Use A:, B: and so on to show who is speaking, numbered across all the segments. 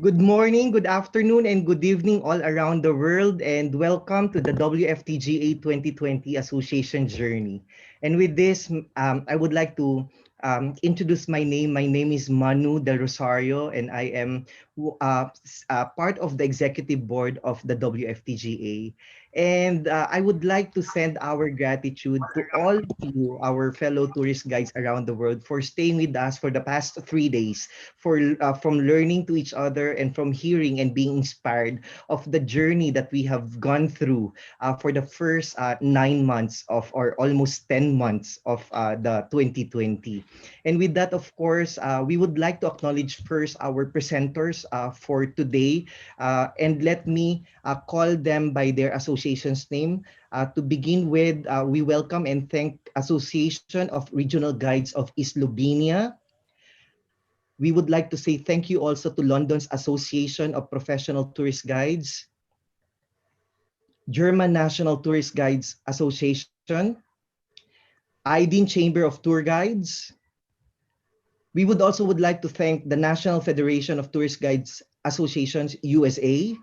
A: Good morning, good afternoon, and good evening all around the world, and welcome to the WFTGA 2020 Association Journey. And with this, I would like to introduce my name. My name is Manu Del Rosario, and I am part of the executive board of the WFTGA. And I would like to send our gratitude to all of you, our fellow tourist guides around the world, for staying with us for the past 3 days, for from learning to each other and from hearing and being inspired of the journey that we have gone through for the first 9 months of or almost 10 months of the 2020. And with that, of course, we would like to acknowledge first our presenters for today, and let me call them by their association's name. To begin with, we welcome and thank Association of Regional Guides of Slovenia. We would like to say thank you also to London's Association of Professional Tourist Guides, German National Tourist Guides Association, Aydin Chamber of Tour Guides. We would like to thank the National Federation of Tourist Guides Associations USA,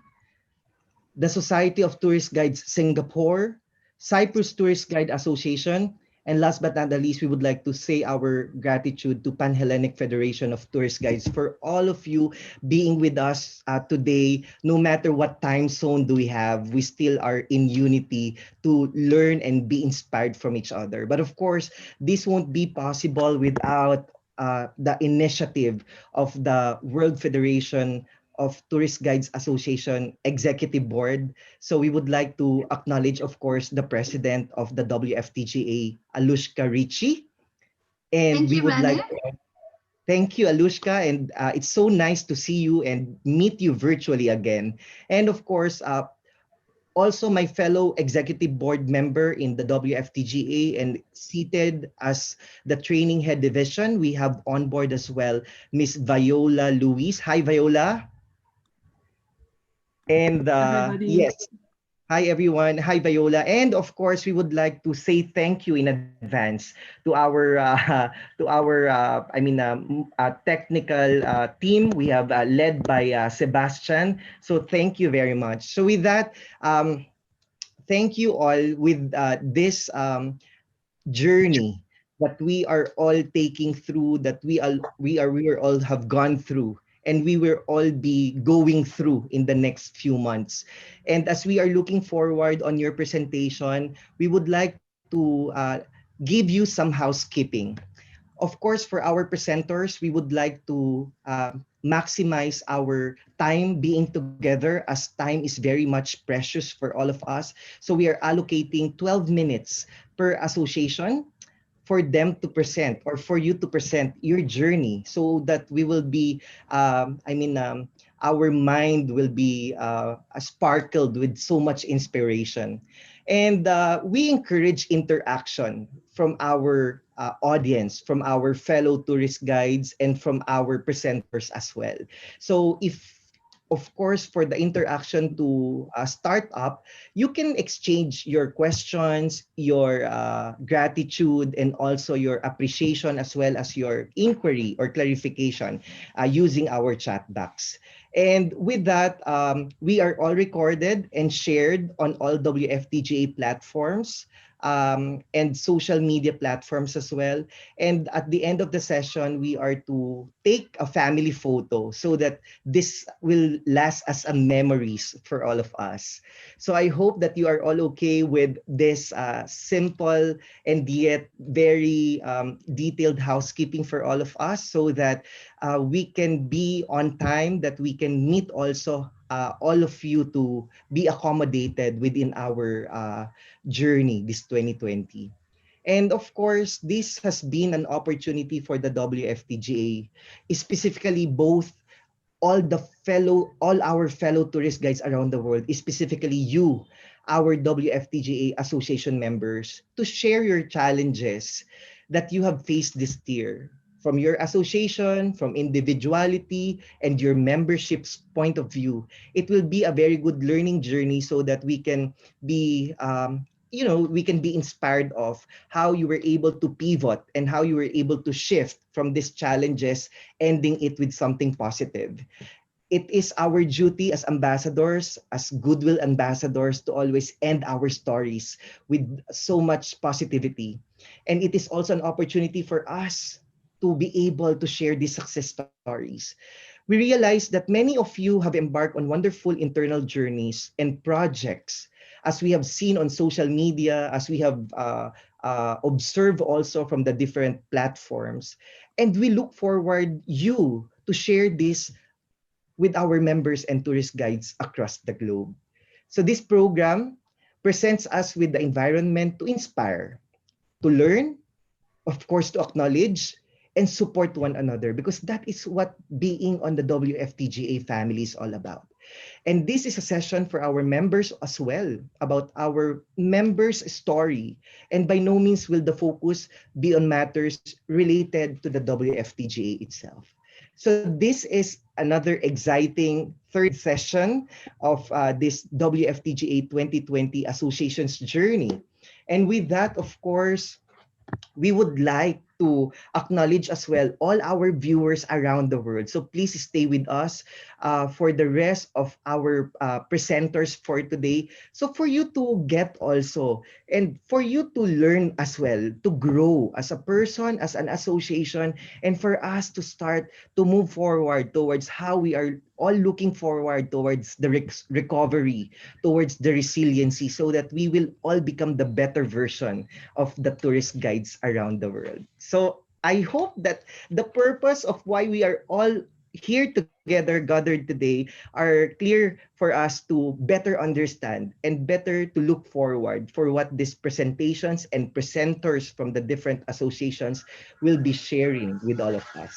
A: the Society of Tourist Guides Singapore, Cyprus Tourist Guide Association, and last but not the least, we would like to say our gratitude to Pan-Hellenic Federation of Tourist Guides for all of you being with us today. No matter what time zone do we have, we still are in unity to learn and be inspired from each other. But of course, this won't be possible without the initiative of the World Federation of Tourist Guides Association Executive Board. So we would like to acknowledge, of course, the president of the WFTGA, Alushka Ricci. And
B: Thank
A: we
B: you,
A: would
B: Manu.
A: like to thank you, Alushka. And it's so nice to see you and meet you virtually again. And of course, also my fellow executive board member in the WFTGA and seated as the training head division, we have on board as well Miss Viola Luis. Hi, Viola. And
C: Hi everybody.
A: yes, hi everyone. Hi Viola. And of course, we would like to say thank you in advance to our technical team. We have led by Sebastian. So thank you very much. So with that, thank you all with this journey that we are all taking through, that we are all have gone through, and we will all be going through in the next few months. And as we are looking forward on your presentation, we would like to give you some housekeeping. Of course, for our presenters, we would like to maximize our time being together, as time is very much precious for all of us. So we are allocating 12 minutes per association for them to present or for you to present your journey, so that we will be our mind will be sparkled with so much inspiration. And we encourage interaction from our audience, from our fellow tourist guides, and from our presenters as well. So if of course, for the interaction to start up, you can exchange your questions, your gratitude, and also your appreciation, as well as your inquiry or clarification using our chat box. And with that, we are all recorded and shared on all WFTGA platforms and social media platforms as well. And at the end of the session, we are to take a family photo so that this will last as a memories for all of us. So I hope that you are all okay with this simple and yet very detailed housekeeping for all of us, so that we can be on time, that we can meet also all of you to be accommodated within our journey this 2020. And of course, this has been an opportunity for the WFTGA, specifically both all our fellow tourist guides around the world, specifically you, our WFTGA association members, to share your challenges that you have faced this year, from your association, from individuality, and your membership's point of view. It will be a very good learning journey, so that we can be we can be inspired of how you were able to pivot and how you were able to shift from these challenges, ending it with something positive. It is our duty as ambassadors, as goodwill ambassadors, to always end our stories with so much positivity. And it is also an opportunity for us to be able to share these success stories. We realize that many of you have embarked on wonderful internal journeys and projects, as we have seen on social media, as we have observed also from the different platforms. And we look forward you to share this with our members and tourist guides across the globe. So this program presents us with the environment to inspire, to learn, of course, to acknowledge and support one another, because that is what being on the WFTGA family is all about. And this is a session for our members as well, about our members' story. And by no means will the focus be on matters related to the WFTGA itself. So this is another exciting third session of this WFTGA 2020 Association's journey. And with that, of course, we would like to acknowledge as well all our viewers around the world. So please stay with us for the rest of our presenters for today. So for you to get also, and for you to learn as well, to grow as a person, as an association, and for us to start to move forward towards how we are all looking forward towards the recovery, towards the resiliency, so that we will all become the better version of the tourist guides around the world. So I hope that the purpose of why we are all here together, gathered today, are clear for us to better understand and better to look forward for what these presentations and presenters from the different associations will be sharing with all of us.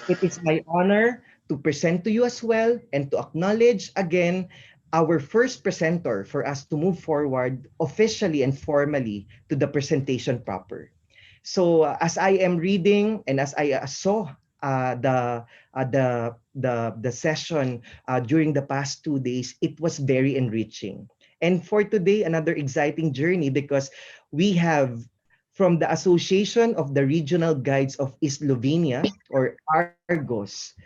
A: It is my honor to present to you as well and to acknowledge again our first presenter for us to move forward officially and formally to the presentation proper. So as I am reading and as I saw the session during the past 2 days, it was very enriching. And for today, another exciting journey, because we have from the Association of the Regional Guides of Slovenia, or Argos,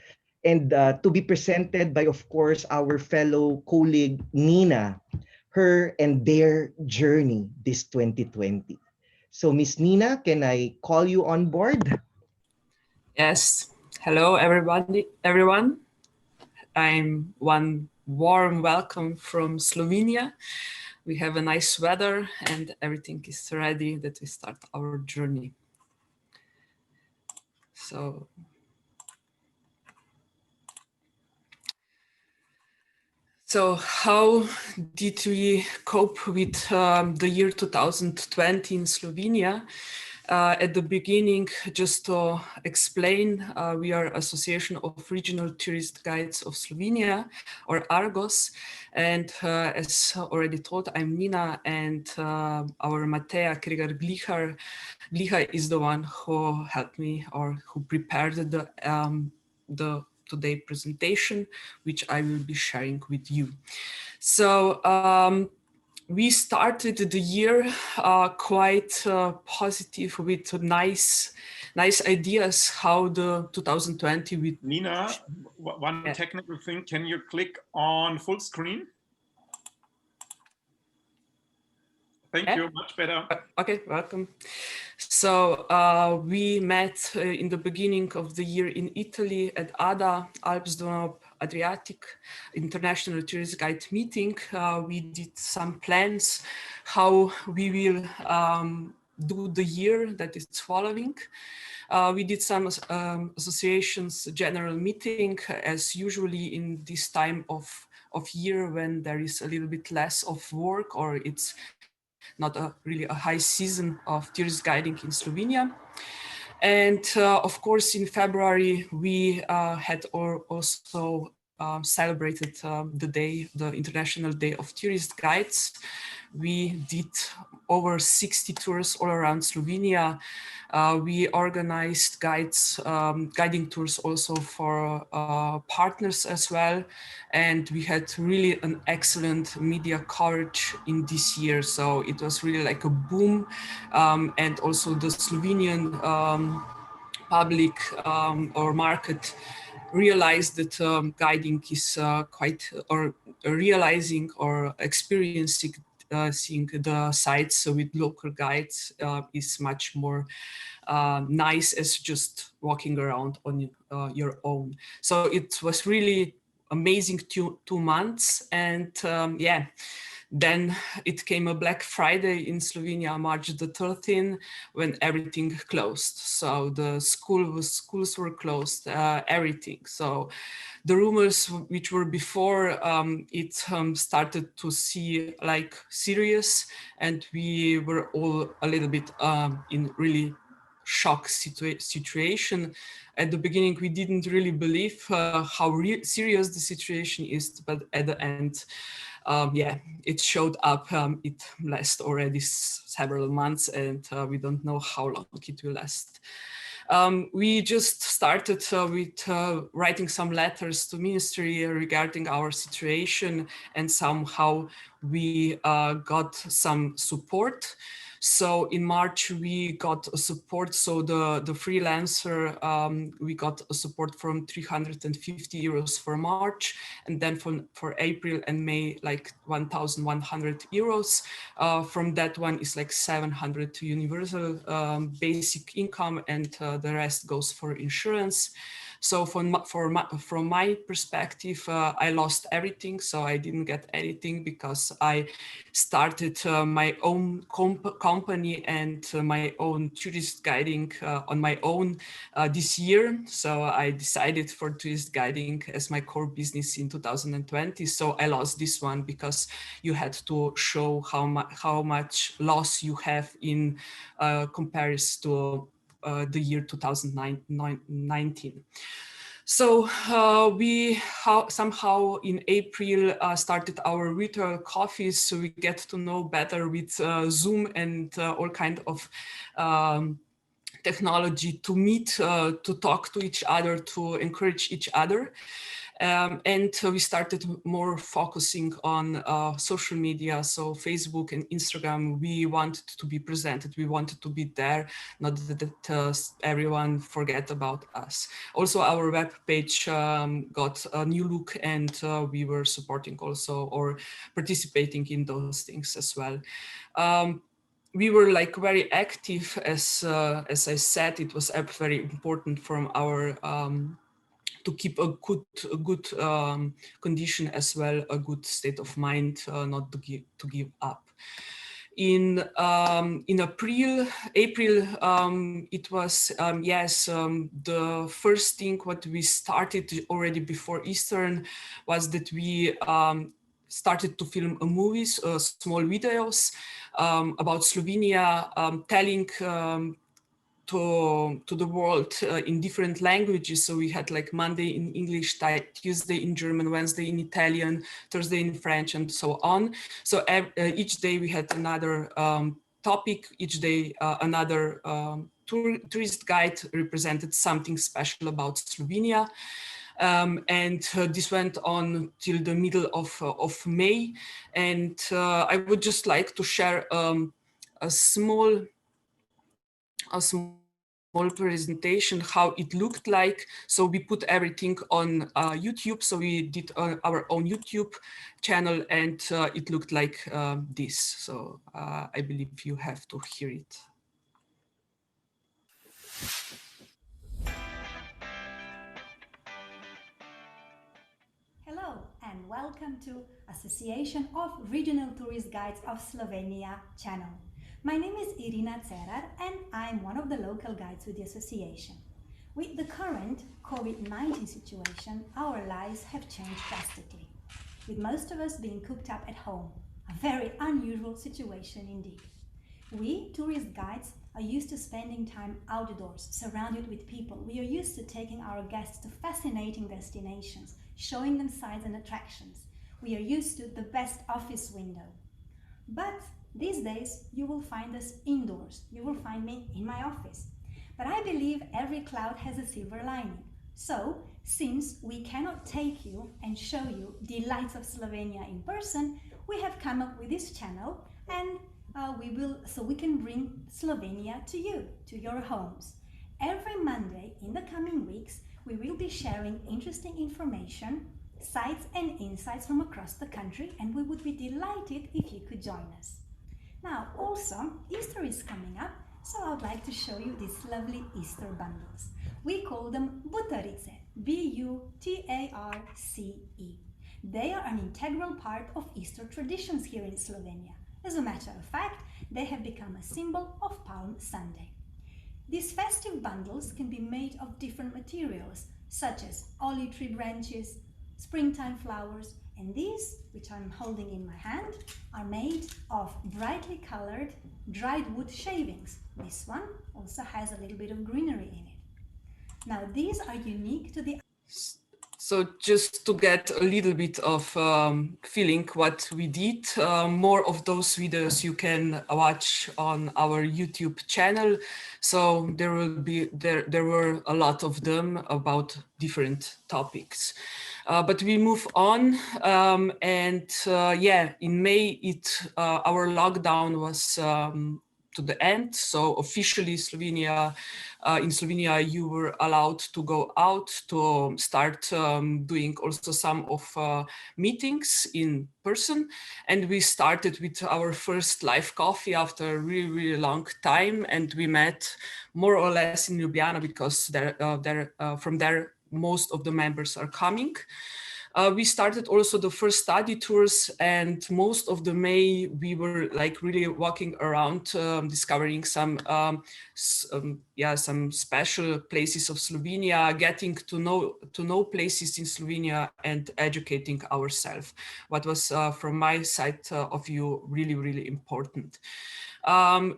A: and to be presented by, of course, our fellow colleague Nina, her and their journey this 2020. So, Miss Nina, can I call you on board?
B: Yes. Hello, everybody, everyone. I'm one warm welcome from Slovenia. We have a nice weather and everything is ready that we start our journey. So how did we cope with the year 2020 in Slovenia? At the beginning, just to explain, we are Association of Regional Tourist Guides of Slovenia, or Argos. And as already told, I'm Nina, and our Mateja Kregar-Glihar is the one who helped me, or who prepared the today presentation, which I will be sharing with you. So we started the year quite positive, with nice ideas how the 2020 with
C: Nina, one technical thing, can you click on full screen? Thank you, much better.
B: Okay, welcome. So we met in the beginning of the year in Italy at ADA, Alps Danube Adriatic International Tourist Guide meeting. We did some plans how we will do the year that is following. We did some associations general meeting, as usually in this time of year when there is a little bit less of work, or it's not really a high season of tourist guiding in Slovenia. And of course, in February, we had also celebrated the International Day of Tourist Guides. We did over 60 tours all around Slovenia. We organized guiding tours also for partners as well. And we had really an excellent media coverage in this year. So it was really like a boom. And also the Slovenian public or market realized that guiding is or realizing or experiencing seeing the sites with local guides is much more nice as just walking around on your own. So it was really amazing 2 months, and yeah, then it came a Black Friday in Slovenia, March the 13th, when everything closed. So the schools were closed, everything. So the rumors which were before it started to see like serious, and we were all a little bit in really shock situation. At the beginning, we didn't really believe how serious the situation is, but at the end, yeah, it showed up. It lasted already several months, and we don't know how long it will last. We just started with writing some letters to ministry regarding our situation, and somehow we got some support. So in March, we got a support. So the freelancer, we got a support from 350 euros for March, and then for April and May, like 1,100 euros. From that one is like 700 to universal basic income, and the rest goes for insurance. So from my perspective, I lost everything. So I didn't get anything because I started my own company and my own tourist guiding on my own this year. So I decided for tourist guiding as my core business in 2020. So I lost this one because you had to show how much loss you have in comparison to the year 2019. So we somehow in April started our virtual coffees, so we get to know better with Zoom and all kind of technology to meet, to talk to each other, to encourage each other. And we started more focusing on social media, so Facebook and Instagram. We wanted to be presented, we wanted to be there, not that everyone forget about us. Also, our web page got a new look, and we were supporting also or participating in those things as well. We were like very active, as I said. It was very important from our to keep a good condition as well, a good state of mind, not to give up. In April, it was yes, the first thing what we started already before Easter was that we started to film movies, small videos about Slovenia, telling to the world in different languages. So we had like Monday in English, Tuesday in German, Wednesday in Italian, Thursday in French, and so on. So each day we had another topic, each day another tourist guide represented something special about Slovenia. And this went on till the middle of May. And I would just like to share a small presentation how it looked like. So we put everything on YouTube. So we did our own YouTube channel, and it looked like this. So I believe you have to hear it.
D: Hello and welcome to Association of Regional Tourist Guides of Slovenia channel. My name is Irina Cerar and I'm one of the local guides with the association. With the current COVID-19 situation, our lives have changed drastically, with most of us being cooped up at home, a very unusual situation indeed. We, tourist guides, are used to spending time outdoors, surrounded with people. We are used to taking our guests to fascinating destinations, showing them sights and attractions. We are used to the best office window. But these days, you will find us indoors. You will find me in my office. But I believe every cloud has a silver lining. So, since we cannot take you and show you delights of Slovenia in person, we have come up with this channel, and so we can bring Slovenia to you, to your homes. Every Monday in the coming weeks, We will be sharing interesting information, sights and insights from across the country, and we would be delighted if you could join us. Now, also, Easter is coming up, so I would like to show you these lovely Easter bundles. We call them butarice, B-U-T-A-R-C-E. They are an integral part of Easter traditions here in Slovenia. As a matter of fact, they have become a symbol of Palm Sunday. These festive bundles can be made of different materials, such as olive tree branches, springtime flowers, and these, which I'm holding in my hand, are made of brightly colored dried wood shavings. This one also has a little bit of greenery in it. Now, these are unique to the...
B: So just to get a little bit of feeling what we did, more of those videos you can watch on our YouTube channel. So there were a lot of them about different topics. But we move on, yeah, in May our lockdown was to the end. So officially in Slovenia, you were allowed to go out to start doing also some of meetings in person. And we started with our first live coffee after a really, really long time. And we met more or less in Ljubljana because from there, most of the members are coming. We started also the first study tours, and most of the May we were like really walking around, discovering some special places of Slovenia, getting to know places in Slovenia and educating ourselves. What was from my side of view really, really important.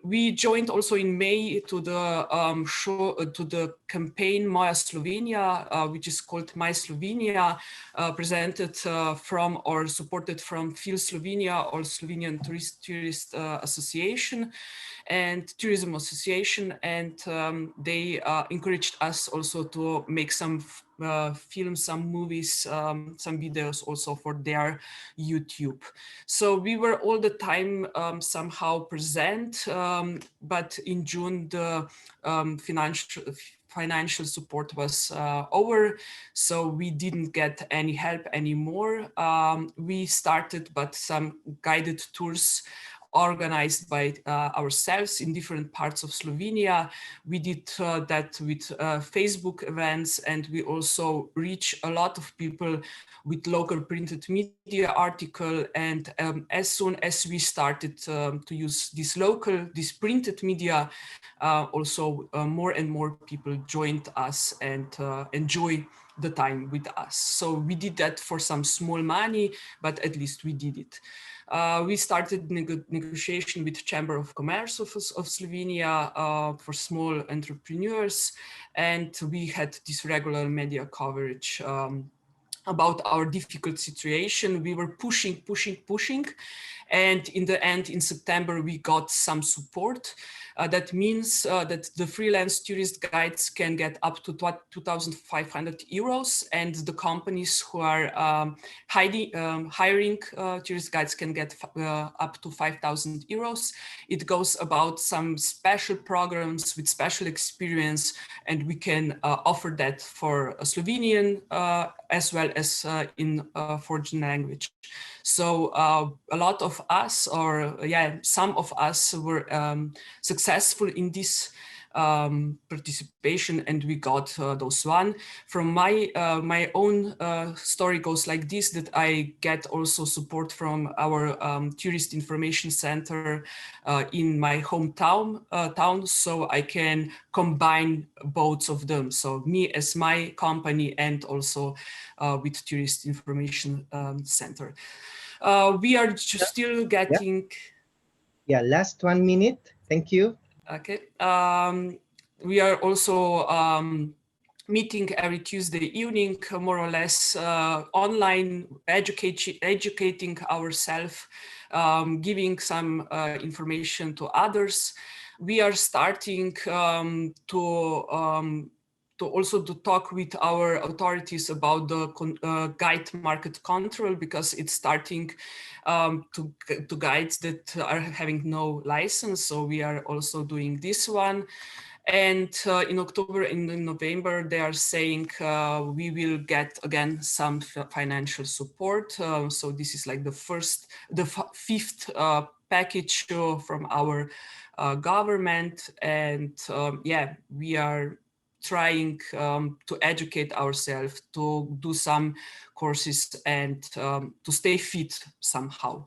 B: We joined also in May to the campaign Moja Slovenia, which is called My Slovenia, presented from or supported from Fil Slovenia, or Slovenian Tourist Association and Tourism Association, and they encouraged us also to make some films, some movies, some videos also for their YouTube. So we were all the time somehow present, but in June the financial support was over, so we didn't get any help anymore. We started but some guided tours organized by ourselves in different parts of Slovenia. We did that with Facebook events, and we also reach a lot of people with local printed media article. And as soon as we started to use this printed media, also more and more people joined us and enjoy the time with us. So we did that for some small money, but at least we did it. We started negotiation with Chamber of Commerce of Slovenia for small entrepreneurs, and we had this regular media coverage about our difficult situation. We were pushing, and in the end, in September, we got some support. That means that the freelance tourist guides can get up to 2,500 euros, and the companies who are hiring tourist guides can get up to 5,000 euros. It goes about some special programs with special experience, and we can offer that for a Slovenian as well as in foreign language. So a lot of us, or some of us were successful in this participation, and we got those one. From my own story goes like this, that I get also support from our tourist information center in my hometown, so I can combine both of them. So me as my company, and also with tourist information center. We are still getting...
A: Yeah, last 1 minute. Thank you.
B: Okay. We are also meeting every Tuesday evening, more or less online, educating ourselves, giving some information to others. We are starting to also talk with our authorities about the guide market control, because it's starting to guides that are having no license. So we are also doing this one. And in October and in November, they are saying we will get again some financial support. So this is like the fifth package from our government. And yeah, we are trying to educate ourselves, to do some courses and to stay fit somehow.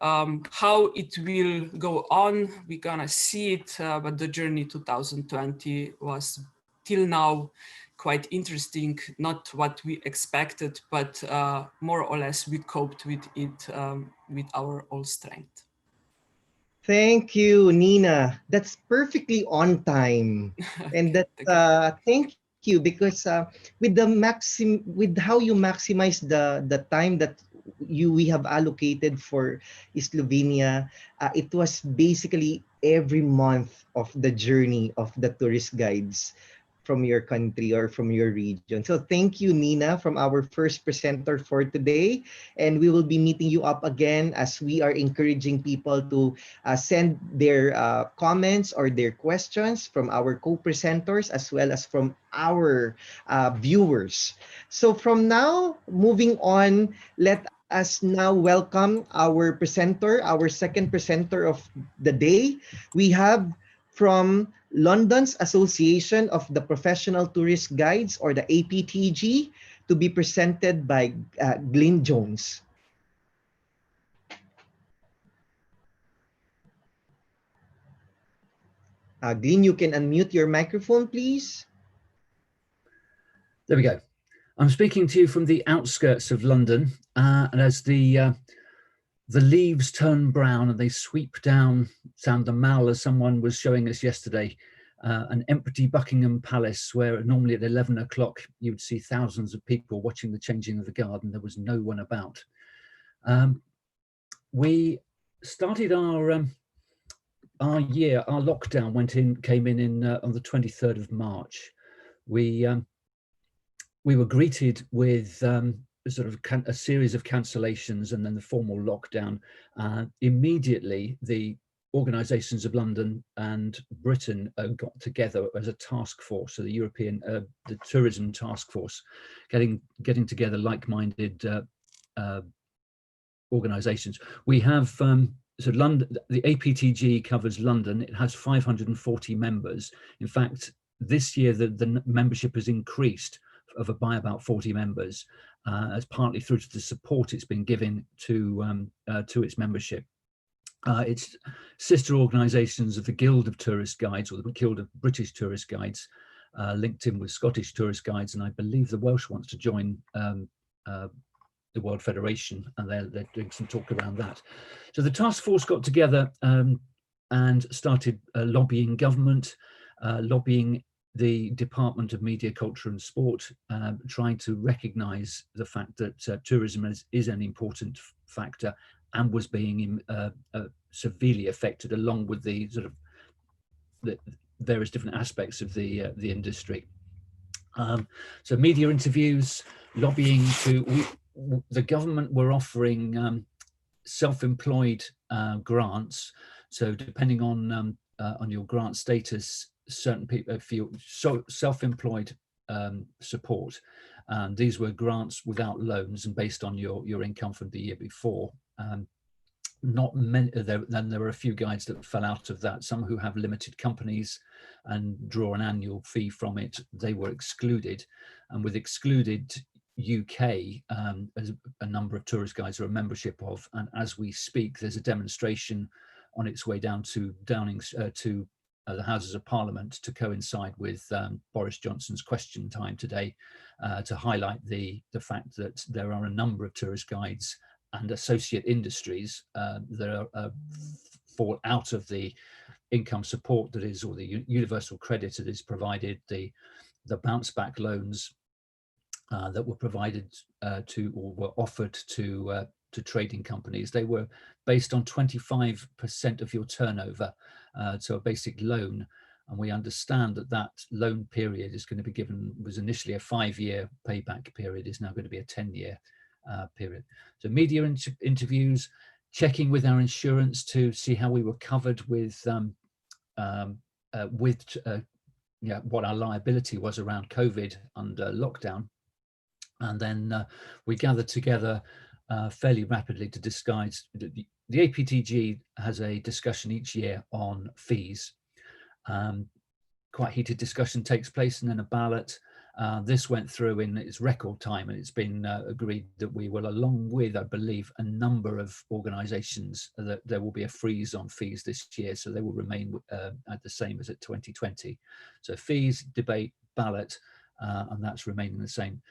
B: How it will go on, we're gonna see it, but the journey 2020 was till now quite interesting, not what we expected, but more or less we coped with it with our all strength.
A: Thank you, Nina. That's perfectly on time. And that thank you because with how you maximize the time that we have allocated for Slovenia, it was basically every month of the journey of the tourist guides from your country or from your region. So thank you, Nina, from our first presenter for today. And we will be meeting you up again as we are encouraging people to send their comments or their questions from our co-presenters as well as from our viewers. So from now, moving on, let us now welcome our presenter, our second presenter of the day. We have from London's Association of the Professional Tourist Guides, or the APTG, to be presented by Glyn Jones. Glyn, you can unmute your microphone, please.
E: There we go. I'm speaking to you from the outskirts of London, and as the leaves turn brown and they sweep down Saint the Mall, as someone was showing us yesterday, an empty Buckingham Palace, where normally at 11 o'clock you would see thousands of people watching the changing of the guard, and there was no one about. We started our lockdown came in on the 23rd of March. We were greeted with sort of a series of cancellations and then the formal lockdown. Immediately, the organisations of London and Britain got together as a task force, so the European, the Tourism Task Force, getting together like-minded organisations. We have so London, the APTG covers London. It has 540 members. In fact, this year the membership has increased by about 40 members, as partly through to the support it's been giving to its membership. It's sister organisations of the Guild of Tourist Guides, or the Guild of British Tourist Guides, linked in with Scottish Tourist Guides, and I believe the Welsh wants to join the World Federation, and they're doing some talk around that. So the task force got together and started lobbying government, lobbying the Department of Media, Culture and Sport, trying to recognise the fact that tourism is an important factor and was being severely affected, along with the sort of the various different aspects of the industry. So media interviews, lobbying the government were offering self-employed grants. So depending on your grant status, certain people feel self-employed support. These were grants without loans and based on your income from the year before. Not many. Then there were a few guides that fell out of that. Some who have limited companies and draw an annual fee from it, they were excluded. And with excluded UK, as a number of tourist guides are a membership of, and as we speak, there's a demonstration on its way down to the Houses of Parliament to coincide with Boris Johnson's question time today, to highlight the fact that there are a number of tourist guides and associate industries that fall out of the income support that is, or the universal credit that is provided, the bounce back loans that were provided or were offered to trading companies. They were based on 25% of your turnover, so a basic loan. And we understand that loan period is going to be given, was initially a 5-year payback period, is now going to be a 10-year period. So media interviews, checking with our insurance to see how we were covered with what our liability was around COVID under lockdown. And then we gathered together fairly rapidly to discuss. The APTG has a discussion each year on fees. Quite heated discussion takes place, and then a ballot. This went through in its record time, and it's been agreed that we will, along with, I believe, a number of organisations, that there will be a freeze on fees this year, so they will remain at the same as at 2020. So fees, debate, ballot, and that's remaining the same.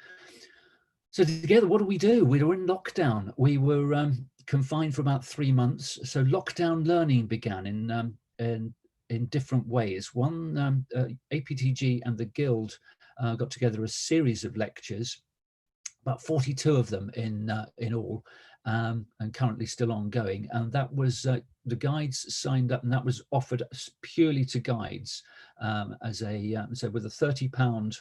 E: So together, what do? We were in lockdown. We were confined for about 3 months. So lockdown learning began in different ways. One, APTG and the Guild got together a series of lectures, about 42 of them in all, and currently still ongoing. And that was the guides signed up, and that was offered purely to guides as a so with a £30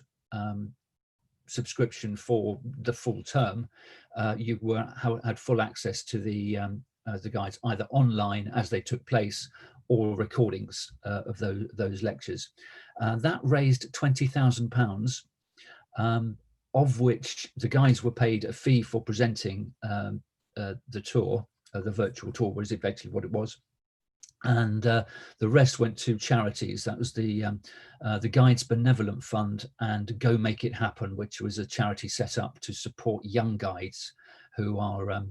E: subscription for the full term. You had full access to the guides either online as they took place, or recordings of those lectures. That raised £20,000, of which the guides were paid a fee for presenting the tour, the virtual tour was effectively what it was. And the rest went to charities. That was the Guides Benevolent Fund and Go Make It Happen, which was a charity set up to support young guides who are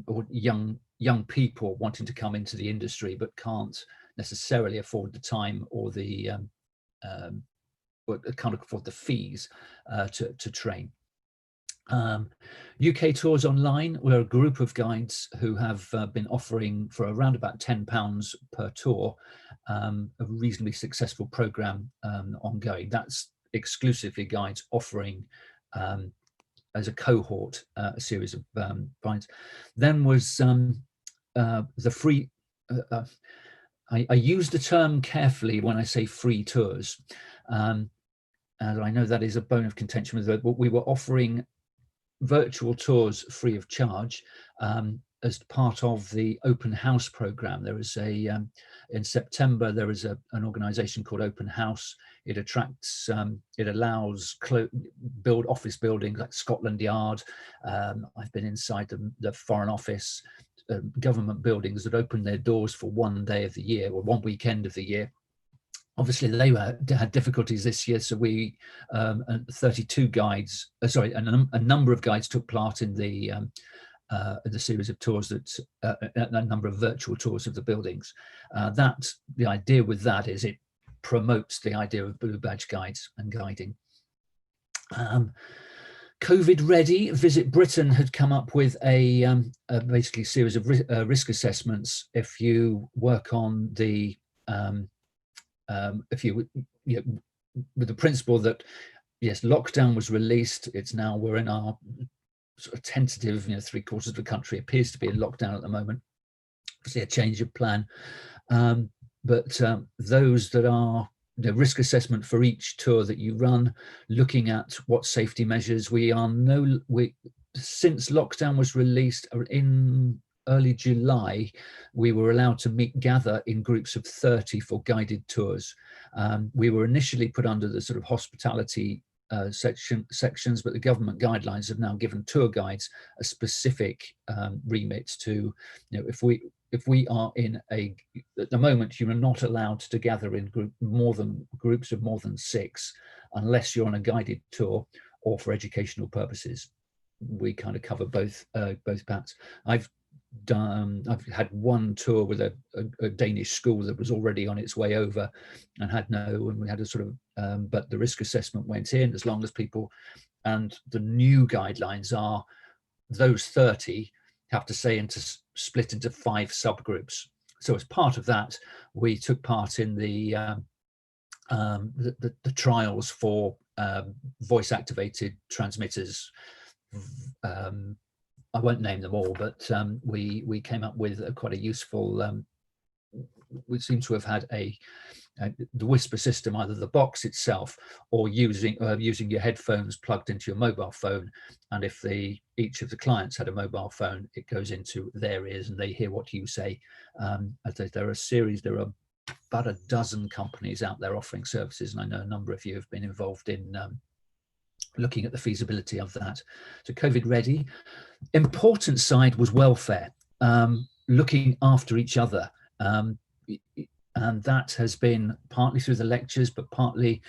E: or young people wanting to come into the industry but can't necessarily afford the time or the or can't afford the fees to train. UK Tours Online, we're a group of guides who have been offering for around about £10 per tour, a reasonably successful program ongoing. That's exclusively guides offering as a cohort a series of finds. Then was the free, I use the term carefully when I say free tours, and I know that is a bone of contention with it, but we were offering virtual tours free of charge as part of the open house program. There is a in September there is an organization called Open House. It attracts it allows build office buildings like Scotland Yard. I've been inside the Foreign Office, government buildings that open their doors for one day of the year or one weekend of the year. Obviously, they had difficulties this year, so we 32 guides, sorry, a number of guides took part in the series of tours that a number of virtual tours of the buildings. The idea with that is it promotes the idea of blue badge guides and guiding. COVID Ready, Visit Britain had come up with a basically series of risk assessments. If you work on the if you know, with the principle that yes, lockdown was released, it's now we're in our sort of tentative, 3/4 of the country appears to be in lockdown at the moment. Obviously a change of plan, but those that are the risk assessment for each tour that you run, looking at what safety measures since lockdown was released in early July, we were allowed to gather in groups of 30 for guided tours. We were initially put under the sort of hospitality sections, but the government guidelines have now given tour guides a specific remit to, if we are in at the moment, you are not allowed to gather in groups of more than 6 unless you're on a guided tour or for educational purposes. We kind of cover both parts. I've had one tour with a Danish school that was already on its way over and we had a sort of but the risk assessment went in as long as people, and the new guidelines are those 30 have to split into 5 subgroups. So as part of that, we took part in the trials for voice activated transmitters. I won't name them all, but we came up with quite a useful, we seem to have had the Whisper system, either the box itself or using your headphones plugged into your mobile phone. And if each of the clients had a mobile phone, it goes into their ears and they hear what you say. There are about a dozen companies out there offering services, and I know a number of you have been involved in looking at the feasibility of that. So COVID ready. Important side was welfare, looking after each other. And that has been partly through the lectures, but partly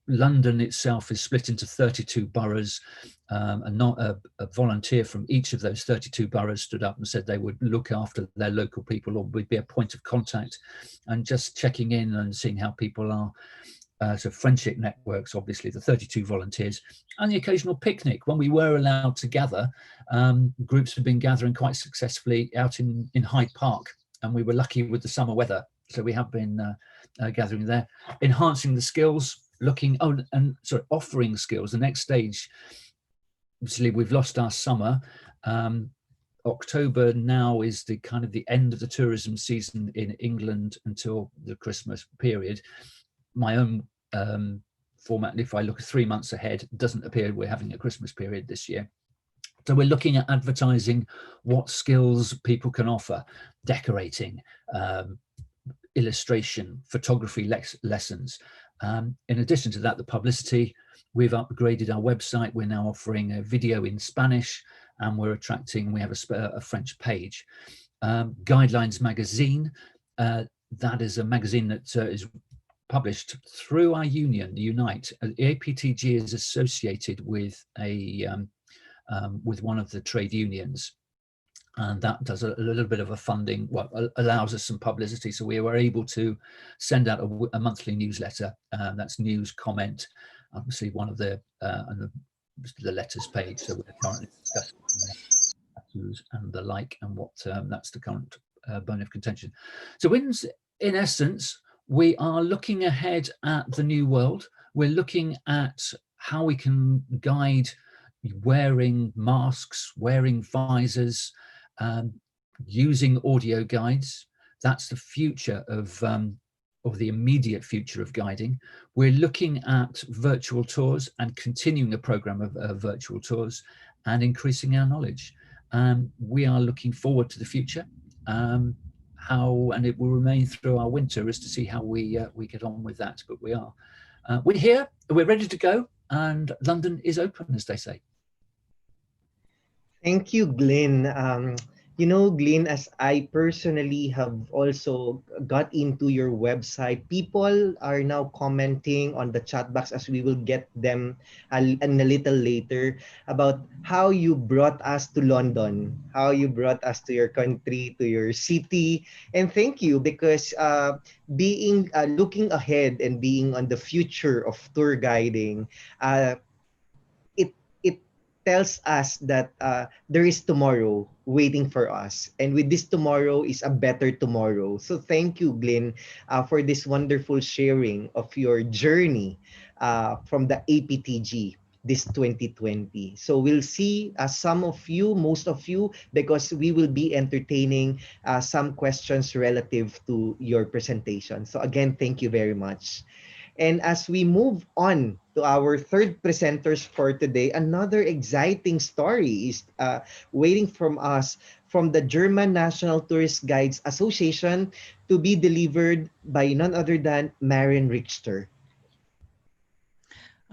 E: London itself is split into 32 boroughs, and not a volunteer from each of those 32 boroughs stood up and said they would look after their local people, or would be a point of contact, and just checking in and seeing how people are. So friendship networks, obviously the 32 volunteers, and the occasional picnic when we were allowed to gather. Groups have been gathering quite successfully out in Hyde Park, and we were lucky with the summer weather, so we have been gathering there, enhancing the skills, offering skills. The next stage, obviously we've lost our summer. October now is the kind of the end of the tourism season in England until the Christmas period. My own format, if I look 3 months ahead, doesn't appear we're having a Christmas period this year. So we're looking at advertising what skills people can offer: decorating, illustration, photography lessons. In addition to that, the publicity, we've upgraded our website. We're now offering a video in Spanish, and we have a French page. Guidelines magazine, that is a magazine that is published through our union, Unite. The APTG is associated with with one of the trade unions, and that does a little bit of a funding, allows us some publicity. So we were able to send out a monthly newsletter. That's news, comment, obviously one of the letters page. So we're currently discussing tattoos and the like, and what that's the current bone of contention. So in essence, we are looking ahead at the new world. We're looking at how we can guide wearing masks, wearing visors, using audio guides. That's the future of the immediate future of guiding. We're looking at virtual tours and continuing a program of virtual tours and increasing our knowledge. We are looking forward to the future. And it will remain through our winter as to see how we get on with that. But we're here, we're ready to go, and London is open, as they say.
A: Thank you, Glyn. You know, Glyn, as I personally have also got into your website, people are now commenting on the chat box, as we will get them a little later, about how you brought us to London, how you brought us to your country, to your city. And thank you, because looking ahead and being on the future of tour guiding, tells us that there is tomorrow waiting for us, and with this tomorrow is a better tomorrow. So thank you, Glyn, for this wonderful sharing of your journey from the APTG this 2020. So we'll see some of you, most of you, because we will be entertaining some questions relative to your presentation. So again, thank you very much. And as we move on to our third presenters for today, another exciting story is waiting from us from the German National Tourist Guides Association, to be delivered by none other than Maren Richter.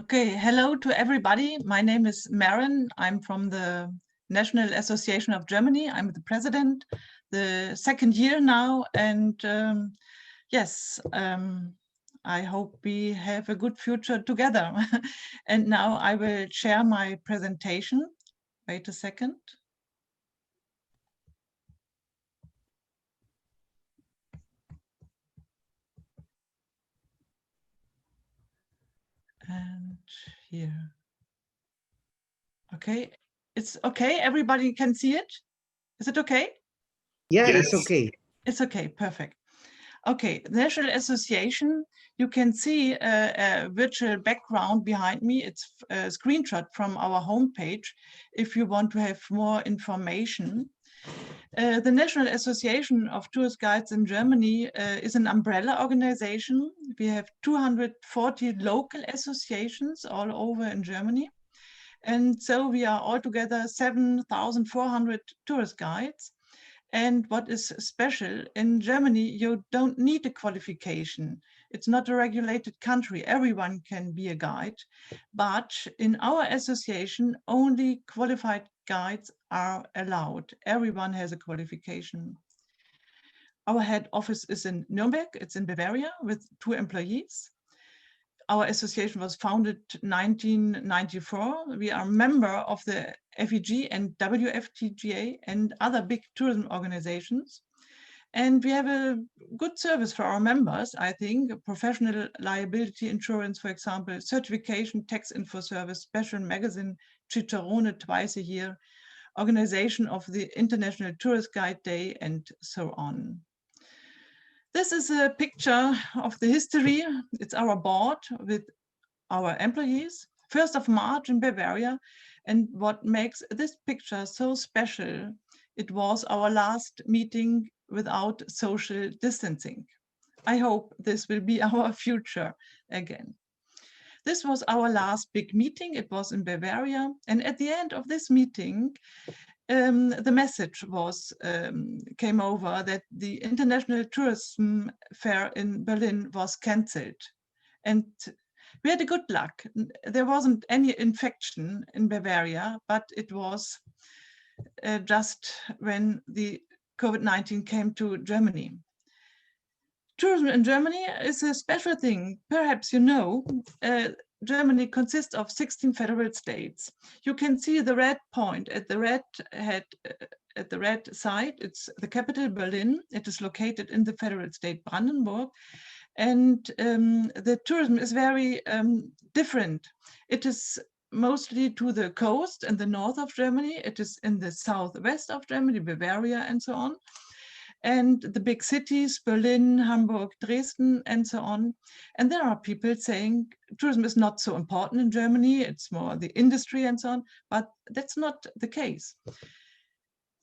F: Okay, hello to everybody. My name is Maren. I'm from the National Association of Germany. I'm the president, the second year now. And yes, I hope we have a good future together. And now I will share my presentation. Wait a second. And here. Okay, it's okay. Everybody can see it. Is it okay?
A: Yeah,
C: Yes.
A: It's okay.
F: It's okay, perfect. Okay, the National Association, you can see a virtual background behind me. It's a screenshot from our homepage if you want to have more information. The National Association of Tourist Guides in Germany is an umbrella organization. We have 240 local associations all over in Germany. And so we are altogether 7,400 tourist guides. And what is special, in Germany, you don't need a qualification. It's not a regulated country. Everyone can be a guide. But in our association, only qualified guides are allowed. Everyone has a qualification. Our head office is in Nuremberg. It's in Bavaria with 2 employees. Our association was founded 1994. We are a member of the FEG and WFTGA and other big tourism organizations. And we have a good service for our members, I think, professional liability insurance, for example, certification, tax info service, special magazine, Cicerone twice a year, organization of the International Tourist Guide Day, and so on. This is a picture of the history. It's our board with our employees, 1st of March in Bavaria. And what makes this picture so special, it was our last meeting without social distancing. I hope this will be our future again. This was our last big meeting. It was in Bavaria. And at the end of this meeting, the message was came over that the International Tourism Fair in Berlin was cancelled. And we had a good luck. There wasn't any infection in Bavaria, but it was just when the COVID-19 came to Germany. Tourism in Germany is a special thing. Perhaps you know, Germany consists of 16 federal states. You can see the red point at the red head, at the red side. It's the capital, Berlin. It is located in the federal state Brandenburg. And the tourism is very different. It is mostly to the coast and the north of Germany. It is in the southwest of Germany, Bavaria, and so on. And the big cities, Berlin, Hamburg, Dresden, and so on. And there are people saying tourism is not so important in Germany, it's more the industry and so on, but that's not the case.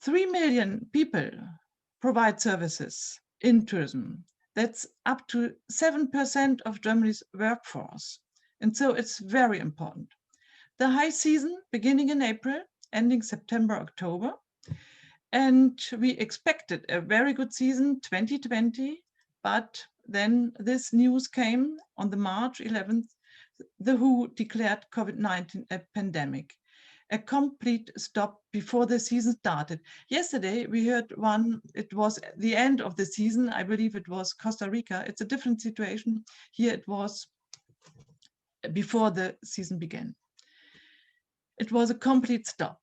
F: 3 million people provide services in tourism. That's up to 7% of Germany's workforce. And so it's very important. The high season beginning in April, ending September, October. And we expected a very good season, 2020, but then this news came on the March 11th. The WHO declared COVID-19 a pandemic, a complete stop before the season started. Yesterday, we heard one, it was the end of the season. I believe it was Costa Rica. It's a different situation. Here it was before the season began. It was a complete stop.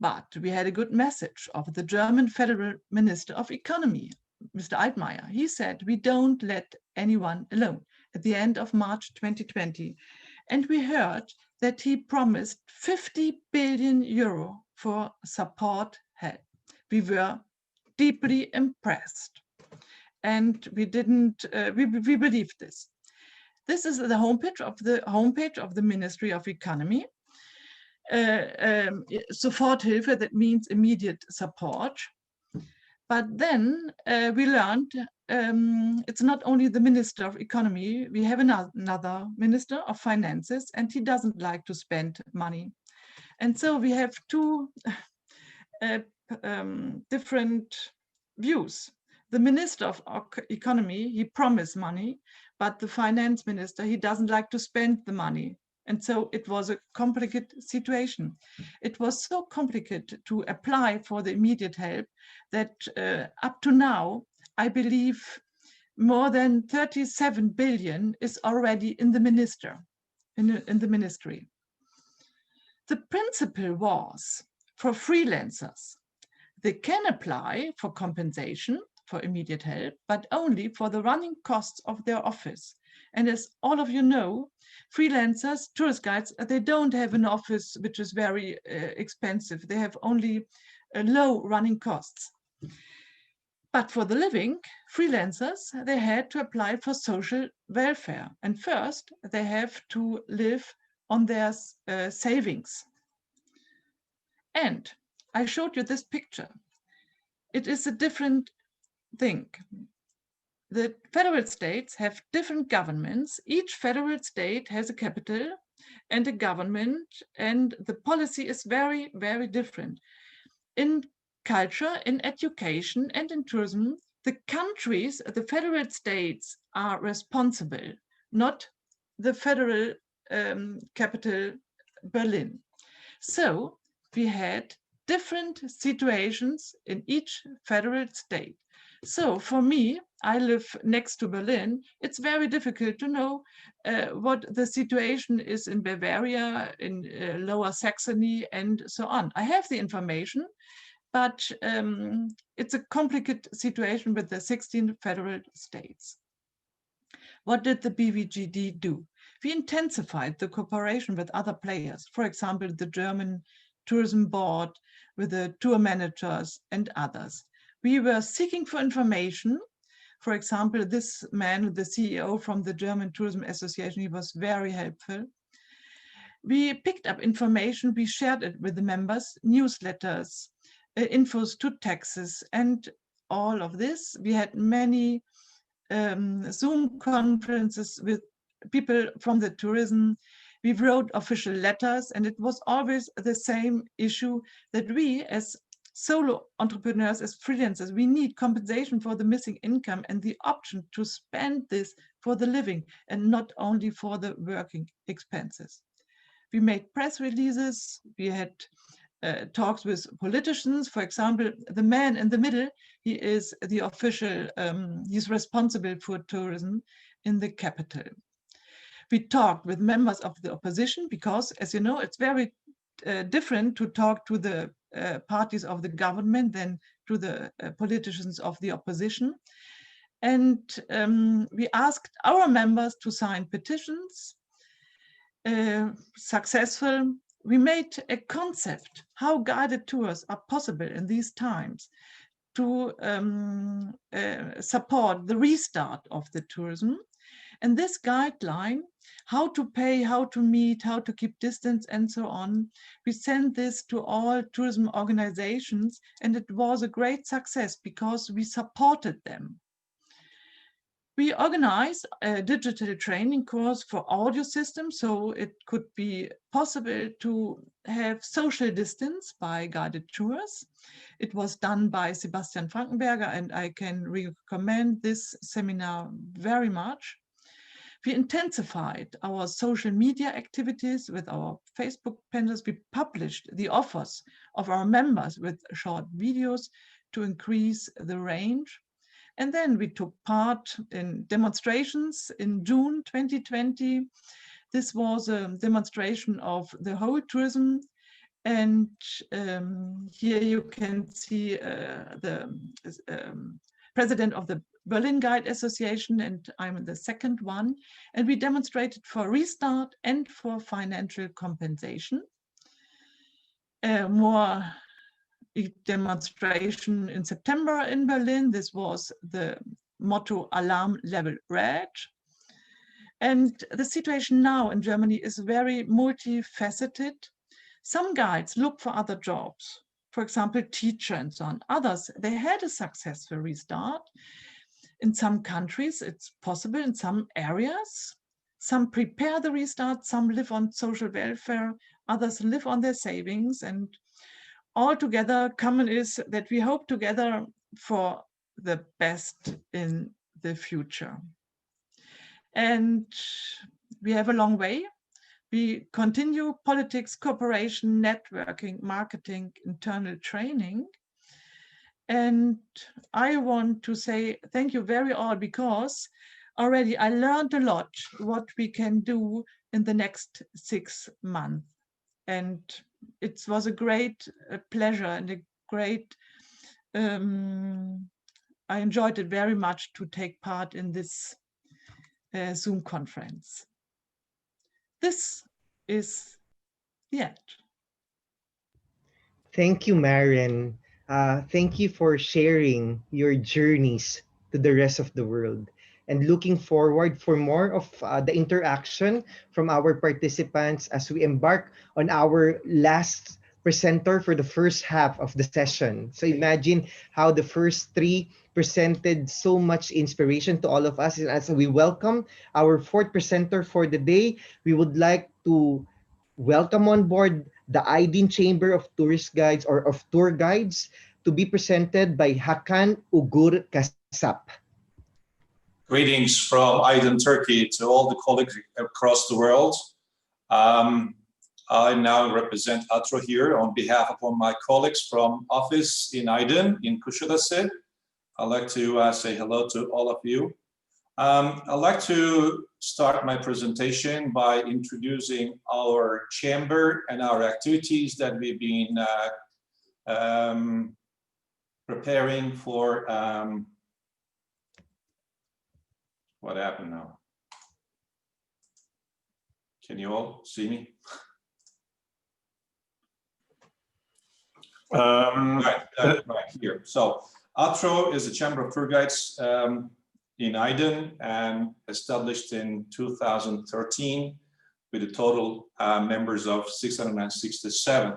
F: But we had a good message of the German Federal Minister of Economy, Mr. Altmaier. He said, we don't let anyone alone at the end of March 2020. And we heard that he promised 50 billion euro for support help. We were deeply impressed. And we didn't, we believed this. This is the homepage of the Ministry of Economy. Soforthilfe, that means immediate support. But then we learned it's not only the Minister of Economy, we have another Minister of Finances, and he doesn't like to spend money. And so we have two different views. The Minister of Economy, he promised money, but the Finance Minister, he doesn't like to spend the money. And so it was a complicated situation. It was so complicated to apply for the immediate help that up to now, I believe more than 37 billion is already in the ministry. The principle was for freelancers, they can apply for compensation for immediate help, but only for the running costs of their office. And as all of you know, freelancers, tourist guides, they don't have an office which is very expensive. They have only low running costs. But for the living, freelancers, they had to apply for social welfare. And first, they have to live on their savings. And I showed you this picture. It is a different thing. The federal states have different governments. Each federal state has a capital and a government, and the policy is very, very different. In culture, in education, and in tourism, the countries, the federal states are responsible, not the federal capital, Berlin. So we had different situations in each federal state. So for me, I live next to Berlin. It's very difficult to know what the situation is in Bavaria, in Lower Saxony, and so on. I have the information, but it's a complicated situation with the 16 federal states. What did the BVGD do? We intensified the cooperation with other players, for example, the German Tourism Board, with the tour managers and others. We were seeking for information. For example, this man, the CEO from the German Tourism Association, he was very helpful. We picked up information, we shared it with the members, newsletters, infos to taxes, and all of this. We had many Zoom conferences with people from the tourism. We wrote official letters, and it was always the same issue that we as solo entrepreneurs, as freelancers, we need compensation for the missing income and the option to spend this for the living and not only for the working expenses. We made press releases, we had talks with politicians. For example, the man in the middle, he is the official, he's responsible for tourism in the capital. We talked with members of the opposition because, as you know, it's very different to talk to the parties of the government than to the politicians of the opposition. And we asked our members to sign petitions, successful. We made a concept how guided tours are possible in these times to support the restart of the tourism. And this guideline, how to pay, how to meet, how to keep distance, and so on, we sent this to all tourism organizations, and it was a great success because we supported them. We organized a digital training course for audio systems, so it could be possible to have social distance by guided tours. It was done by Sebastian Frankenberger, and I can recommend this seminar very much. We intensified our social media activities with our Facebook pages. We published the offers of our members with short videos to increase the range. And then we took part in demonstrations in June 2020. This was a demonstration of the whole tourism. And here you can see the president of the Berlin Guide Association, and I'm the second one. And we demonstrated for restart and for financial compensation. More demonstration in September in Berlin. This was the motto Alarm Level Red. And the situation now in Germany is very multifaceted. Some guides look for other jobs, for example, teacher and so on. Others, they had a successful restart. In some countries, it's possible in some areas. Some prepare the restart, some live on social welfare, others live on their savings, and all together, common is that we hope together for the best in the future. And we have a long way. We continue politics, cooperation, networking, marketing, internal training. And I want to say thank you very all, because already I learned a lot what we can do in the next 6 months. And it was a great pleasure and a great, I enjoyed it very much to take part in this Zoom conference. This is the end.
A: Thank you, Marian. Thank you for sharing your journeys to the rest of the world, and looking forward for more of the interaction from our participants as we embark on our last presenter for the first half of the session. So imagine how the first 3 presented so much inspiration to all of us. And as we welcome our 4th presenter for the day, we would like to welcome on board the Aydin Chamber of Tourist Guides, or of Tour Guides, to be presented by Hakan Ugur Kasap.
G: Greetings from Aydın, Turkey, to all the colleagues across the world. I now represent ATRO here on behalf of my colleagues from office in Aydın, in Kuşadası. I'd like to say hello to all of you. I'd like to start my presentation by introducing our chamber and our activities that we've been preparing for. What happened now? Can you all see me? Right here. So ATRO is a chamber of tour guides in Aydın and established in 2013 with a total members of 667.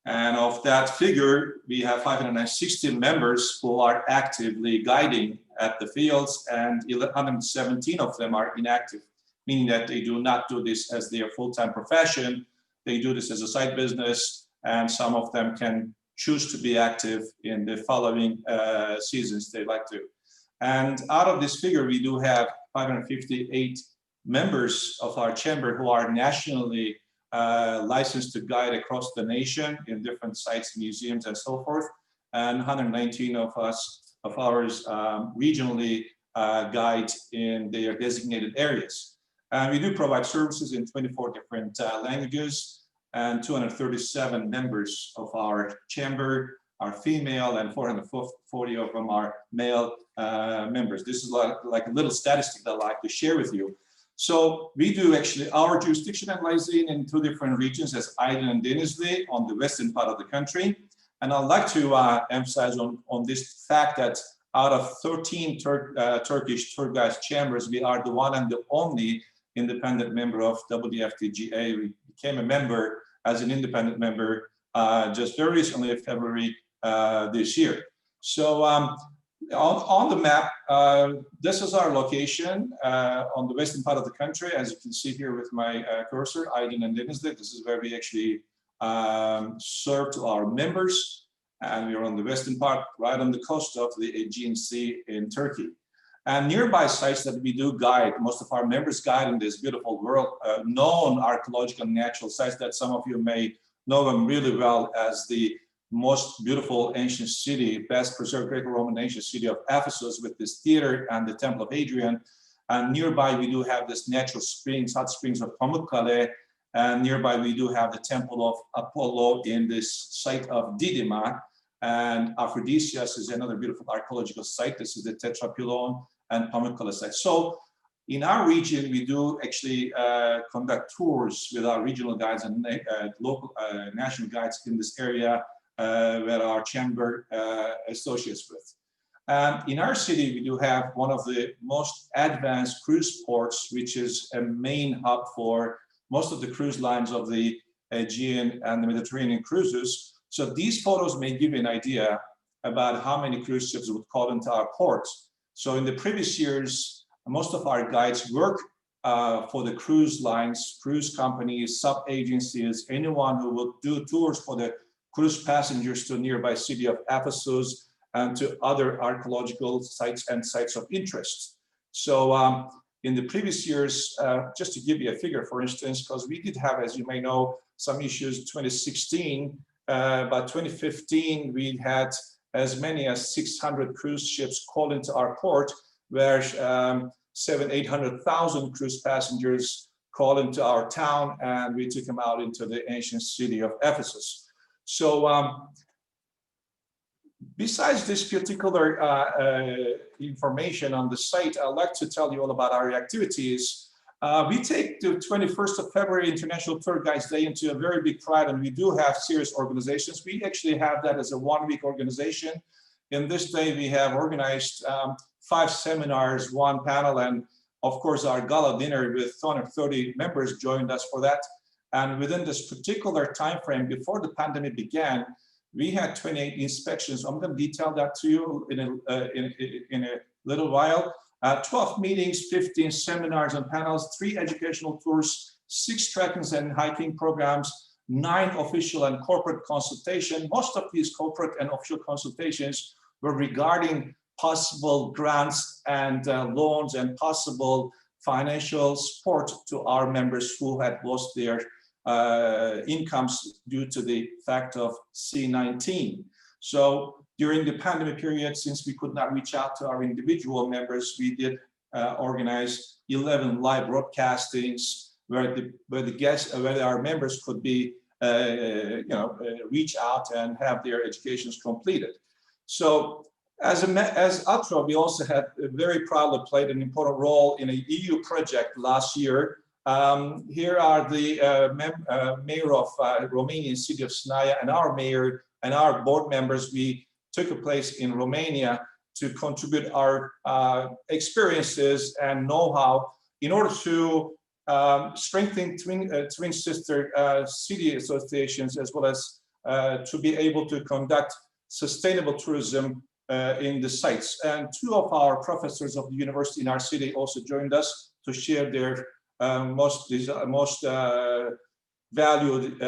G: And of that figure, we have 560 members who are actively guiding at the fields, and 117 of them are inactive, meaning that they do not do this as their full-time profession. They do this as a side business, and some of them can choose to be active in the following seasons they like to. And out of this figure, we do have 558 members of our chamber who are nationally licensed to guide across the nation in different sites, museums, and so forth. And 119 of ours regionally guide in their designated areas. And we do provide services in 24 different languages, and 237 members of our chamber are female, and 440 of them are male members. This is like a little statistic that I'd like to share with you. So we do actually, our jurisdiction lies in two different regions, as Aydın and Denizli on the western part of the country. And I'd like to emphasize on this fact that out of 13 Turkish tour guides chambers, we are the one and the only independent member of WFTGA. We became a member as an independent member just very recently in February this year. So on the map, this is our location on the western part of the country. As you can see here with my cursor, Aydın and Denizli. This is where we actually serve to our members. And we're on the western part, right on the coast of the Aegean Sea in Turkey. And nearby sites that we do guide, most of our members guide in this beautiful world, known archaeological and natural sites that some of you may know them really well as the most beautiful ancient city, best preserved Greco-Roman ancient city of Ephesus, with this theater and the Temple of Hadrian. And nearby we do have this natural springs, hot springs of Pamukkale. And nearby we do have the Temple of Apollo in this site of Didyma. And Aphrodisias is another beautiful archaeological site. This is the Tetrapylon and Pamukkale site. So in our region, we do actually conduct tours with our regional guides and local national guides in this area where our chamber associates with. And in our city, we do have one of the most advanced cruise ports, which is a main hub for most of the cruise lines of the Aegean and the Mediterranean cruises. So these photos may give you an idea about how many cruise ships would call into our ports. So in the previous years, most of our guides work for the cruise lines, cruise companies, sub-agencies, anyone who will do tours for the cruise passengers to nearby city of Ephesus and to other archaeological sites and sites of interest. So in the previous years, just to give you a figure, for instance, because we did have, as you may know, some issues in 2016, by 2015, we had as many as 600 cruise ships call into our port, where 700,000-800,000 cruise passengers call into our town, and we took them out into the ancient city of Ephesus. So besides this particular information on the site, I'd like to tell you all about our activities. We take the 21st of February International Tour Guides Day into a very big pride, and we do have serious organizations. We actually have that as a one-week organization. In this day, we have organized 5 seminars, 1 panel, and of course, our gala dinner with 230 members joined us for that. And within this particular time frame, before the pandemic began, we had 28 inspections. I'm going to detail that to you in a little while. 12 meetings, 15 seminars and panels, 3 educational tours, 6 trekking and hiking programs, 9 official and corporate consultations. Most of these corporate and official consultations were regarding possible grants and loans and possible financial support to our members who had lost their incomes due to the fact of C-19. So during the pandemic period, since we could not reach out to our individual members, we did organize 11 live broadcastings where our members could be, reach out and have their educations completed. So as ATRO, we also had very proudly played an important role in an EU project last year. Here are the mayor of Romanian city of Sinaia and our mayor and our board members. We took a place in Romania to contribute our experiences and know-how in order to strengthen twin sister city associations, as well as to be able to conduct sustainable tourism in the sites. And 2 of our professors of the university in our city also joined us to share their most valued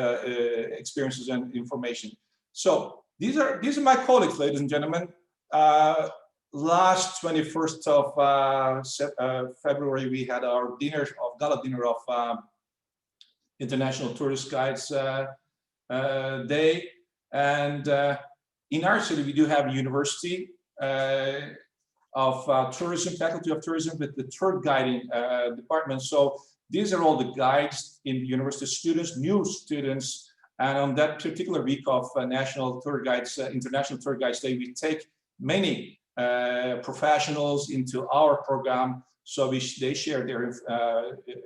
G: experiences and information. So these are my colleagues, ladies and gentlemen. Last 21st of February, we had our gala dinner of International Tourist Guides Day, and in our city we do have a university of tourism, faculty of tourism, with the tour guiding department. So these are all the guides in the university, students, new students, and on that particular week of National Tour Guides, International Tour Guides Day, we take many professionals into our program, so they share their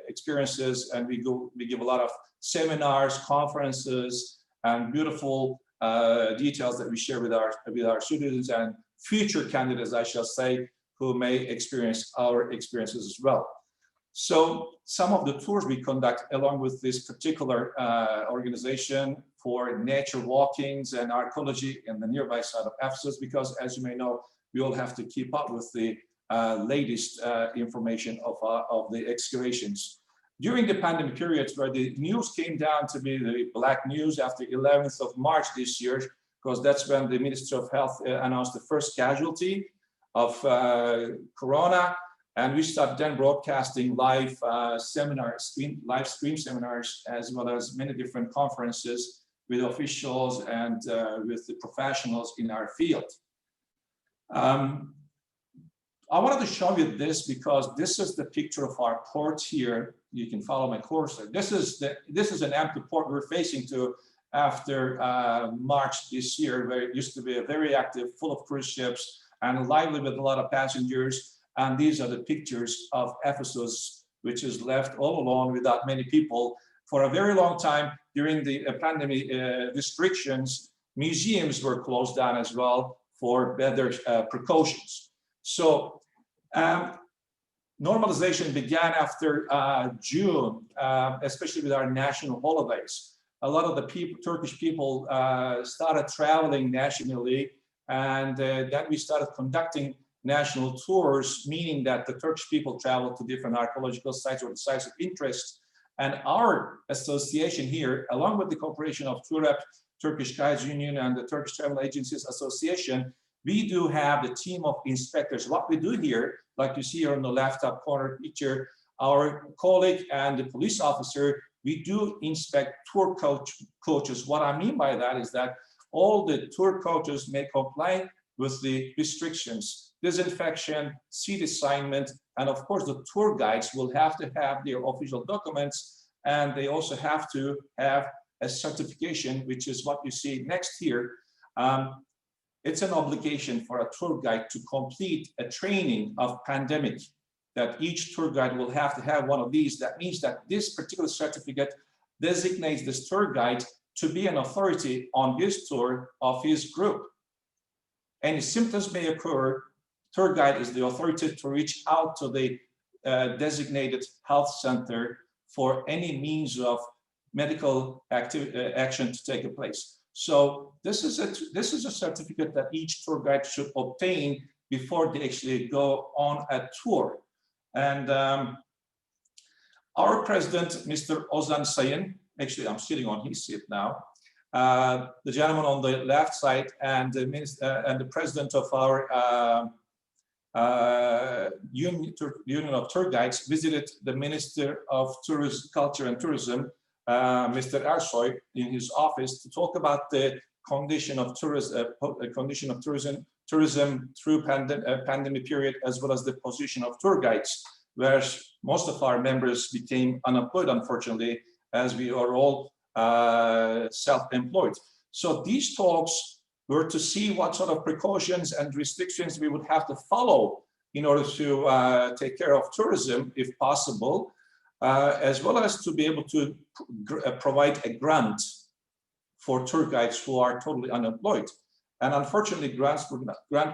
G: experiences, and we give a lot of seminars, conferences, and beautiful details that we share with our students and future candidates, I shall say, who may experience our experiences as well. So some of the tours we conduct along with this particular organization for nature walkings and archaeology in the nearby side of Ephesus, because as you may know, we all have to keep up with the latest information of the excavations. During the pandemic periods where the news came down to be the black news after 11th of March this year, because that's when the Ministry of Health announced the first casualty of Corona, and we started then broadcasting live seminars, live stream seminars, as well as many different conferences with officials and with the professionals in our field. I wanted to show you this because this is the picture of our port here. You can follow my cursor. This is an empty port we're facing to after March this year, where it used to be a very active, full of cruise ships and lively with a lot of passengers. And these are the pictures of Ephesus, which is left all alone without many people. For a very long time during the pandemic restrictions, museums were closed down as well for better precautions. So normalization began after June, especially with our national holidays. A lot of the Turkish people started traveling nationally, and then we started conducting national tours, meaning that the Turkish people traveled to different archaeological sites or the sites of interest. And our association here, along with the cooperation of TUREP, Turkish Guides Union, and the Turkish Travel Agencies Association, we do have the team of inspectors. What we do here, like you see here on the left top corner picture, our colleague and the police officer, we do inspect tour coaches. What I mean by that is that all the tour coaches may comply with the restrictions, disinfection, seat assignment, and of course the tour guides will have to have their official documents, and they also have to have a certification, which is what you see next here. It's an obligation for a tour guide to complete a training of pandemic, that each tour guide will have to have one of these. That means that this particular certificate designates this tour guide to be an authority on this tour of his group. Any symptoms may occur, tour guide is the authority to reach out to the designated health center for any means of medical action to take place. So this is a certificate that each tour guide should obtain before they actually go on a tour. And our president, Mr. Ozan Sayın, actually I'm sitting on his seat now. The gentleman on the left side and the minister and the president of our Union of Tour Guides visited the Minister of Tourism, Culture and Tourism, Mr. Ersoy, in his office to talk about the condition of tourism through pandemic period, as well as the position of tour guides, where most of our members became unemployed, unfortunately, as we are all self-employed. So these talks were to see what sort of precautions and restrictions we would have to follow in order to take care of tourism, if possible, as well as to be able to provide a grant for tour guides who are totally unemployed. And unfortunately, grant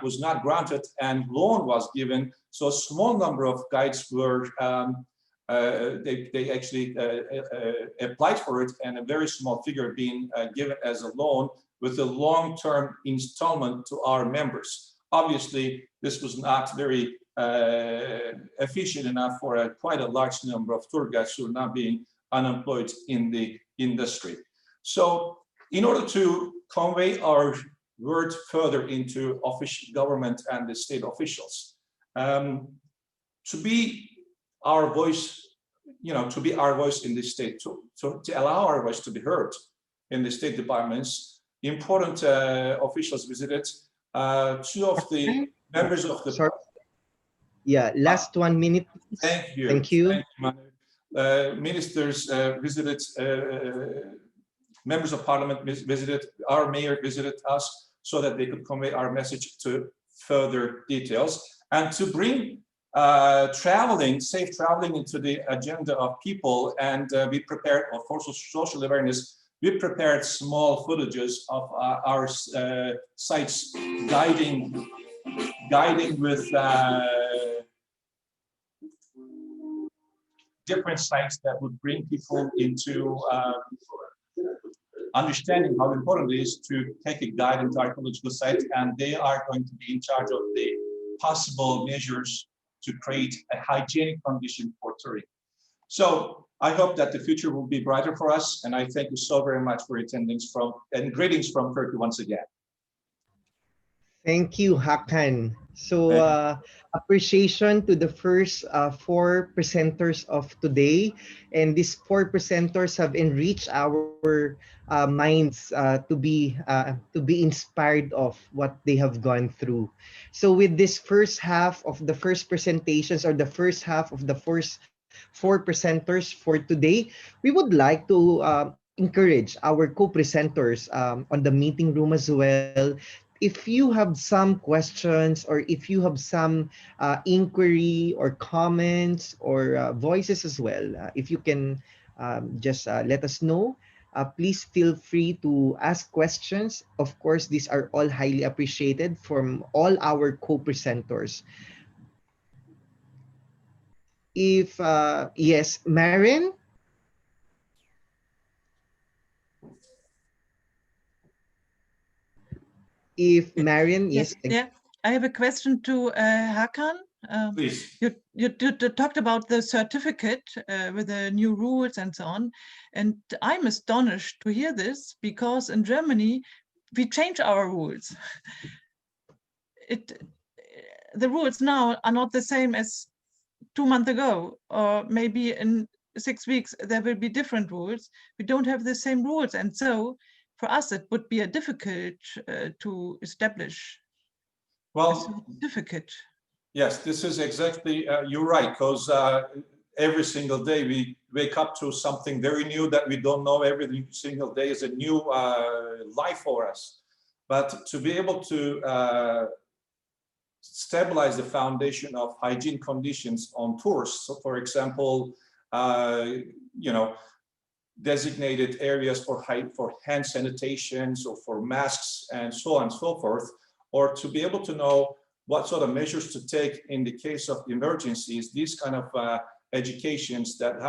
G: was not granted and loan was given. So a small number of guides were, they actually applied for it, and a very small figure being given as a loan with a long-term installment to our members. Obviously, this was not very efficient enough for quite a large number of tour guides who are now being unemployed in the industry. So in order to convey our word further into official government and the state officials, to be our voice, to be our voice in the state, to allow our voice to be heard in the state departments, important officials visited. Two of the members of the...
A: Sorry. Yeah, last 1 minute.
G: Thank you.
A: Thank you.
G: Thank you, ministers visited, members of parliament visited, our mayor visited us so that they could convey our message to further details and to bring safe traveling into the agenda of people. And we prepared, for social awareness, we prepared small footages of our sites guiding with different sites that would bring people into understanding how important it is to take a guide into archaeological site, and they are going to be in charge of the possible measures to create a hygienic condition for touring. So I hope that the future will be brighter for us, and I thank you so very much for attending and greetings from Turkey once again.
A: Thank you, Hakan. So appreciation to the first 4 presenters of today. And these 4 presenters have enriched our minds to be inspired of what they have gone through. So with this first half of the first presentations, or the first half of the first 4 presenters for today, we would like to encourage our co-presenters on the meeting room as well. If you have some questions, or if you have some inquiry or comments or voices as well, if you can just let us know, please feel free to ask questions. Of course, these are all highly appreciated from all our co-presenters. If, yes, Marin? If Marian, yes.
F: Yeah, I have a question to Hakan.
G: Please.
F: You talked about the certificate with the new rules and so on, and I'm astonished to hear this, because in Germany we change our rules. The rules now are not the same as 2 months ago, or maybe in 6 weeks there will be different rules. We don't have the same rules, and so for us, it would be difficult to establish a certificate.
G: Yes, this is exactly, you're right, because every single day we wake up to something very new that we don't know. Every single day is a new life for us. But to be able to stabilize the foundation of hygiene conditions on tours, so for example, designated areas for hand sanitation, so for masks and so on and so forth, or to be able to know what sort of measures to take in the case of emergencies, these kind of educations that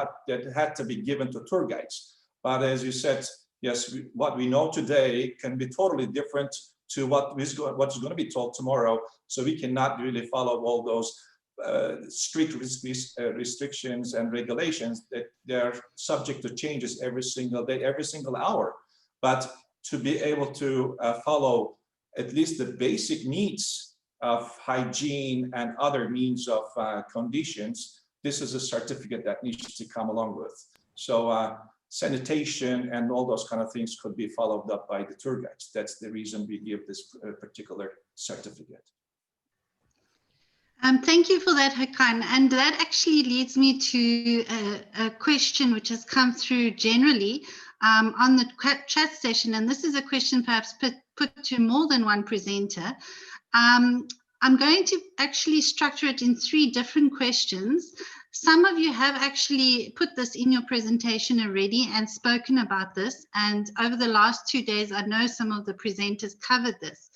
G: had to be given to tour guides. But as you said, yes, what we know today can be totally different to what's going to be told tomorrow. So we cannot really follow all those strict restrictions and regulations, that they're subject to changes every single day, every single hour. But to be able to follow at least the basic needs of hygiene and other means of conditions, this is a certificate that needs to come along with. So sanitation and all those kind of things could be followed up by the tour guides. That's the reason we give this particular certificate.
H: Thank you for that, Hakan. And that actually leads me to a question which has come through generally on the chat session. And this is a question perhaps put to more than one presenter. I'm going to actually structure it in 3 different questions. Some of you have actually put this in your presentation already and spoken about this. And over the last 2 days, I know some of the presenters covered this.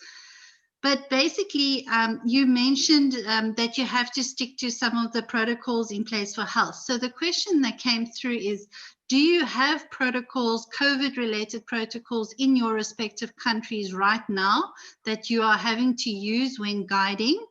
H: But basically, you mentioned that you have to stick to some of the protocols in place for health. So the question that came through is, do you have protocols, COVID-related protocols in your respective countries right now that you are having to use when guiding?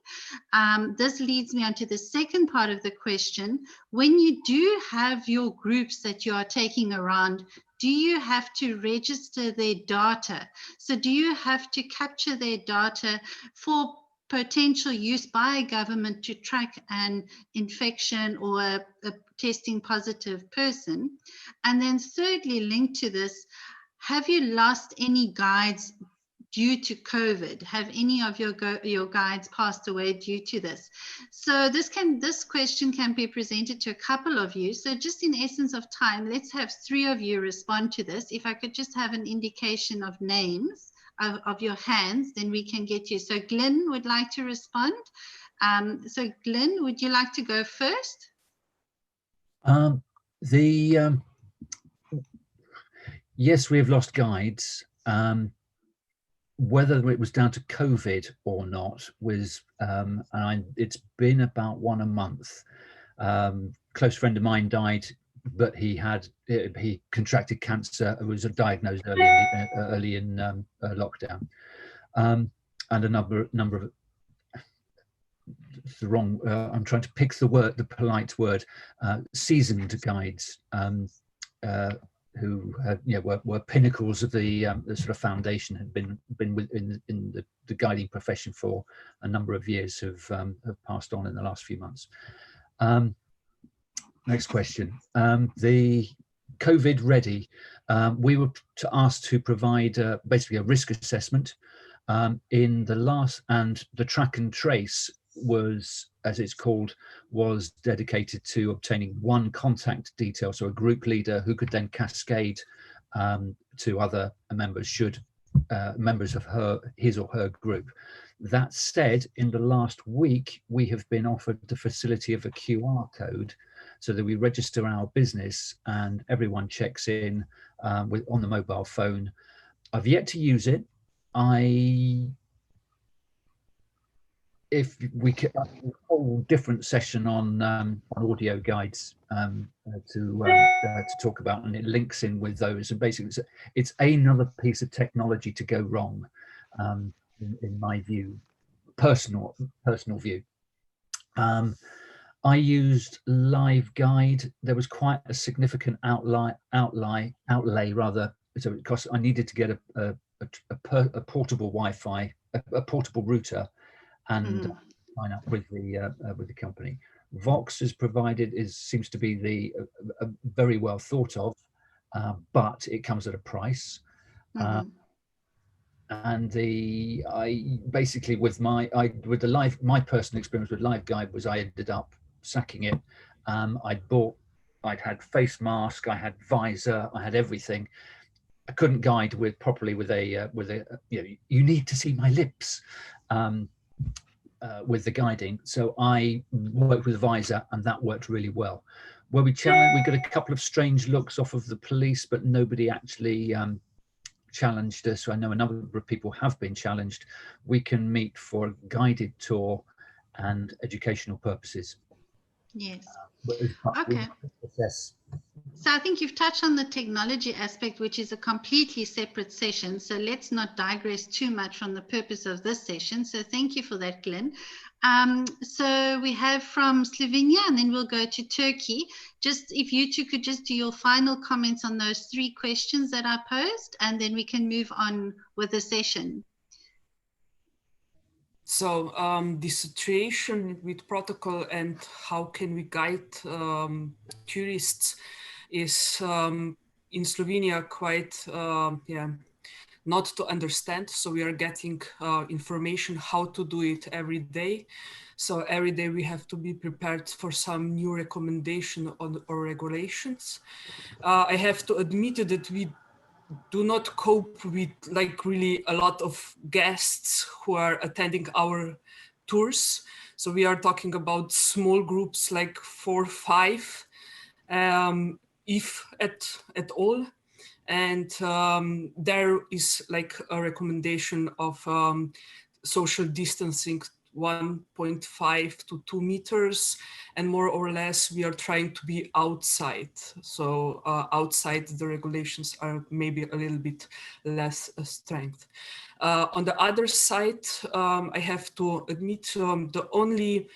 H: This leads me on to the second part of the question. When you do have your groups that you are taking around, do you have to register their data? So do you have to capture their data for potential use by a government to track an infection or a testing positive person? And then thirdly, linked to this, have you lost any guides due to COVID? Have any of your guides passed away due to this? So this question can be presented to a couple of you. So just in essence of time, let's have 3 of you respond to this. If I could just have an indication of names of your hands, then we can get you. So Glenn would like to respond. So Glenn, would you like to go first?
E: Yes, we have lost guides. Whether it was down to COVID or not was, it's been about 1 a month. Close friend of mine died, but he contracted cancer. It was diagnosed early in lockdown, and a number of the wrong. I'm trying to pick the polite word. Seasoned guides. Who were pinnacles of the sort of foundation, had been in the guiding profession for a number of years, have passed on in the last few months. Next question. The COVID ready, we were asked to provide basically a risk assessment in the last, and the track and trace was, as it's called, was dedicated to obtaining 1 contact detail, so a group leader who could then cascade to other members should members of his or her group. That said, in the last week, we have been offered the facility of a QR code so that we register our business and everyone checks in on the mobile phone. I've yet to use it. If we could, a whole different session on audio guides to talk about, and it links in with those. And basically, it's another piece of technology to go wrong, in my view, personal view. I used LiveGuide. There was quite a significant outlay rather. So it cost. I needed to get a portable Wi-Fi, a portable router, and sign up with the company. Vox is provided, seems to be very well thought of, but it comes at a price. And I basically my personal experience with LiveGuide was I ended up sacking it. I'd had face mask, I had visor, I had everything. I couldn't guide properly with a you need to see my lips. With the guiding, so I worked with visor, and that worked really well. Where we got a couple of strange looks off of the police, but nobody actually challenged us. So I know a number of people have been challenged. We can meet for a guided tour and educational purposes.
H: Yes. Okay. So I think you've touched on the technology aspect, which is a completely separate session. So let's not digress too much from the purpose of this session. So thank you for that, Glenn. So we have from Slovenia, and then we'll go to Turkey. Just if you two could just do your final comments on those 3 questions that I posed, and then we can move on with the session.
B: So the situation with protocol and how can we guide tourists is in Slovenia quite not to understand. So we are getting information how to do it every day. So every day we have to be prepared for some new recommendation on or regulations. I have to admit that we do not cope with like really a lot of guests who are attending our tours. So we are talking about small groups, like 4 or 5, if at all. And there is like a recommendation of social distancing 1.5 to 2 meters, and more or less we are trying to be outside. So outside the regulations are maybe a little bit less strength. On the other side, I have to admit the only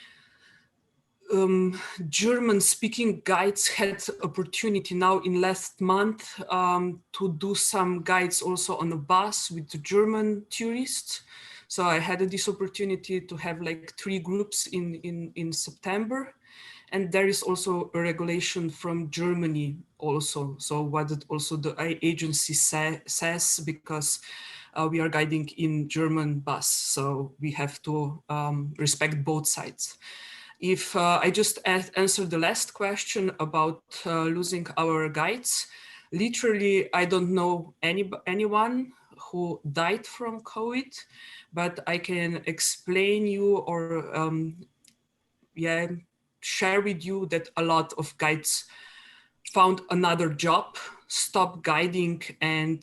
B: German-speaking guides had opportunity now in last month to do some guides also on a bus with the German tourists. So I had this opportunity to have like 3 groups in September. And there is also a regulation from Germany also. So what also the agency says, because we are guiding in German bus. So we have to respect both sides. If I just answer the last question about losing our guides, literally, I don't know anyone who died from COVID, but I can explain you or share with you that a lot of guides found another job, stopped guiding, and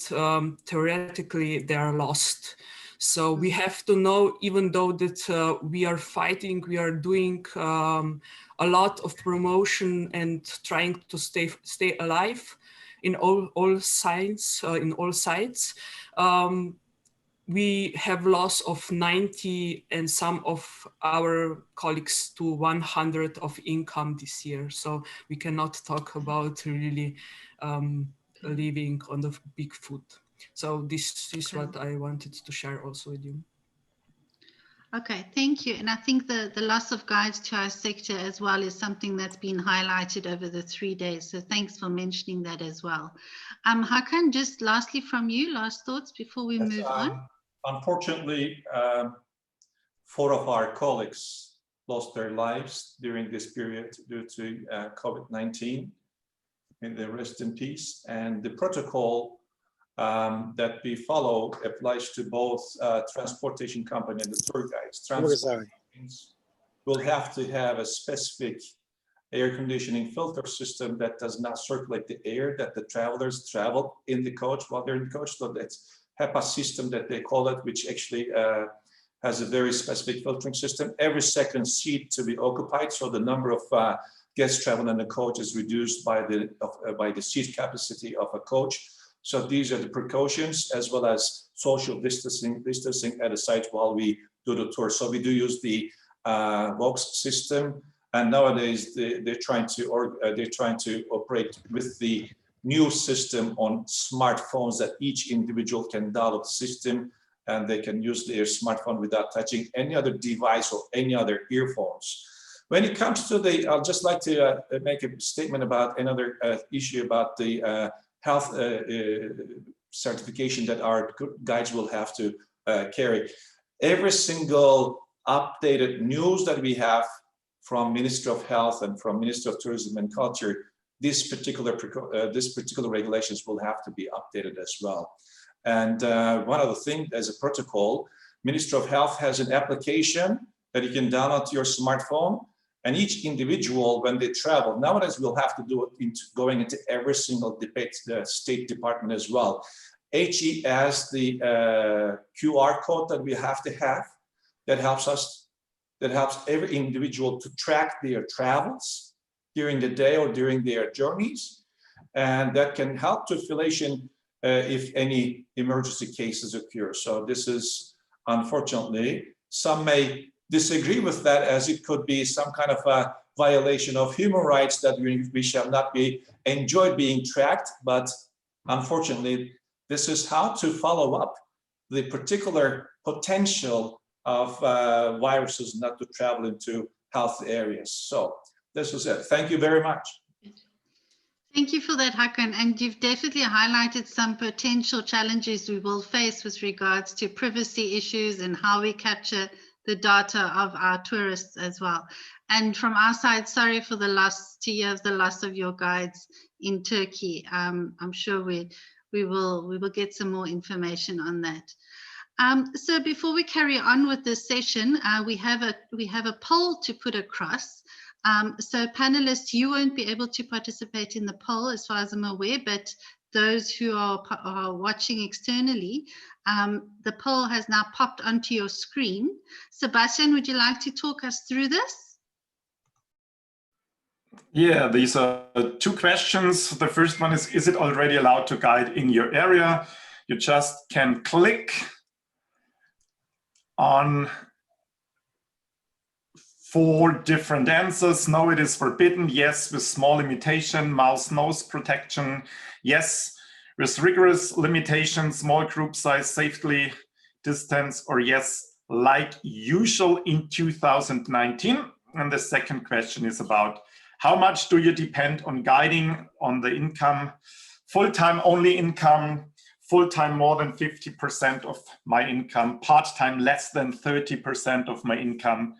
B: theoretically they are lost. So we have to know, even though that we are fighting, we are doing a lot of promotion and trying to stay alive in all sides, we have loss of 90 and some of our colleagues to 100 of income this year. So we cannot talk about really living on the big food. So this is what I wanted to share also with you.
H: Okay, thank you. And I think the loss of guides to our sector as well is something that's been highlighted over the 3 days. So thanks for mentioning that as well. Hakan, just lastly from you, last thoughts before we move on.
G: Unfortunately, 4 of our colleagues lost their lives during this period due to COVID-19. May they rest in peace. And the protocol that we follow applies to both transportation company and the tour guides. Will have to have a specific air conditioning filter system that does not circulate the air that the travelers travel in the coach while they're in the coach. So that's HEPA system that they call it, which actually has a very specific filtering system. Every second seat to be occupied, so the number of guests traveling in the coach is reduced by the seat capacity of a coach. So these are the precautions, as well as social distancing at the site while we do the tour. So we do use the Vox system, and nowadays they're trying to operate with the new system on smartphones, that each individual can download the system and they can use their smartphone without touching any other device or any other earphones. When it comes to the, I'd just like to make a statement about another issue about the health certification that our guides will have to carry. Every single updated news that we have from Ministry of Health and from Ministry of Tourism and Culture, this particular regulations will have to be updated as well. And one other thing, as a protocol, Ministry of Health has an application that you can download to your smartphone, and each individual, when they travel, nowadays we'll have to do it going into every single state department as well. HE has the QR code that we have to have that helps every individual to track their travels during the day or during their journeys, and that can help to affiliation if any emergency cases occur. So this is, unfortunately, some may disagree with that, as it could be some kind of a violation of human rights that we shall not be enjoyed being tracked. But unfortunately, this is how to follow up the particular potential of viruses not to travel into health areas. So this was it. Thank you very much.
H: Thank you for that, Hakan. And you've definitely highlighted some potential challenges we will face with regards to privacy issues and how we capture the data of our tourists as well. And from our side, sorry for the loss to you of the loss of your guides in Turkey. I'm sure we will get some more information on that. So before we carry on with this session, we have a poll to put across. So panelists, you won't be able to participate in the poll as far as I'm aware, but those who are watching externally, the poll has now popped onto your screen. Sebastian, would you like to talk us through this?
C: Yeah, these are two questions. The first one is it already allowed to guide in your area? You just can click on 4 different answers. No, it is forbidden. Yes, with small limitation, mouse nose protection. Yes, with rigorous limitation, small group size, safely distance, or yes, like usual in 2019. And the second question is about how much do you depend on guiding on the income, full-time only income, full-time more than 50% of my income, part-time less than 30% of my income,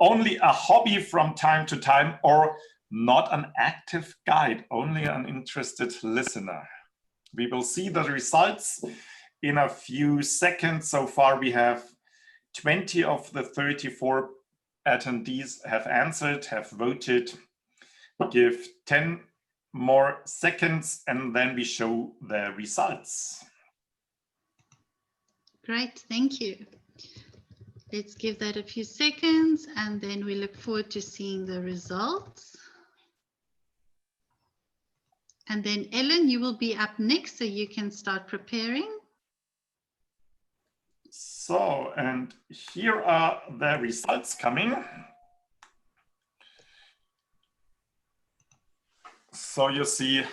C: only a hobby from time to time, or not an active guide, only an interested listener. We will see the results in a few seconds. So far, we have 20 of the 34 attendees have answered, have voted. Give 10 more seconds and then we show the results.
H: Great, thank you. Let's give that a few seconds and then we look forward to seeing the results. And then Ellen, you will be up next, so you can start preparing.
C: So, and here are the results coming. So you see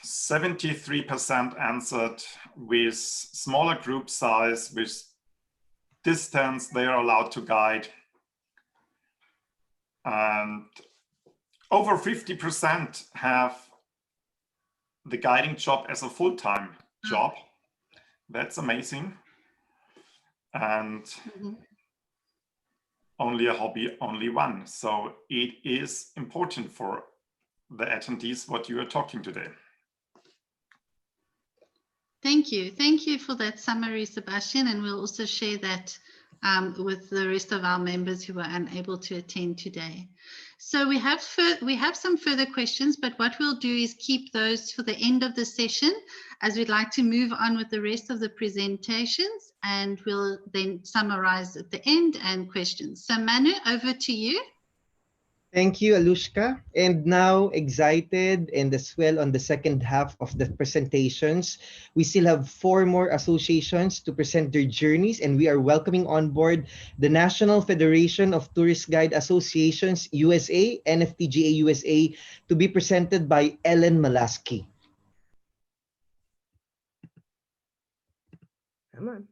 C: 73% answered with smaller group size, with distance they are allowed to guide. And over 50% have the guiding job as a full-time job. That's amazing. And only a hobby, only one. So it is important for the attendees what you are talking today.
H: Thank you. Thank you for that summary, Sebastian. And we'll also share that with the rest of our members who are unable to attend today. So we have some further questions, but what we'll do is keep those for the end of the session, as we'd like to move on with the rest of the presentations, and we'll then summarize at the end and questions. So Manu, over to you.
A: Thank you, Alushka. And now, excited and as well on the second half of the presentations, we still have 4 more associations to present their journeys, and we are welcoming on board the National Federation of Tourist Guide Associations USA, NFTGA USA, to be presented by Ellen Malaski.
I: Come on.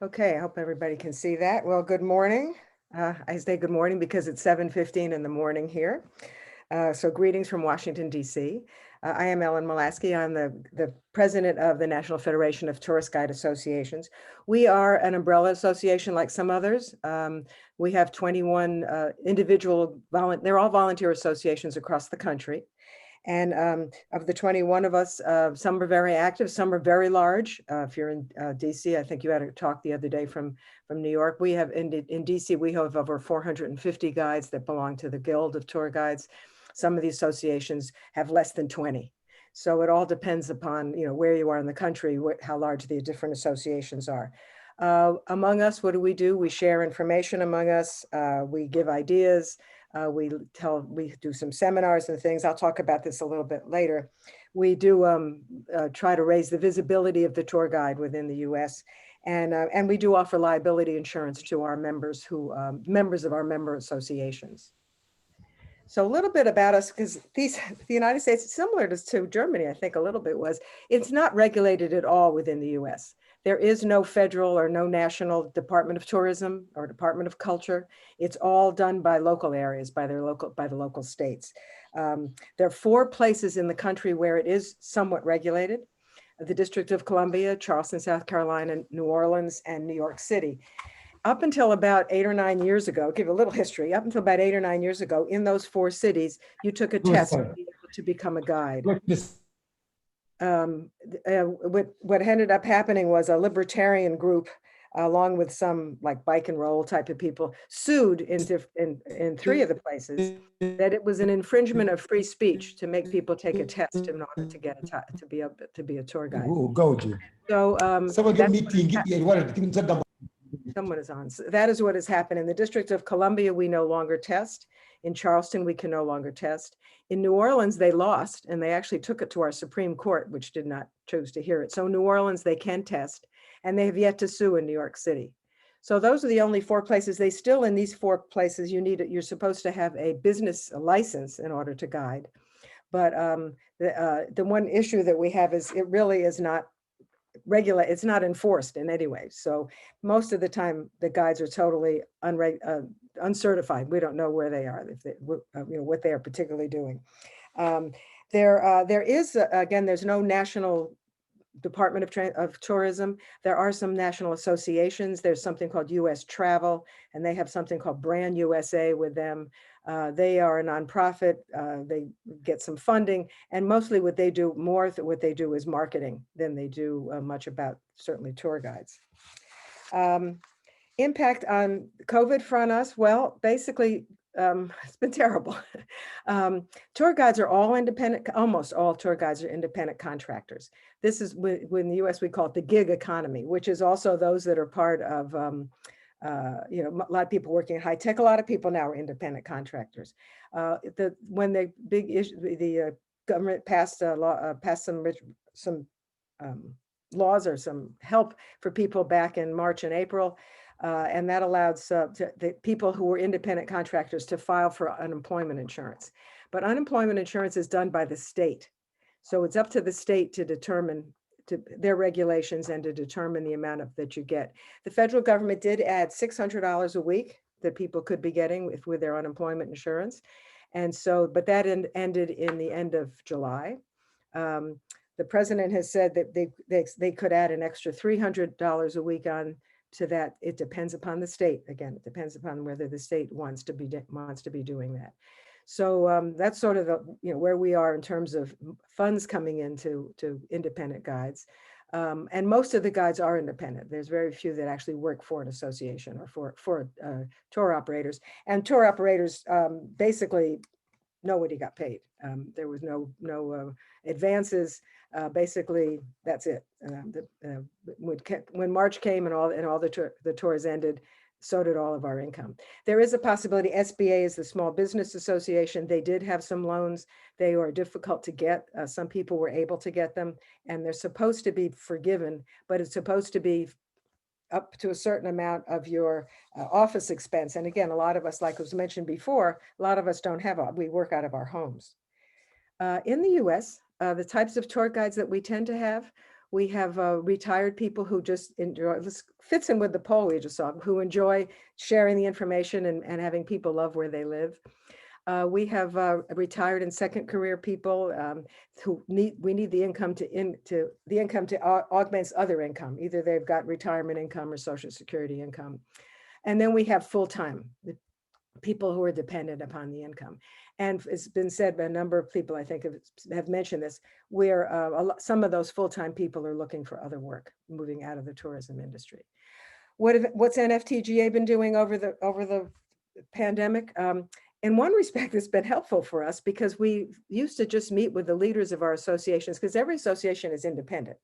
I: Okay, I hope everybody can see that. Well, good morning. I say good morning because it's 7:15 in the morning here. So greetings from Washington, D.C. I am Ellen Malaski. I'm the president of the National Federation of Tourist Guide Associations. We are an umbrella association like some others. We have 21 individual, they're all volunteer associations across the country. And of the 21 of us, some are very active, some are very large. If you're in DC, I think you had a talk the other day from New York. We have in DC, we have over 450 guides that belong to the Guild of Tour Guides. Some of the associations have less than 20. So it all depends upon where you are in the country, how large the different associations are. Among us, what do? We share information among us. We give ideas. We do some seminars and things. I'll talk about this a little bit later. We do try to raise the visibility of the tour guide within the U.S. And we do offer liability insurance to our members members of our member associations. So a little bit about us, because the United States, similar to Germany, I think a little bit it's not regulated at all within the US. There is no federal or no national Department of Tourism or Department of Culture. It's all done by local areas, by the local states. There are 4 places in the country where it is somewhat regulated: the District of Columbia, Charleston, South Carolina, New Orleans, and New York City. Up until about 8 or 9 years ago, give a little history, up until about 8 or 9 years ago, in those 4 cities, you took a test to become a guide. What ended up happening was a libertarian group, along with some like bike and roll type of people, sued in 3 of the places that it was an infringement of free speech to make people take a test in order to get to be a tour guide. So someone is on. So that is what has happened. In the District of Columbia, we no longer test. In Charleston, we can no longer test. In New Orleans, they lost, and they actually took it to our Supreme Court, which did not choose to hear it. So New Orleans, they can test, and they have yet to sue in New York City. So those are the only 4 places. They still, in these 4 places, you're supposed to have a business license in order to guide. But the one issue that we have is it really is not regulate, it's not enforced in any way. So most of the time the guides are totally uncertified. We don't know where they are, if they, what they are particularly doing. There is, again, there's no national Department of Tourism. There are some national associations. There's something called US Travel, and they have something called Brand USA with them. They are a nonprofit. They get some funding, and mostly what they do is marketing than they do much about certainly tour guides. Impact on COVID for us, well, basically, it's been terrible. Tour guides are all independent, almost all tour guides are independent contractors. This is, in the US, we call it the gig economy, which is also those that are part of, a lot of people working in high tech, a lot of people now are independent contractors. When the big issue, the government passed a law, passed some laws or some help for people back in March and April. And that allowed the people who were independent contractors to file for unemployment insurance. But unemployment insurance is done by the state. So it's up to the state to determine their regulations and to determine the amount that you get. The federal government did add $600 a week that people could be getting with their unemployment insurance. And so, but that ended in the end of July. The president has said that they could add an extra $300 a week on to that. It depends upon the state. Again, it depends upon whether the state wants to be doing that. So that's sort of where we are in terms of funds coming into independent guides. And most of the guides are independent. There's very few that actually work for an association or for tour operators. And tour operators, basically, nobody got paid. There was no advances. Basically, that's it. When March came and all the tours ended, so did all of our income. There is a possibility. SBA is the Small Business Association. They did have some loans. They are difficult to get. Some people were able to get them, and they're supposed to be forgiven, but it's supposed to be up to a certain amount of your office expense. And again, a lot of us, like was mentioned before, a lot of us don't have, we work out of our homes. In the US, the types of tour guides that we tend to have, we have retired people who just enjoy, this fits in with the poll we just saw, who enjoy sharing the information and having people love where they live. We have retired and second career people who need the income to augment other income. Either they've got retirement income or Social Security income. And then we have full-time, people who are dependent upon the income. And it's been said by a number of people, I think have mentioned this, where some of those full-time people are looking for other work, moving out of the tourism industry. What's NFTGA been doing over the pandemic? In one respect, it's been helpful for us because we used to just meet with the leaders of our associations, because every association is independent.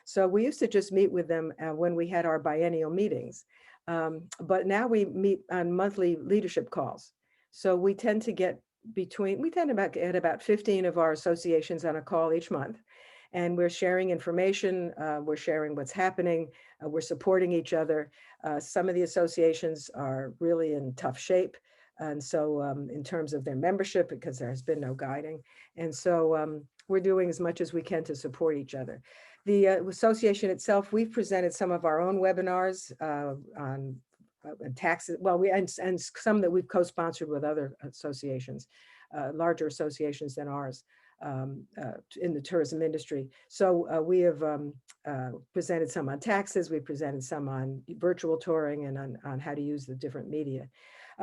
I: So we used to just meet with them when we had our biennial meetings. But now we meet on monthly leadership calls. So we tend to get get about 15 of our associations on a call each month. And we're sharing information, we're sharing what's happening, we're supporting each other. Some of the associations are really in tough shape. And so in terms of their membership, because there has been no guiding. And so we're doing as much as we can to support each other. The association itself, we've presented some of our own webinars on taxes, well, and some that we've co-sponsored with other associations, larger associations than ours in the tourism industry. So we have presented some on taxes, we presented some on virtual touring and on how to use the different media.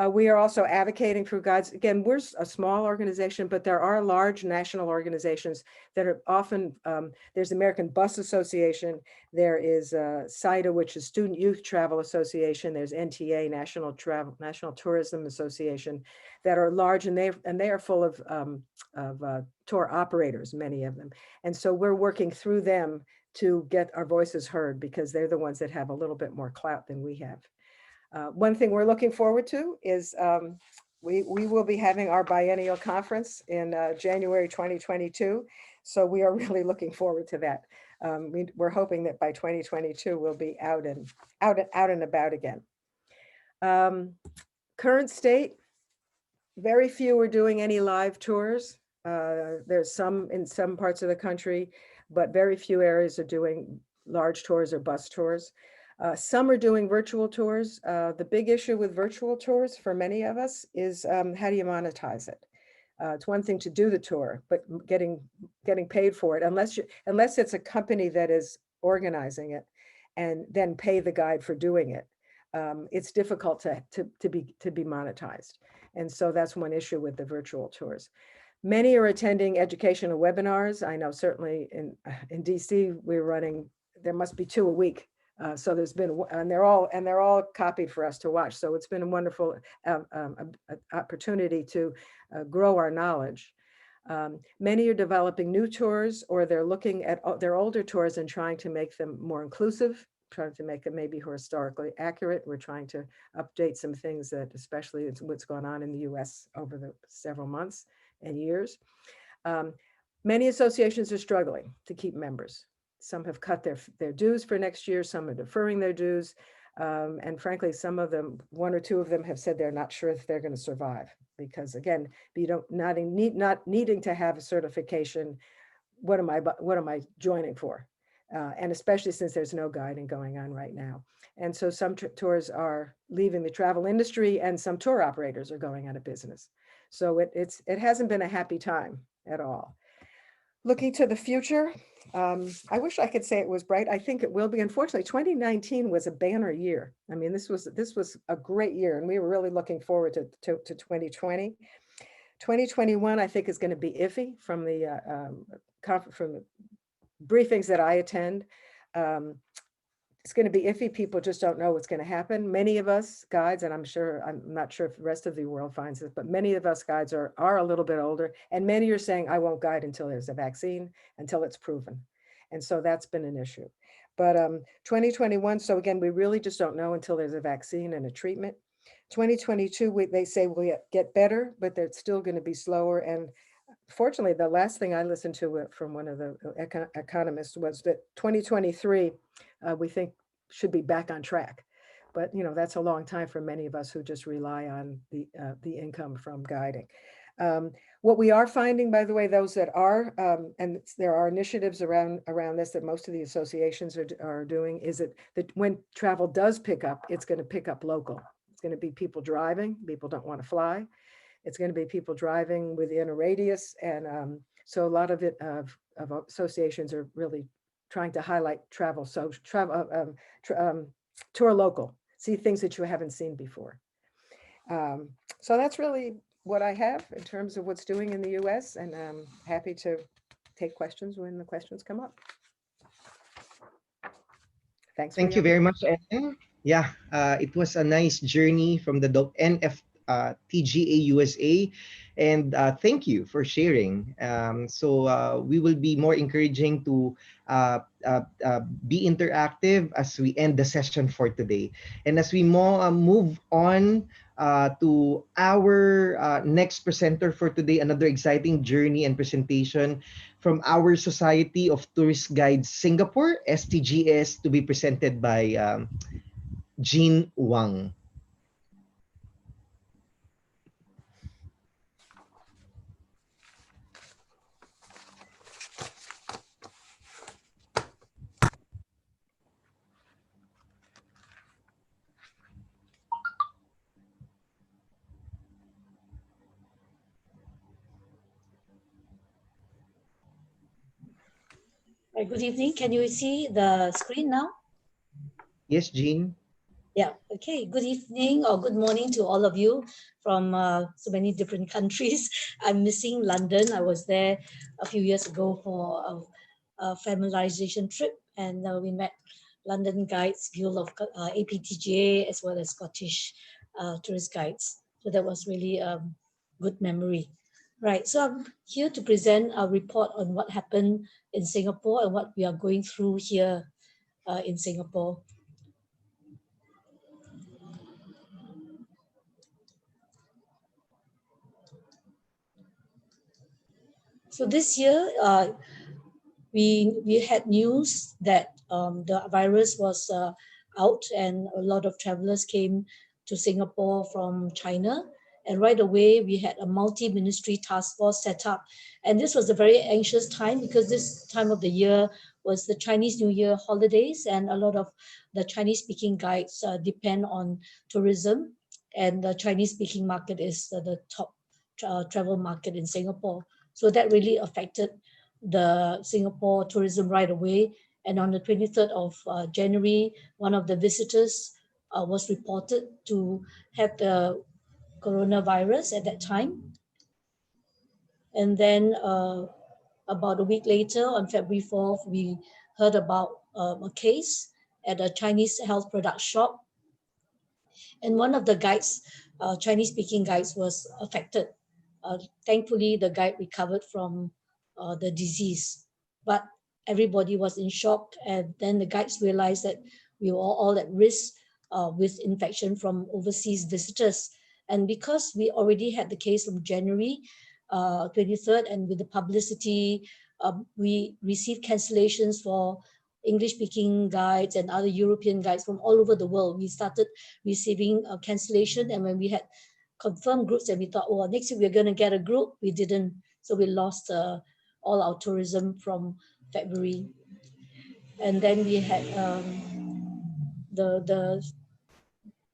I: We are also advocating for guides. Again, we're a small organization, but there are large national organizations that are often, there's the American Bus Association, there is SITA, which is Student Youth Travel Association, there's NTA, National Tourism Association, that are large, and they are full of tour operators, many of them. And so we're working through them to get our voices heard, because they're the ones that have a little bit more clout than we have. One thing we're looking forward to is we will be having our biennial conference in January 2022. So we are really looking forward to that. We're hoping that by 2022 we'll be out and about again. Current state, very few are doing any live tours. There's some in some parts of the country, but very few areas are doing large tours or bus tours. Some are doing virtual tours. The big issue with virtual tours for many of us is how do you monetize it? It's one thing to do the tour, but getting paid for it, unless it's a company that is organizing it and then pay the guide for doing it, it's difficult to be monetized. And so that's one issue with the virtual tours. Many are attending educational webinars. I know certainly in DC we're running, there must be 2 a week. So there's been, and they're all copied for us to watch. So it's been a wonderful opportunity to grow our knowledge. Many are developing new tours, or they're looking at their older tours and trying to make them more inclusive, trying to make them maybe historically accurate. We're trying to update some things that, especially what's gone on in the US over the several months and years. Many associations are struggling to keep members. Some have cut their dues for next year, some are deferring their dues. And frankly, some of them, 1 or 2 of them have said they're not sure if they're going to survive, because again, not needing to have a certification, what am I joining for? And especially since there's no guiding going on right now. And so some tours are leaving the travel industry, and some tour operators are going out of business. So it hasn't been a happy time at all. Looking to the future, I wish I could say it was bright. I think it will be. Unfortunately, 2019 was a banner year. I mean, this was a great year, and we were really looking forward to 2020. 2021, I think, is going to be iffy from the briefings that I attend. It's going to be iffy. People just don't know what's going to happen. Many of us guides, and I'm not sure if the rest of the world finds this, but many of us guides are a little bit older, and many are saying, I won't guide until there's a vaccine, until it's proven. And so that's been an issue. But 2021, so again, we really just don't know until there's a vaccine and a treatment. 2022, they say we'll get better, but they're still going to be slower. And fortunately, the last thing I listened to from one of the economists was that 2023, we think should be back on track. But that's a long time for many of us who just rely on the income from guiding. What we are finding, by the way, those that are, and there are initiatives around this that most of the associations are doing, is that when travel does pick up, it's going to pick up local. It's going to be people driving. People don't want to fly. It's going to be people driving within a radius. And so a lot of associations are really trying to highlight tour local, see things that you haven't seen before. So that's really what I have in terms of what's doing in the US, and I'm happy to take questions when the questions come up. Thanks.
A: Thank you very much, Anna. Yeah, it was a nice journey from the TGA USA, and thank you for sharing. So we will be more encouraging to be interactive as we end the session for today. And as we move on to our next presenter for today, another exciting journey and presentation from our Society of Tourist Guides Singapore, STGS, to be presented by Jean Wang.
J: Good evening. Can you see the screen now?
A: Yes, Jean.
J: Yeah. Okay. Good evening or good morning to all of you from so many different countries. I'm missing London. I was there a few years ago for a familiarization trip, and we met London Guides Guild of APTGA as well as Scottish tourist guides. So that was really a good memory. Right, so I'm here to present a report on what happened in Singapore and what we are going through here in Singapore. So this year, we had news that the virus was out and a lot of travelers came to Singapore from China. And right away, we had a multi-ministry task force set up. And this was a very anxious time because this time of the year was the Chinese New Year holidays, and a lot of the Chinese-speaking guides depend on tourism. And the Chinese-speaking market is the top travel market in Singapore. So that really affected the Singapore tourism right away. And on the 23rd of January, one of the visitors was reported to have the coronavirus at that time. And then about a week later, on February 4th, we heard about a case at a Chinese health product shop. And one of the guides, Chinese-speaking guides, was affected. Thankfully, the guide recovered from the disease, but everybody was in shock. And then the guides realized that we were all at risk with infection from overseas visitors. And because we already had the case from January 23rd, and with the publicity, we received cancellations for English-speaking guides and other European guides from all over the world. We started receiving a cancellation, and when we had confirmed groups and we thought, oh, next week we're going to get a group, we didn't. So we lost all our tourism from February. And then we had the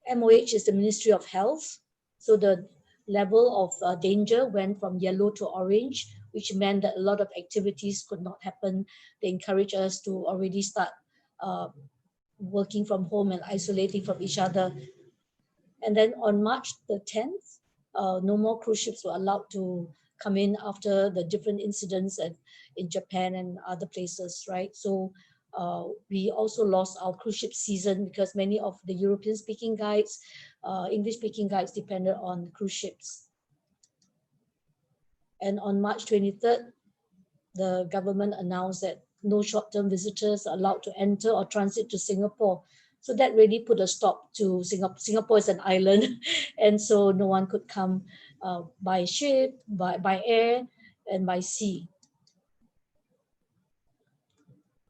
J: MOH is the Ministry of Health. So the level of danger went from yellow to orange, which meant that a lot of activities could not happen. They encouraged us to already start working from home and isolating from each other. And then on March the 10th, no more cruise ships were allowed to come in after the different incidents in Japan and other places, right? So we also lost our cruise ship season because many of the European-speaking guides, English-speaking guides depended on cruise ships. And on March 23rd, the government announced that no short-term visitors are allowed to enter or transit to Singapore. So that really put a stop to Singapore. Singapore is an island, and so no one could come by ship, by air, and by sea.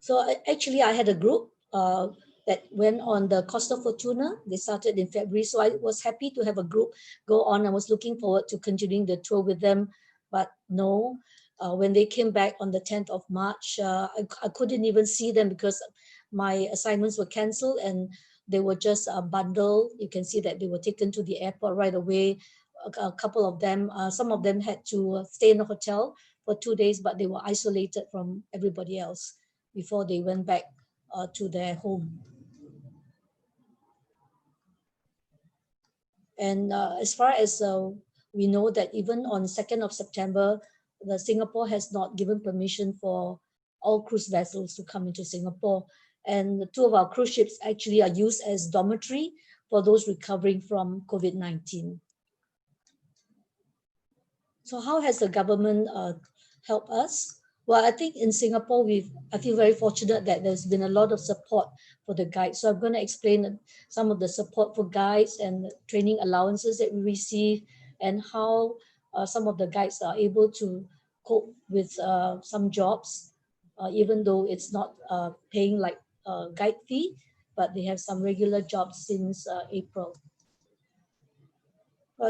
J: So actually, I had a group that went on the Costa Fortuna. They started in February, so I was happy to have a group go on. I was looking forward to continuing the tour with them, but no. When they came back on the 10th of March, I couldn't even see them because my assignments were cancelled and they were just bundled. You can see that they were taken to the airport right away. A couple of them, some of them had to stay in a hotel for 2 days, but they were isolated from everybody else before they went back to their home. And as far as we know that even on 2nd of September, Singapore has not given permission for all cruise vessels to come into Singapore. And 2 of our cruise ships actually are used as dormitory for those recovering from COVID-19. So how has the government helped us? Well, I think in Singapore, I feel very fortunate that there's been a lot of support for the guides. So I'm going to explain some of the support for guides and training allowances that we receive, and how some of the guides are able to cope with some jobs, even though it's not paying like a guide fee, but they have some regular jobs since April.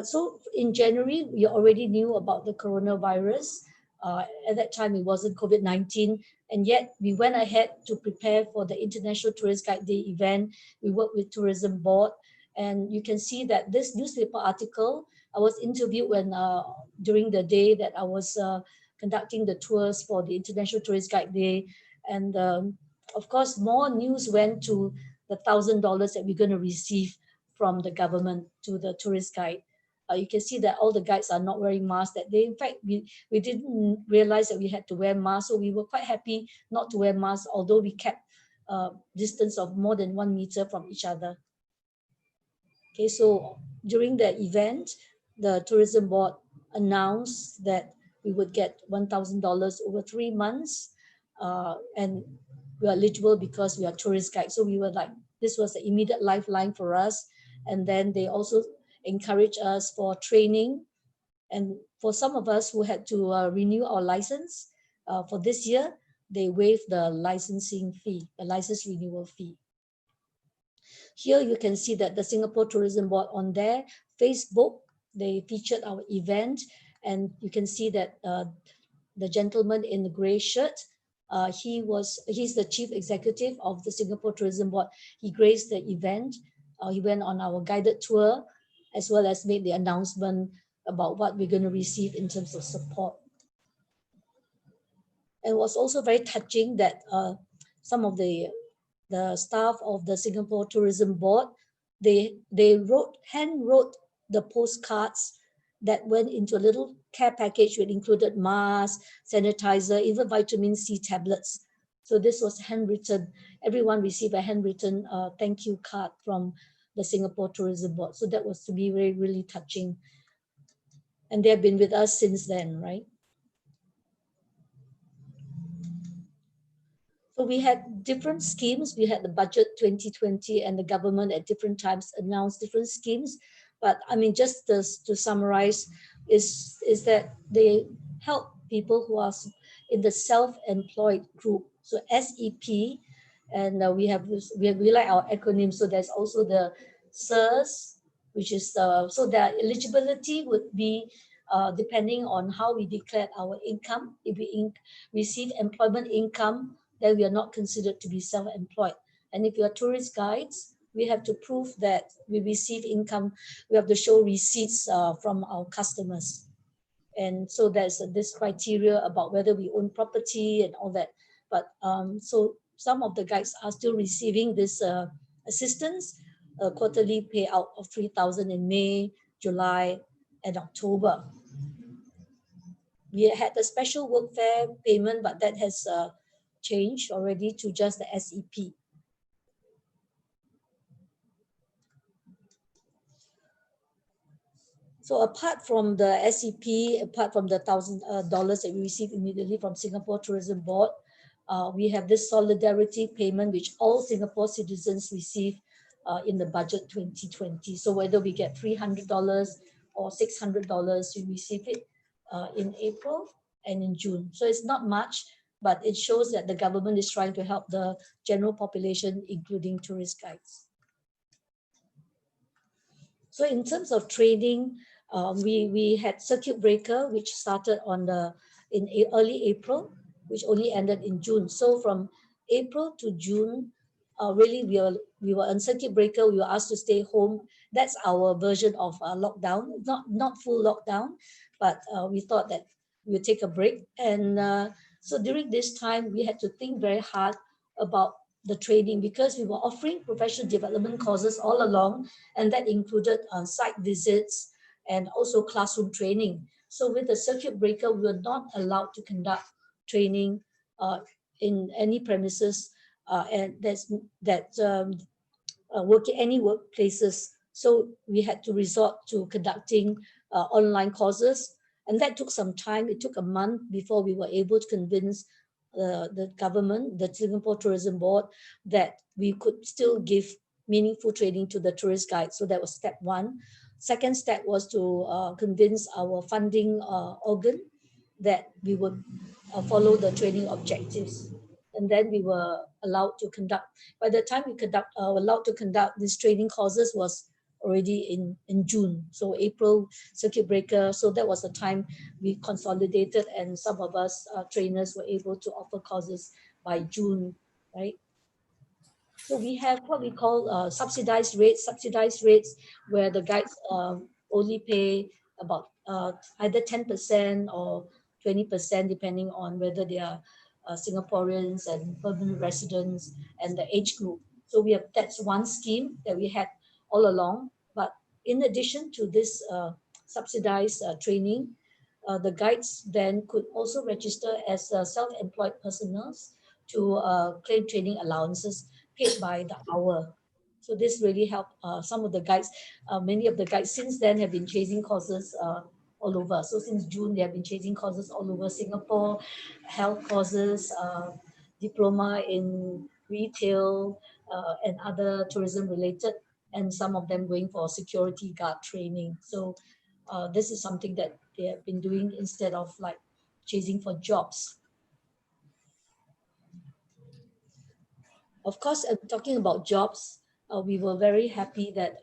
J: So in January, we already knew about the coronavirus. At that time, it wasn't COVID-19, and yet we went ahead to prepare for the International Tourist Guide Day event. We worked with Tourism Board, and you can see that this newspaper article, I was interviewed when during the day that I was conducting the tours for the International Tourist Guide Day, and of course, more news went to the $1,000 that we're going to receive from the government to the tourist guide. You can see that all the guides are not wearing masks that day. In fact, we didn't realize that we had to wear masks, so we were quite happy not to wear masks, although we kept distance of more than 1 meter from each other. Okay, so during the event, the Tourism Board announced that we would get $1,000 over 3 months, and we are eligible because we are tourist guides. So we were like, this was the immediate lifeline for us. And then they also encourage us for training, and for some of us who had to renew our license for this year, they waived the licensing fee, the license renewal fee. Here you can see that the Singapore Tourism Board on their Facebook, they featured our event, and you can see that the gentleman in the gray shirt, he's the chief executive of the Singapore Tourism Board. He graced the event. He went on our guided tour, as well as made the announcement about what we're going to receive in terms of support. It was also very touching that some of the staff of the Singapore Tourism Board, they hand wrote the postcards that went into a little care package, which included masks, sanitizer, even vitamin C tablets. So this was handwritten. Everyone received a handwritten thank you card from the Singapore Tourism Board. So that was to be really touching. And they have been with us since then, right? So we had different schemes. We had the budget 2020, and the government at different times announced different schemes. But I mean, just to summarize, is that they help people who are in the self-employed group. So SEP, and we like our acronym. So there's also the SERS, which is so their eligibility would be depending on how we declared our income. If we receive employment income, then we are not considered to be self-employed. And if you are tourist guides, we have to prove that we receive income. We have to show receipts from our customers. And so there's this criteria about whether we own property and all that. But so some of the guides are still receiving this assistance, a quarterly payout of 3,000 in May, July, and October. We had a special workfare payment, but that has changed already to just the SEP. So apart from the SEP, apart from the $1,000 that we received immediately from Singapore Tourism Board, we have this solidarity payment, which all Singapore citizens receive in the budget 2020. So whether we get $300 or $600, we receive it in April and in June. So it's not much, but it shows that the government is trying to help the general population, including tourist guides. So in terms of training, we had circuit breaker, which started in early April, which only ended in June. So from April to June, really we were on circuit breaker. We were asked to stay home. That's our version of lockdown, not full lockdown, but we thought that we would take a break. And so during this time, we had to think very hard about the training, because we were offering professional development courses all along, and that included site visits and also classroom training. So with the circuit breaker, we were not allowed to conduct training in any premises and any workplaces. So we had to resort to conducting online courses, And that took some time. It took a month before we were able to convince the government, the Singapore Tourism Board, that we could still give meaningful training to the tourist guides. So that was step one. Second step was to convince our funding organ that we would follow the training objectives. And then we were allowed to conduct, by the time we allowed to conduct these training courses was already in June. So April, circuit breaker. So that was the time we consolidated, and some of us trainers were able to offer courses by June, right? So we have what we call subsidized rates where the guides only pay about either 10% or 20%, depending on whether they are Singaporeans and permanent residents and the age group. So we have, that's one scheme that we had all along. But in addition to this subsidized training, the guides then could also register as self-employed personnel to claim training allowances paid by the hour. So this really helped some of the guides. Many of the guides since then have been chasing courses all over. So since June, they have been chasing courses all over Singapore, health courses, diploma in retail and other tourism related, and some of them going for security guard training. So this is something that they have been doing instead of like chasing for jobs. Of course, talking about jobs, we were very happy that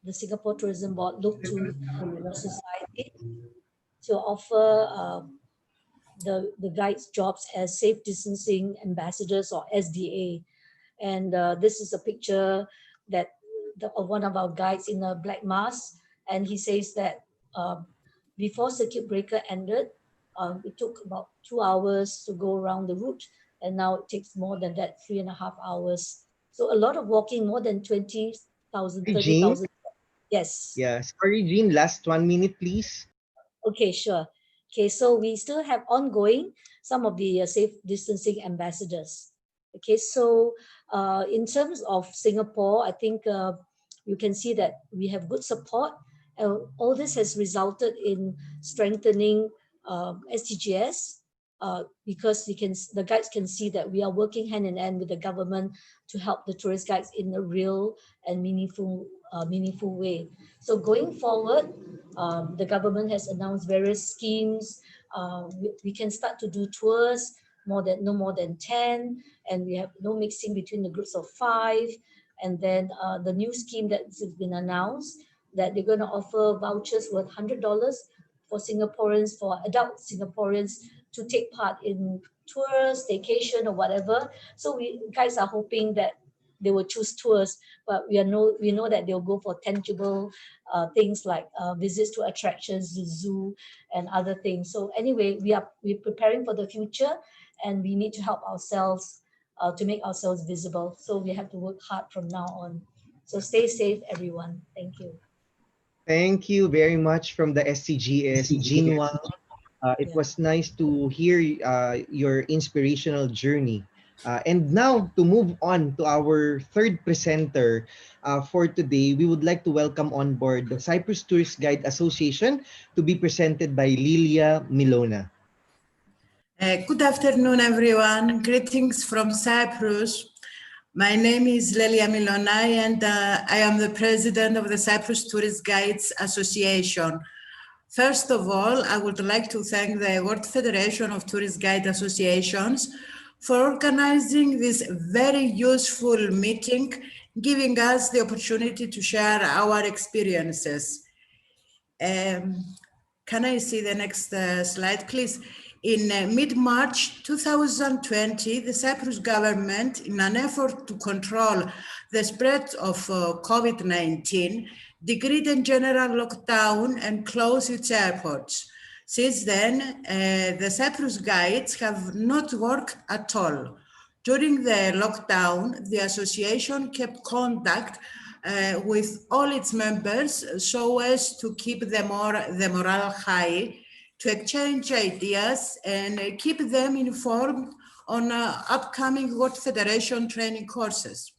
J: the Singapore Tourism Board looked to the society to offer the guides jobs as safe distancing ambassadors, or SDA. And this is a picture that of one of our guides in a black mask. And he says that before circuit breaker ended, it took about 2 hours to go around the route. And now it takes more than that, 3.5 hours. So a lot of walking, more than 20,000, 30,000. Yes.
A: Yeah, sorry, Jean, last 1 minute, please.
J: Okay, sure. Okay, so we still have ongoing some of the safe distancing ambassadors. Okay, so in terms of Singapore, I think you can see that we have good support. All this has resulted in strengthening STGS because the guides can see that we are working hand in hand with the government to help the tourist guides in a real and meaningful way. So going forward, the government has announced various schemes. We can start to do tours, no more than 10, and we have no mixing between the groups of 5. And then the new scheme that has been announced, that they're going to offer vouchers worth $100 for Singaporeans, for adult Singaporeans, to take part in tours, staycation, or whatever. So we guys are hoping that they will choose tours, but we know that they'll go for tangible things like visits to attractions, the zoo, and other things. So anyway, we're preparing for the future, and we need to help ourselves to make ourselves visible. So we have to work hard from now on. So stay safe, everyone. Thank you.
A: Thank you very much from the STGS, Jean Wang. It was nice to hear your inspirational journey. And now to move on to our third presenter for today, we would like to welcome on board the Cyprus Tourist Guide Association to be presented by Lilia Milona.
K: Good afternoon, everyone. Greetings from Cyprus. My name is Lelia Milonai, and I am the president of the Cyprus Tourist Guides Association. First of all, I would like to thank the World Federation of Tourist Guide Associations for organizing this very useful meeting, giving us the opportunity to share our experiences. Can I see the next slide, please? In mid-March 2020, the Cyprus government, in an effort to control the spread of COVID-19, decreed a general lockdown and closed its airports. Since then, the Cyprus guides have not worked at all. During the lockdown, the association kept contact with all its members so as to keep the morale high, to exchange ideas and keep them informed on upcoming World Federation training courses.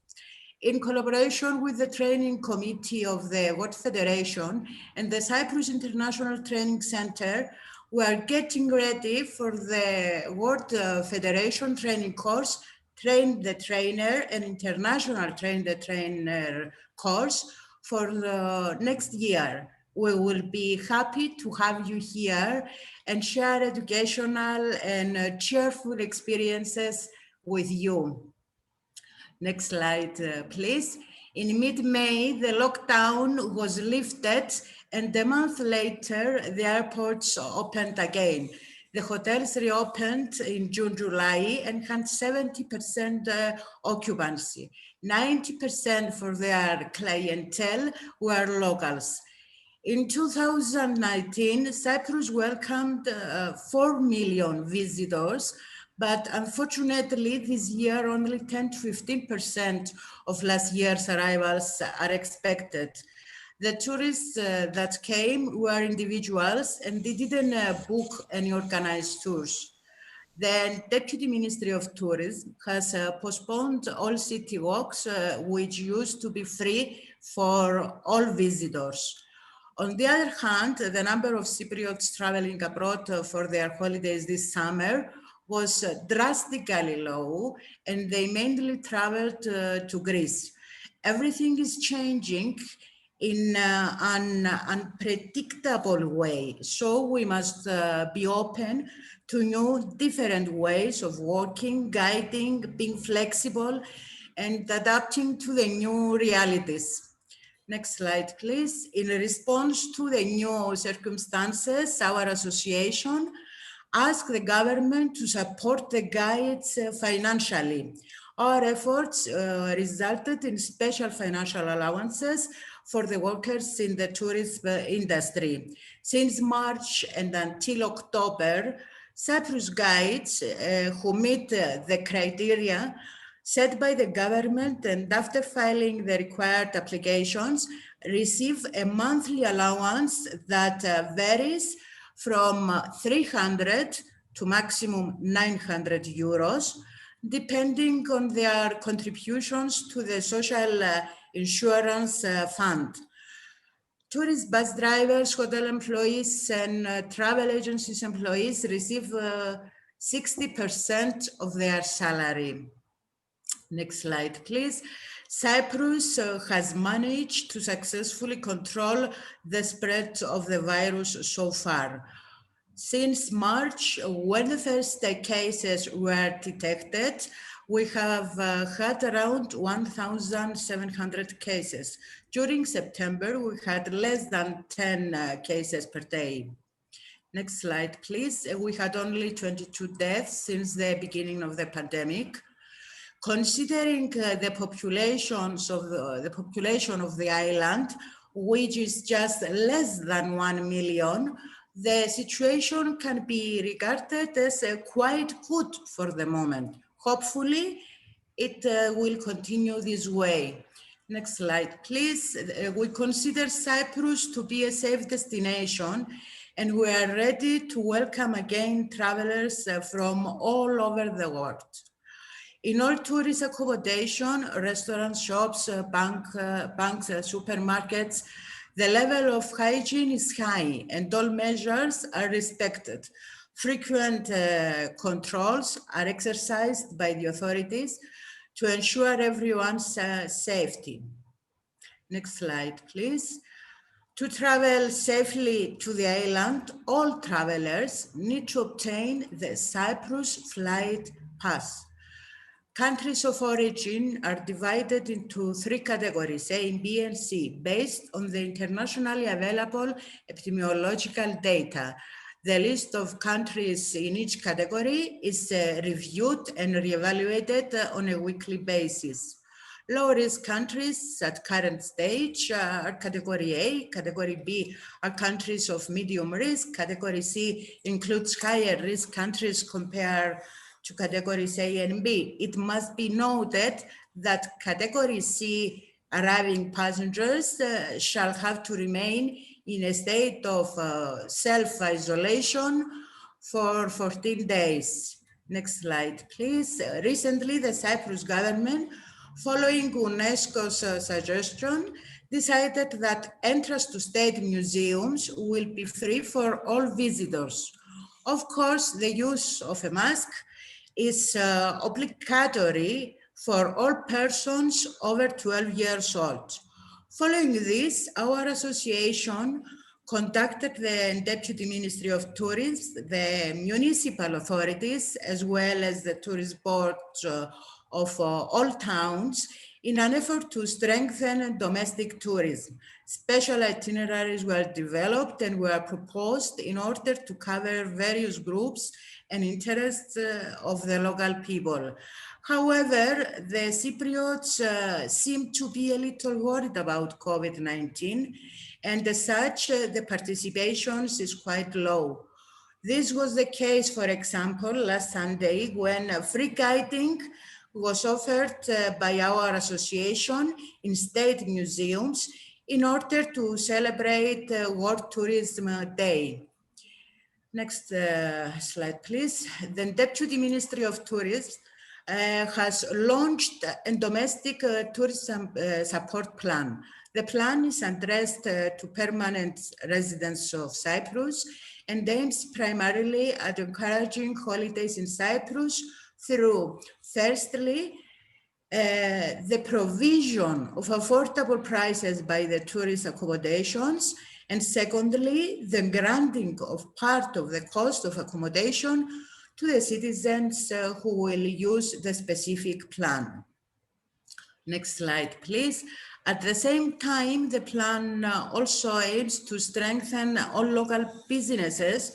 K: In collaboration with the training committee of the World Federation and the Cyprus International Training Center, we are getting ready for the World Federation training course, Train the Trainer, an international Train the Trainer course for the next year. We will be happy to have you here and share educational and cheerful experiences with you. Next slide, please. In mid-May, the lockdown was lifted, and a month later, the airports opened again. The hotels reopened in June, July, and had 70% occupancy. 90% for their clientele were locals. In 2019, Cyprus welcomed 4 million visitors, but unfortunately this year only 10 to 15% of last year's arrivals are expected. The tourists that came were individuals and they didn't book any organized tours. The Deputy Ministry of Tourism has postponed all city walks, which used to be free for all visitors. On the other hand, the number of Cypriots traveling abroad for their holidays this summer was drastically low, and they mainly traveled to Greece. Everything is changing in an unpredictable way, so we must be open to new, different ways of working, guiding, being flexible, and adapting to the new realities. Next slide, please. In response to the new circumstances, our association asked the government to support the guides financially. Our efforts resulted in special financial allowances for the workers in the tourism industry. Since March and until October, Cyprus guides who meet the criteria set by the government and after filing the required applications receive a monthly allowance that varies from 300 to maximum 900 euros, depending on their contributions to the social insurance fund. Tourist bus drivers, hotel employees, and travel agencies employees receive 60% of their salary. Next slide, please. Cyprus has managed to successfully control the spread of the virus so far. Since March, when the first cases were detected, we have had around 1,700 cases. During September, we had less than 10 cases per day. Next slide, please. We had only 22 deaths since the beginning of the pandemic. Considering the population of the island, which is just less than 1 million, the situation can be regarded as quite good for the moment. Hopefully, it will continue this way. Next slide, please. We consider Cyprus to be a safe destination, and we are ready to welcome again travelers from all over the world. In all tourist accommodation, restaurants, shops, banks, supermarkets, the level of hygiene is high and all measures are respected. Frequent controls are exercised by the authorities to ensure everyone's safety. Next slide, please. To travel safely to the island, all travelers need to obtain the Cyprus Flight Pass. Countries of origin are divided into 3 categories, A, B, and C, based on the internationally available epidemiological data. The list of countries in each category is reviewed and reevaluated on a weekly basis. Low-risk countries at current stage are Category A, Category B are countries of medium risk, Category C includes higher risk countries compared to categories A and B. It must be noted that category C arriving passengers shall have to remain in a state of self-isolation for 14 days. Next slide, please. Recently, the Cyprus government following UNESCO's suggestion, decided that entrance to state museums will be free for all visitors. Of course, the use of a mask is obligatory for all persons over 12 years old. Following this, our association contacted the Deputy Ministry of Tourism, the municipal authorities, as well as the tourist board of all towns in an effort to strengthen domestic tourism. Special itineraries were developed and were proposed in order to cover various groups and interests of the local people. However, the Cypriots seem to be a little worried about COVID-19, and as such, the participation is quite low. This was the case, for example, last Sunday when free guiding was offered by our association in state museums in order to celebrate World Tourism Day. Next slide, please. The Deputy Ministry of Tourism has launched a domestic tourism support plan. The plan is addressed to permanent residents of Cyprus and aims primarily at encouraging holidays in Cyprus through, firstly, the provision of affordable prices by the tourist accommodations, and secondly, the granting of part of the cost of accommodation to the citizens who will use the specific plan. Next slide, please. At the same time, the plan also aims to strengthen all local businesses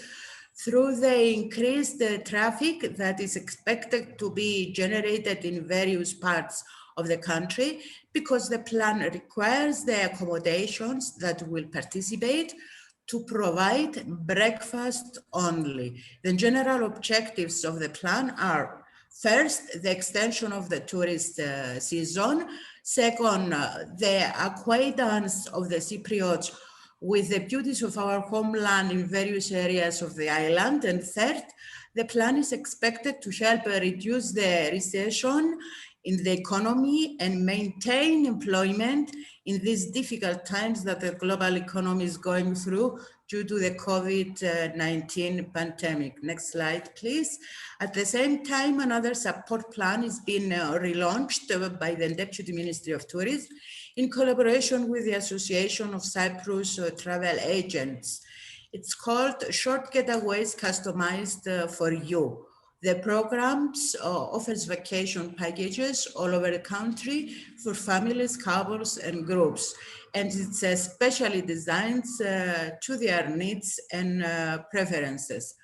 K: through the increased traffic that is expected to be generated in various parts of the country, because the plan requires the accommodations that will participate to provide breakfast only. The general objectives of the plan are: first, the extension of the tourist season; second, the acquaintance of the Cypriots with the beauties of our homeland in various areas of the island; and third, the plan is expected to help reduce the recession in the economy and maintain employment in these difficult times that the global economy is going through due to the COVID-19 pandemic. Next slide, please. At the same time, another support plan is being relaunched by the Deputy Ministry of Tourism in collaboration with the Association of Cyprus Travel Agents. It's called Short Getaways Customized for You. The programs offers vacation packages all over the country for families, couples, and groups. And it's especially designed to their needs and preferences.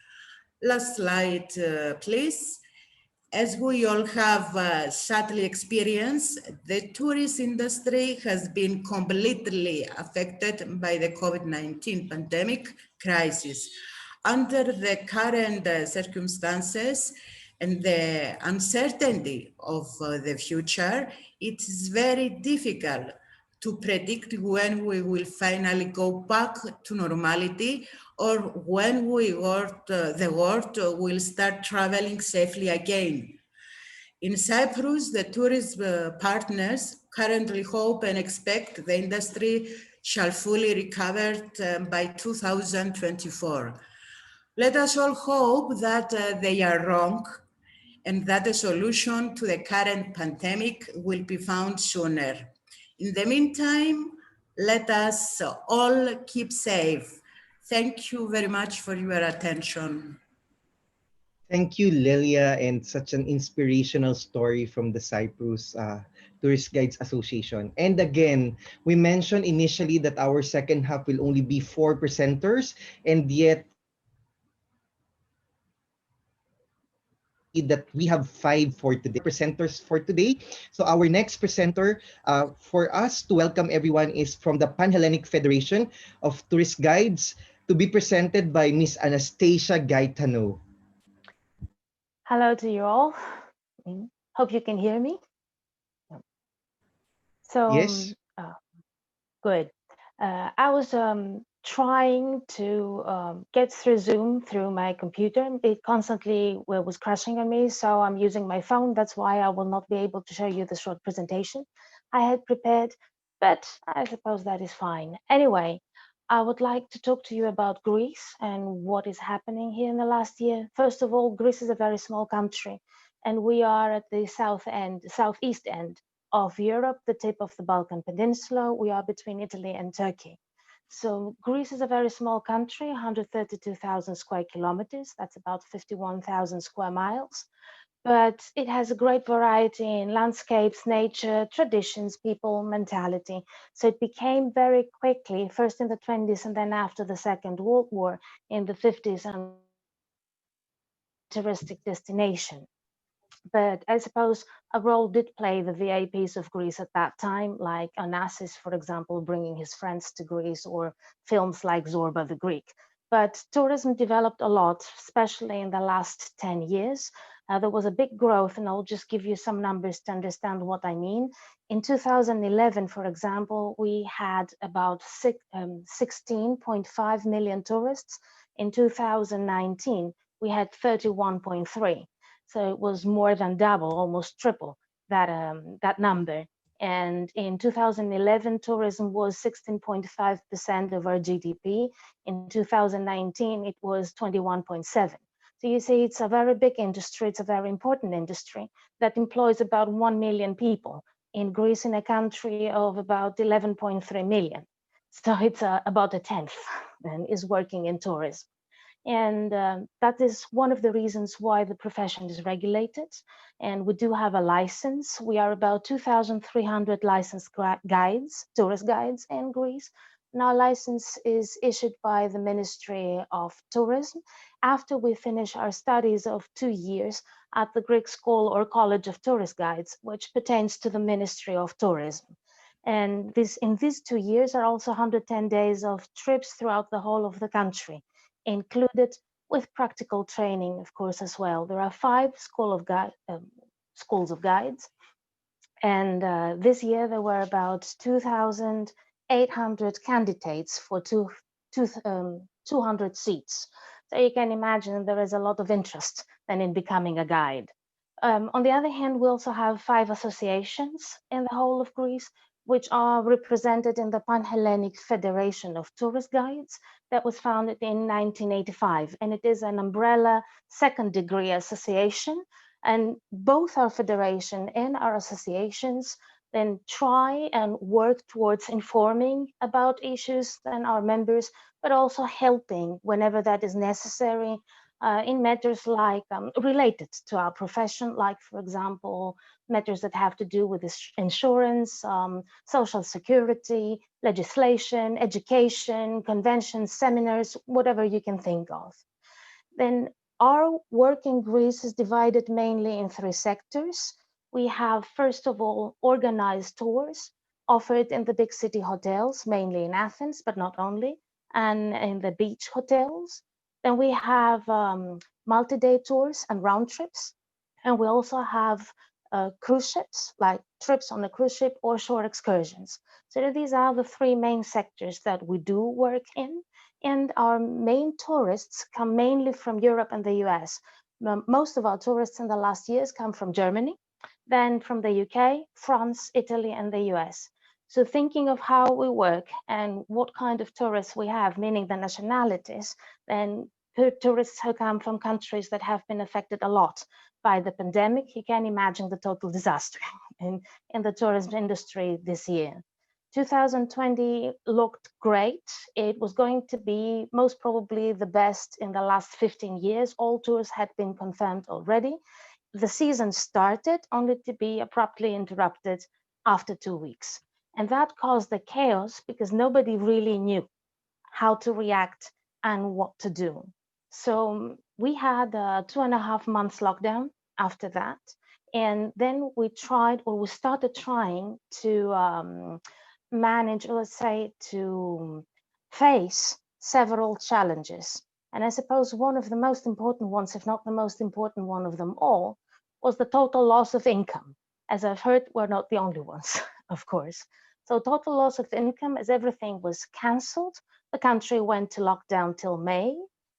K: Last slide, please. As we all have sadly experienced, the tourist industry has been completely affected by the COVID-19 pandemic crisis. Under the current circumstances and the uncertainty of the future, it is very difficult to predict when we will finally go back to normality, or when the world will start traveling safely again. In Cyprus, the tourism partners currently hope and expect the industry shall fully recover by 2024. Let us all hope that they are wrong and that a solution to the current pandemic will be found sooner. In the meantime, let us all keep safe. Thank you very much for your attention.
A: Thank you, Lilia, and such an inspirational story from the Cyprus Tourist Guides Association. And again, we mentioned initially that our second half will only be 4 presenters, and yet that we have 5 for today, presenters for today. So our next presenter for us to welcome everyone is from the Pan-Hellenic Federation of Tourist Guides, to be presented by Miss Anastasia Gaetano.
L: Hello to you all. Hope you can hear me. So
A: yes,
L: good. I was trying to get through Zoom through my computer. It constantly was crashing on me, so I'm using my phone. That's why I will not be able to show you the short presentation I had prepared, but I suppose that is fine. Anyway, I would like to talk to you about Greece and what is happening here in the last year. First of all, Greece is a very small country, and we are at the southeast end of Europe, the tip of the Balkan Peninsula. We are between Italy and Turkey. So Greece is a very small country, 132,000 square kilometers. That's about 51,000 square miles. But it has a great variety in landscapes, nature, traditions, people, mentality. So it became very quickly, first in the 20s and then after the Second World War in the 50s, an touristic destination. But I suppose a role did play the VIPs of Greece at that time, like Onassis, for example, bringing his friends to Greece, or films like Zorba the Greek. But tourism developed a lot, especially in the last 10 years. There was a big growth, and I'll just give you some numbers to understand what I mean. In 2011, for example, we had about 16.5 million tourists. In 2019, we had 31.3. So it was more than double, almost triple that number. And in 2011, tourism was 16.5% of our GDP. In 2019, it was 21.7. So you see, it's a very big industry. It's a very important industry that employs about 1 million people in Greece, in a country of about 11.3 million. So it's about a tenth and is working in tourism. And that is one of the reasons why the profession is regulated. And we do have a license. We are about 2,300 licensed guides, tourist guides in Greece. And our license is issued by the Ministry of Tourism after we finish our studies of 2 years at the Greek School or College of Tourist Guides, which pertains to the Ministry of Tourism. And in these 2 years are also 110 days of trips throughout the whole of the country, included with practical training, of course, as well. There are 5 schools of guides. And this year there were about 2,800 candidates for 200 seats. So you can imagine there is a lot of interest then in becoming a guide. On the other hand, we also have 5 associations in the whole of Greece, which are represented in the Pan-Hellenic Federation of Tourist Guides that was founded in 1985. And it is an umbrella second-degree association. And both our federation and our associations then try and work towards informing about issues than our members, but also helping whenever that is necessary in matters like related to our profession, like, for example, matters that have to do with insurance, social security, legislation, education, conventions, seminars, whatever you can think of. Then our work in Greece is divided mainly in 3 sectors. We have, first of all, organized tours offered in the big city hotels, mainly in Athens, but not only, and in the beach hotels. Then we have multi-day tours and round trips. And we also have cruise ships, like trips on a cruise ship or shore excursions. So these are the 3 main sectors that we do work in. And our main tourists come mainly from Europe and the US. Most of our tourists in the last years come from Germany, then from the UK, France, Italy, and the US. So thinking of how we work and what kind of tourists we have, meaning the nationalities, then tourists who come from countries that have been affected a lot by the pandemic, you can imagine the total disaster in the tourism industry this year. 2020 looked great. It was going to be most probably the best in the last 15 years. All tours had been confirmed already. The season started only to be abruptly interrupted after 2 weeks. And that caused the chaos because nobody really knew how to react and what to do. So we had a 2.5 months lockdown after that. And then we started trying to manage, or let's say, to face several challenges. And I suppose one of the most important ones, if not the most important one of them all, was the total loss of income. As I've heard, we're not the only ones, of course. So total loss of income, as everything was canceled, the country went to lockdown till May,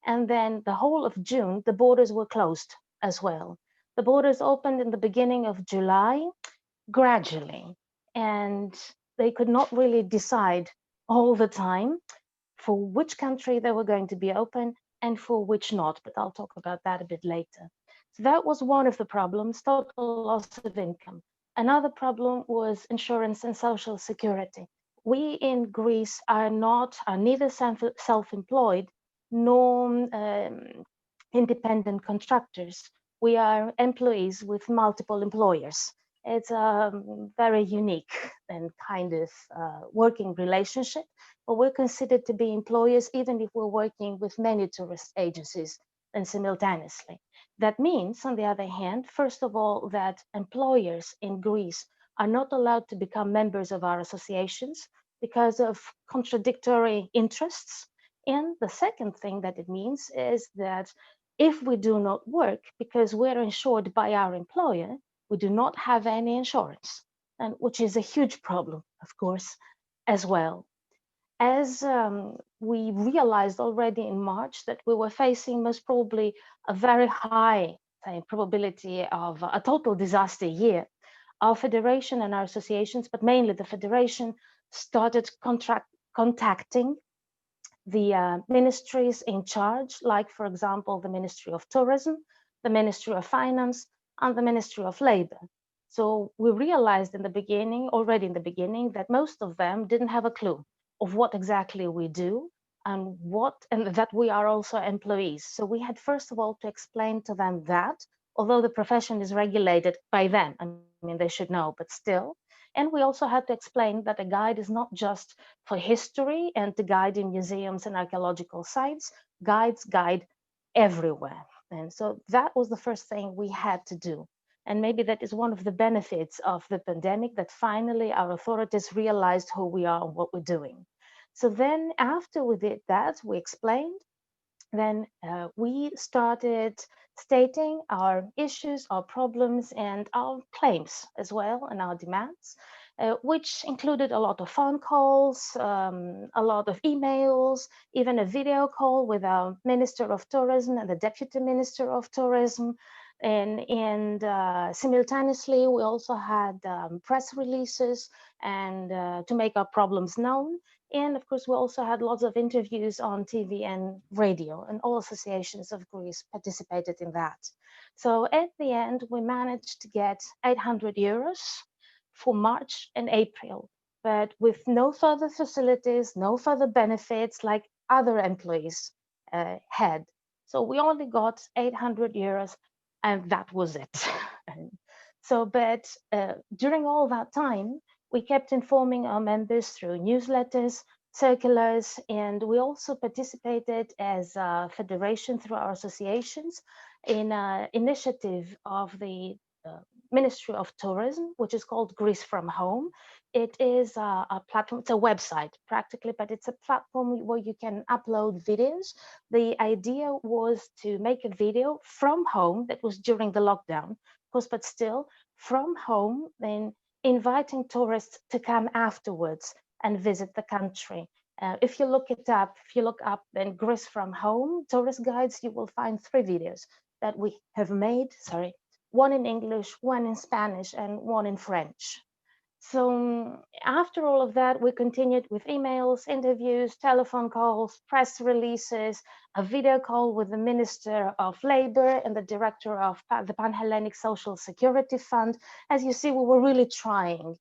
L: and then the whole of June, the borders were closed as well. The borders opened in the beginning of July, gradually, and they could not really decide all the time for which country they were going to be open and for which not, but I'll talk about that a bit later. So that was one of the problems, total loss of income. Another problem was insurance and social security. We in Greece are neither self-employed nor independent contractors. We are employees with multiple employers. It's a very unique and kind of working relationship, but we're considered to be employers even if we're working with many tourist agencies and simultaneously. That means, on the other hand, first of all, that employers in Greece are not allowed to become members of our associations because of contradictory interests. And the second thing that it means is that if we do not work because we're insured by our employer, we do not have any insurance, and which is a huge problem, of course, as well. As we realized already in March that we were facing most probably a very high probability of a total disaster year, our federation and our associations, but mainly the federation, started contacting the ministries in charge, like, for example, the Ministry of Tourism, the Ministry of Finance, and the Ministry of Labor. So we realized already in the beginning, that most of them didn't have a clue of what exactly we do and that we are also employees. So we had first of all to explain to them that, although the profession is regulated by them, I mean, they should know, but still. And we also had to explain that a guide is not just for history and to guide in museums and archaeological sites. Guides guide everywhere. And so that was the first thing we had to do. And maybe that is one of the benefits of the pandemic, that finally our authorities realized who we are and what we're doing. So then after we did that, we explained, then we started stating our issues, our problems, and our claims as well, and our demands, which included a lot of phone calls, a lot of emails, even a video call with our Minister of Tourism and the Deputy Minister of Tourism. And simultaneously, we also had press releases and to make our problems known. And of course, we also had lots of interviews on TV and radio, and all associations of Greece participated in that. So at the end, we managed to get 800 euros for March and April, but with no further facilities, no further benefits like other employees had. So we only got 800 euros, and that was it. So, but during all that time, we kept informing our members through newsletters, circulars, and we also participated as a federation through our associations in an initiative of the Ministry of Tourism, which is called Greece from Home. It is a platform, it's a website practically, but it's a platform where you can upload videos. The idea was to make a video from home, that was during the lockdown, of course, but still from home, then inviting tourists to come afterwards and visit the country. If you look up then Greece from Home tourist guides, you will find 3 videos that we have made, one in English, one in Spanish, and one in French. So after all of that, we continued with emails, interviews, telephone calls, press releases, a video call with the Minister of Labor and the Director of the Pan-Hellenic Social Security Fund. As you see, we were really trying.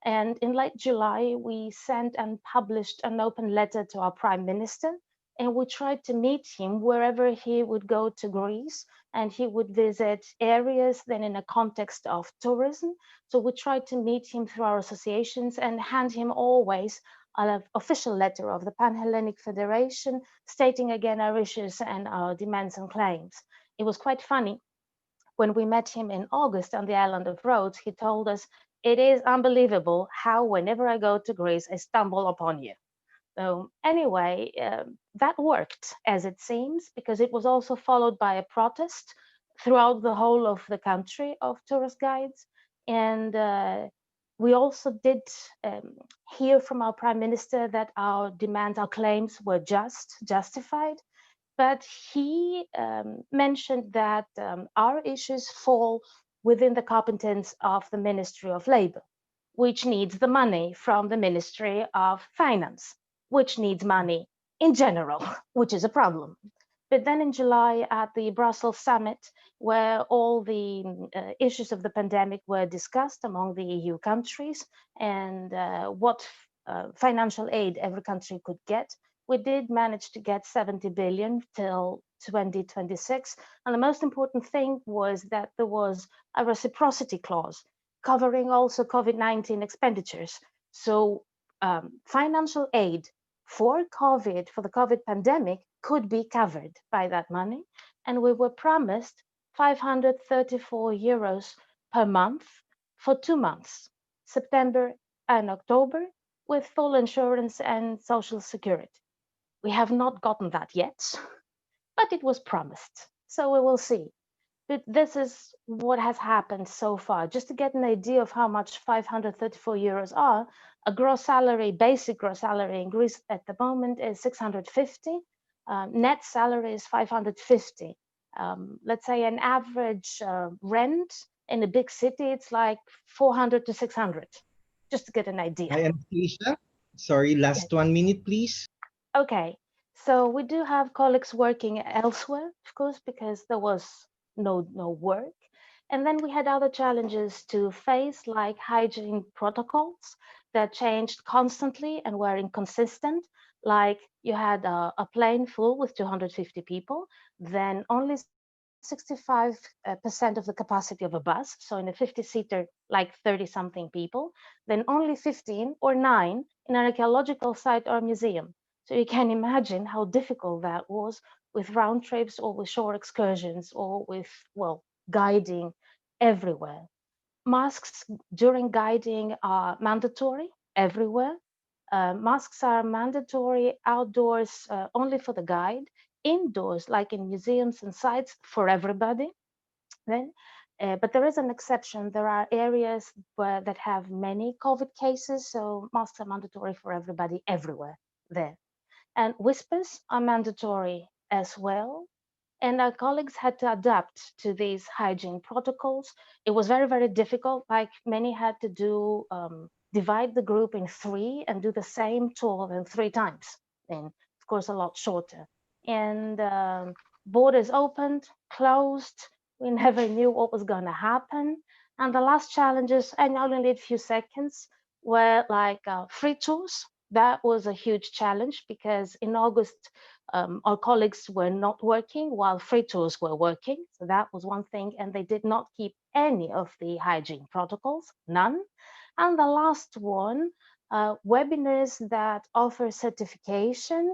L: And in late July, we sent and published an open letter to our Prime Minister, and we tried to meet him wherever he would go to Greece, and he would visit areas then in a context of tourism. So we tried to meet him through our associations and hand him always an official letter of the Pan-Hellenic Federation, stating again our issues and our demands and claims. It was quite funny. When we met him in August on the island of Rhodes, he told us, "It is unbelievable how whenever I go to Greece, I stumble upon you." So anyway, that worked, as it seems, because it was also followed by a protest throughout the whole of the country of tourist guides. And We also did hear from our Prime Minister that our demands, our claims were justified, but he mentioned that our issues fall within the competence of the Ministry of Labour, which needs the money from the Ministry of Finance, which needs money in general, which is a problem. But then in July at the Brussels summit, where all the issues of the pandemic were discussed among the EU countries and what financial aid every country could get, we did manage to get 70 billion till 2026. And the most important thing was that there was a reciprocity clause covering also COVID-19 expenditures. So financial aid for COVID, for the COVID pandemic, could be covered by that money. And we were promised 534 euros per month for 2 months, September and October, with full insurance and social security. We have not gotten that yet, but it was promised. So we will see. But this is what has happened so far. Just to get an idea of how much 534 euros are, a gross salary, basic gross salary in Greece at the moment is 650. Net salary is 550. Let's say an average rent in a big city, it's like 400 to 600, just to get an idea.
A: Hi, Anastasia. Sorry, last 1 minute, please.
L: Okay, so we do have colleagues working elsewhere, of course, because there was no work. And then we had other challenges to face, like hygiene protocols that changed constantly and were inconsistent. Like you had a plane full with 250 people, then only 65% of the capacity of a bus. So in a 50-seater, like 30-something people, then only 15 or 9 in an archaeological site or museum. So you can imagine how difficult that was with round trips or with shore excursions or with, well, guiding everywhere. Masks during guiding are mandatory everywhere. Masks are mandatory outdoors only for the guide, indoors, like in museums and sites, for everybody. Then, but there is an exception. There are areas that have many COVID cases, so masks are mandatory for everybody everywhere there. And whispers are mandatory as well. And our colleagues had to adapt to these hygiene protocols. It was very, very difficult. Like many had to do, divide the group in 3 and do the same tour then 3 times. And of course, a lot shorter. And borders opened, closed. We never knew what was going to happen. And the last challenges, and I only need a few seconds, were like free tours. That was a huge challenge because in August, our colleagues were not working while free tours were working. So that was one thing. And they did not keep any of the hygiene protocols, none. And the last one, webinars that offer certification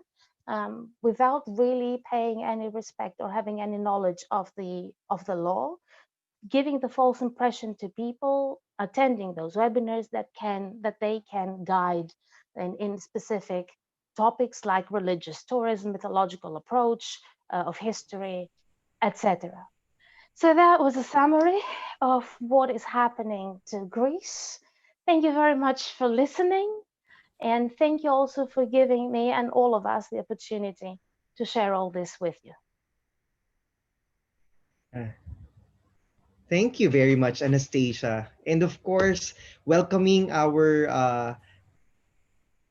L: without really paying any respect or having any knowledge of the law, giving the false impression to people attending those webinars that they can guide in specific topics like religious tourism, mythological approach of history, etc. So that was a summary of what is happening to Greece. Thank you very much for listening. And thank you also for giving me and all of us the opportunity to share all this with you.
A: Thank you very much, Anastasia. And of course, welcoming our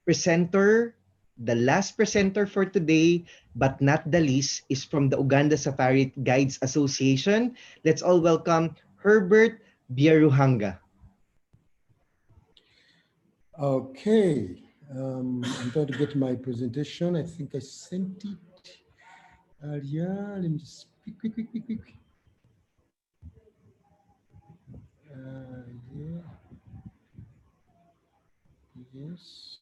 A: presenter, the last presenter for today, but not the least, is from the Uganda Safari Guides Association. Let's all welcome Herbert Biaruhanga.
M: Okay, I'm trying to get my presentation. I think I sent it earlier. Let me just quick. Yeah. Yes.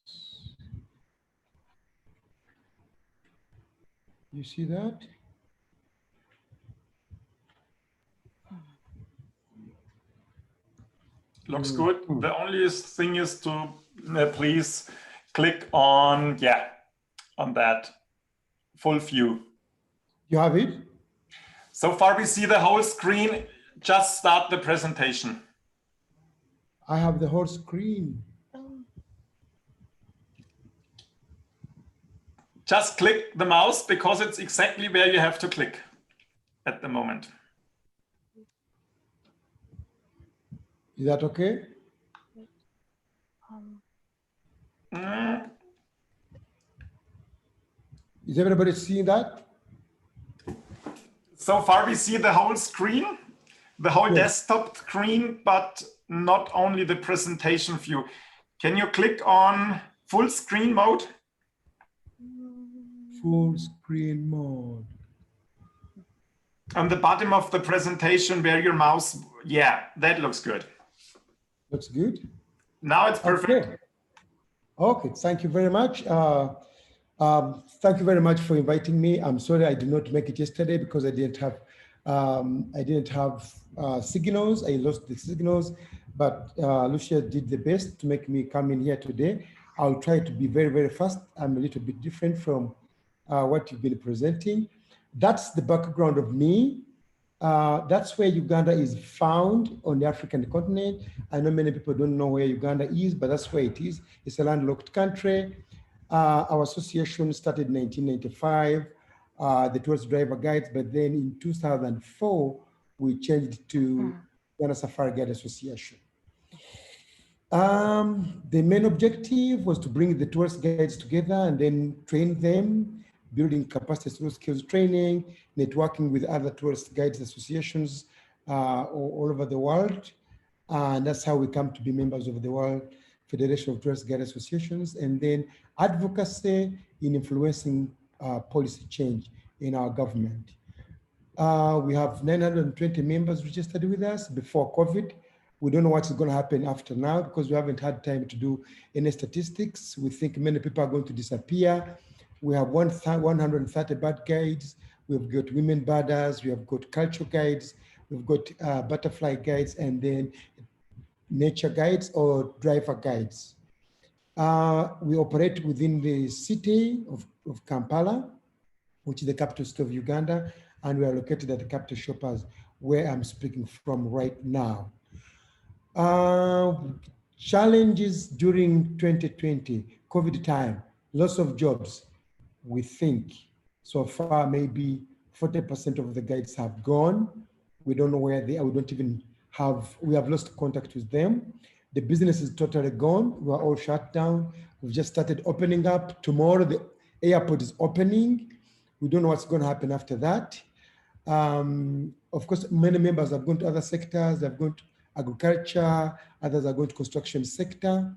M: You see that?
C: Looks good. The only thing is to please click on, on that full view.
M: You have it?
C: So far we see the whole screen. Just start the presentation.
M: I have the whole screen.
C: Just click the mouse because it's exactly where you have to click at the moment.
M: Is that okay? Is everybody seeing that?
C: So far we see the whole screen, the whole
M: Yes.
C: desktop screen, but not only the presentation view. Can you click on full screen mode?
M: Full screen mode.
C: On the bottom of the presentation where your mouse, yeah, that looks good.
M: Looks good.
C: Now it's perfect.
M: Okay. Okay, thank you very much. Thank you very much for inviting me. I'm sorry I did not make it yesterday because I didn't have signals. I lost the signals, but Lucia did the best to make me come in here today. I'll try to be very, very fast. I'm a little bit different from what you've been presenting. That's the background of me. That's where Uganda is found on the African continent. I know many people don't know where Uganda is, but that's where it is. It's a landlocked country. Our association started in 1995, the Tourist Driver Guides, but then in 2004, we changed to Uganda Safari Guide Association. The main objective was to bring the tourist guides together and then train them, building capacity through skills training, networking with other tourist guides associations all over the world. And that's how we come to be members of the World Federation of Tourist Guide Associations, and then advocacy in influencing policy change in our government. We have 920 members registered with us before COVID. We don't know what's going to happen after now because we haven't had time to do any statistics. We think many people are going to disappear. We have 130 bird guides. We've got women birders. We have got cultural guides. We've got butterfly guides, and then nature guides or driver guides. We operate within the city of Kampala, which is the capital city of Uganda, and we are located at the capital shoppers, where I'm speaking from right now. Challenges during 2020, COVID time, loss of jobs. We think so far maybe 40% of the guides have gone. We don't know where they are. We don't even have, we have lost contact with them. The business is totally gone. We are all shut down. We've just started opening up. Tomorrow, the airport is opening. We don't know what's going to happen after that. Of course, many members have gone to other sectors. They've gone to agriculture. Others are going to construction sector.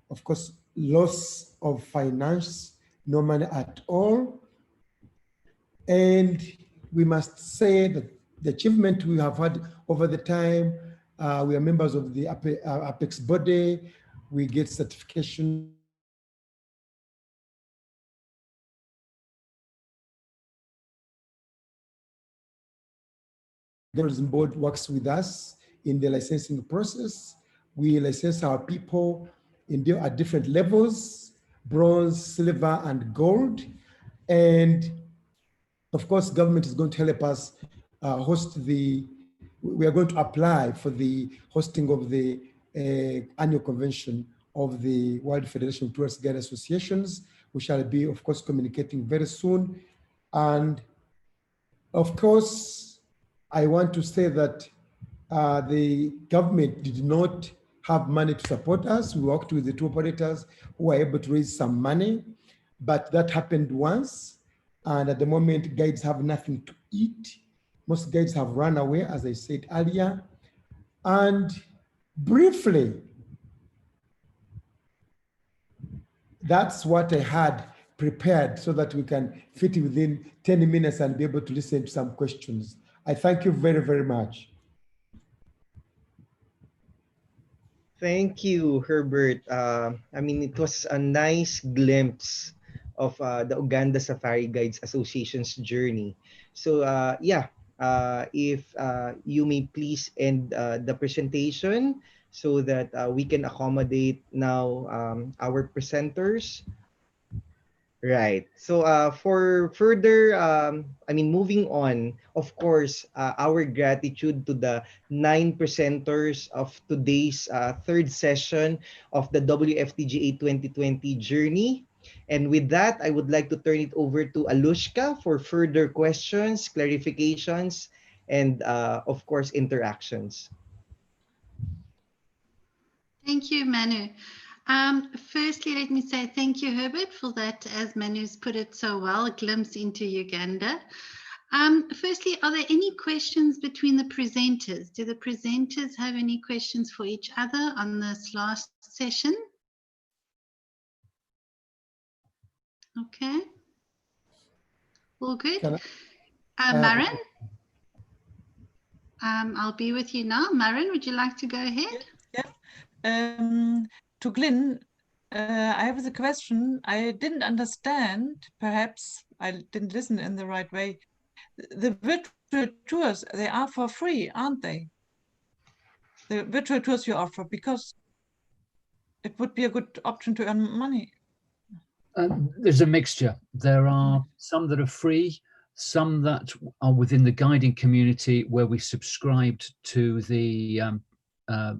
M: Of course, loss of finance, no money at all. And we must say that the achievement we have had over the time, we are members of the Apex body. We get certification. The tourism board works with us in the licensing process. We license our people at different levels, bronze, silver, and gold. And of course, government is going to help us we are going to apply for the hosting of the annual convention of the World Federation of Tourist Guide Associations. We shall be, of course, communicating very soon. And of course, I want to say that the government did not have money to support us. We worked with the tour operators who were able to raise some money, but that happened once. And at the moment, guides have nothing to eat. Most guides have run away, as I said earlier. And briefly, that's what I had prepared so that we can fit within 10 minutes and be able to listen to some questions. I thank you very, very much.
A: Thank you, Herbert. I mean, it was a nice glimpse of the Uganda Safari Guides Association's journey. So yeah, if you may please end the presentation so that we can accommodate now our presenters. Right. So for further, moving on, of course, our gratitude to the 9 presenters of today's third session of the WFTGA 2020 journey. And with that, I would like to turn it over to Alushka for further questions, clarifications, and of course, interactions.
H: Thank you, Manu. Firstly, let me say thank you, Herbert, for that, as Manu's put it so well, a glimpse into Uganda. Firstly, are there any questions between the presenters? Do the presenters have any questions for each other on this last session? Okay. All good. Maren? I'll be with you now. Maren, would you like to go ahead?
F: To Glyn, I have the question. I didn't understand, perhaps I didn't listen in the right way. The virtual tours, they are for free, aren't they? The virtual tours you offer, because it would be a good option to earn money.
E: There's a mixture. There are some that are free, some that are within the guiding community where we subscribed to the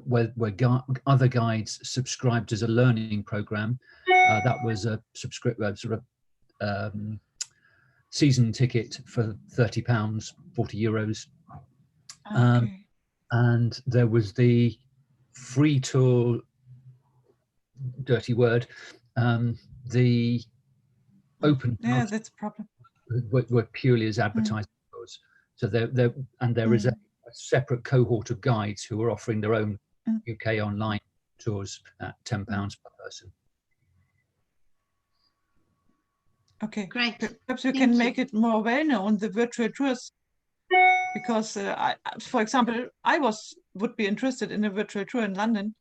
E: where other guides subscribed as a learning program. That was a season ticket for £30, €40.
F: Okay.
E: And there was the free tour, dirty word, the open
F: yeah, that's a problem.
E: were purely as advertising tours. So there is a separate cohort of guides who are offering their own UK online tours at £10 per person.
F: Okay,
H: great.
F: Perhaps you can make it more well known, the virtual tours, because for example, I would be interested in a virtual tour in London,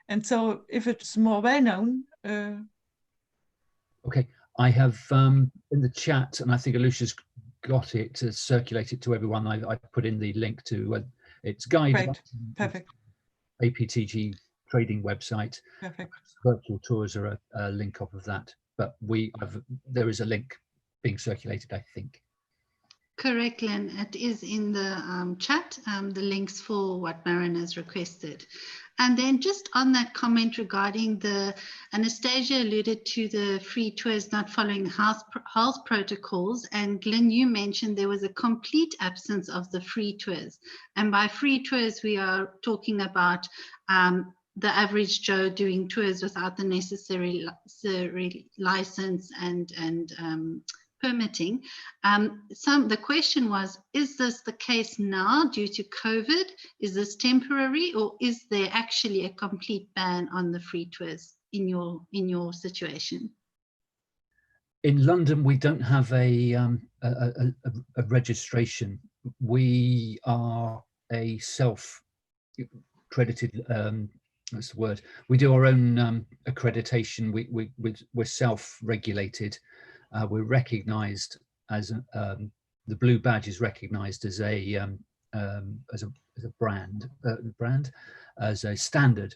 F: and so if it's more well known.
E: Okay, I have in the chat, and I think Alusha's got it to circulate it to everyone. I put in the link to its guide.
F: Great, perfect.
E: APTG trading website.
F: Perfect.
E: Virtual tours are a link off of that, but there is a link being circulated, I think.
H: Correct, Glenn. It is in the chat, the links for what Maren has requested. And then just on that comment regarding Anastasia alluded to the free tours not following health protocols. And Glenn, you mentioned there was a complete absence of the free tours. And by free tours, we are talking about the average Joe doing tours without the necessary license and permitting. The question was, is this the case now due to COVID? Is this temporary, or is there actually a complete ban on the free tours in your situation?
E: In London, we don't have a registration. We are a self-accredited, what's the word? We do our own accreditation. We're self-regulated. We're recognised as the blue badge is recognised as a brand, as a standard.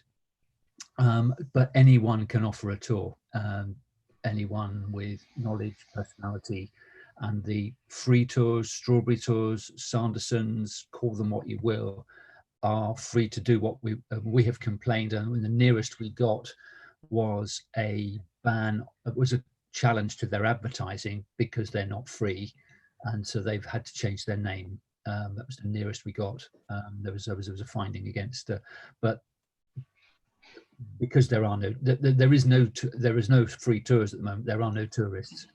E: But anyone can offer a tour. Anyone with knowledge, personality, and the free tours, strawberry tours, Sandersons, call them what you will, are free to do what we have complained. And the nearest we got was a ban. It was a challenge to their advertising because they're not free, and so they've had to change their name. That was the nearest we got. There was a finding against, but because there is no free tours at the moment, there are no tourists.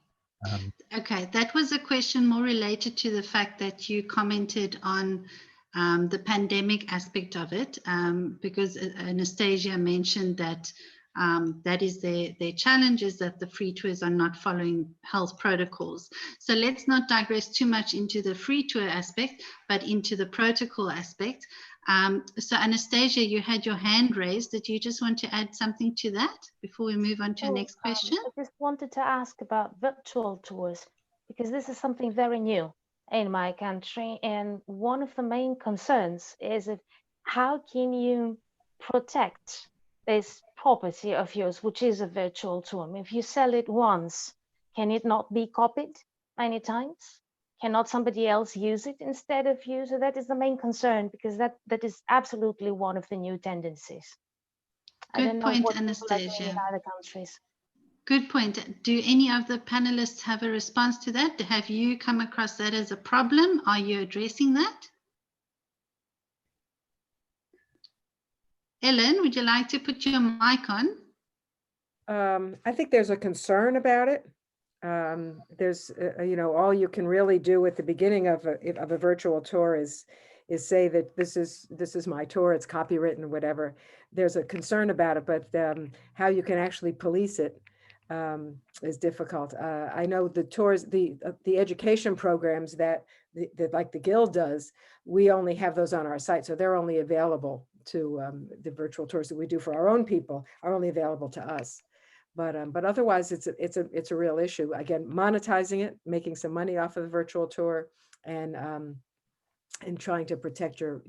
H: Okay, that was a question more related to the fact that you commented on the pandemic aspect of it, because Anastasia mentioned that that is their challenge, is that the free tours are not following health protocols. So let's not digress too much into the free tour aspect, but into the protocol aspect. So Anastasia, you had your hand raised. Did you just want to add something to that before we move on to our next question?
L: I just wanted to ask about virtual tours, because this is something very new in my country. And one of the main concerns is how can you protect this property of yours, which is a virtual tour? If you sell it once, Can it not be copied many times? Cannot somebody else use it instead of you? So that is the main concern, because that is absolutely one of the new tendencies. I don't
H: Good
L: know
H: point,
L: what people are doing
H: Anastasia.
L: in other countries.
H: Good point. Do any of the panelists have a response to that? Have you come across that as a problem? Are you addressing that? Ellen, would you like to put your mic on?
I: I think there's a concern about it. There's, you know, all you can really do at the beginning of a virtual tour is say that this is my tour, it's copywritten or whatever. There's a concern about it, but how you can actually police it is difficult. I know the tours, the education programs that like the Guild does, we only have those on our site, so they're only available to the virtual tours that we do for our own people are only available to us. But otherwise, it's a real issue. Again, monetizing it, making some money off of the virtual tour, and trying to protect your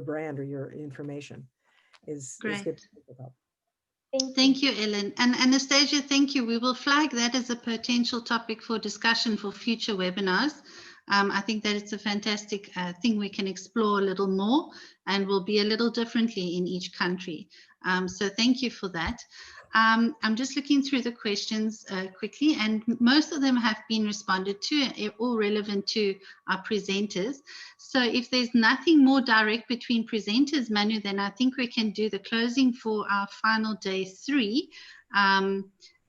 I: brand or your information is difficult.
H: Thank you, Ellen. And Anastasia, thank you. We will flag that as a potential topic for discussion for future webinars. I think that it's a fantastic thing we can explore a little more, and will be a little differently in each country. So thank you for that. I'm just looking through the questions quickly, and most of them have been responded to, all relevant to our presenters. So if there's nothing more direct between presenters, Manu, then I think we can do the closing for our final day 3.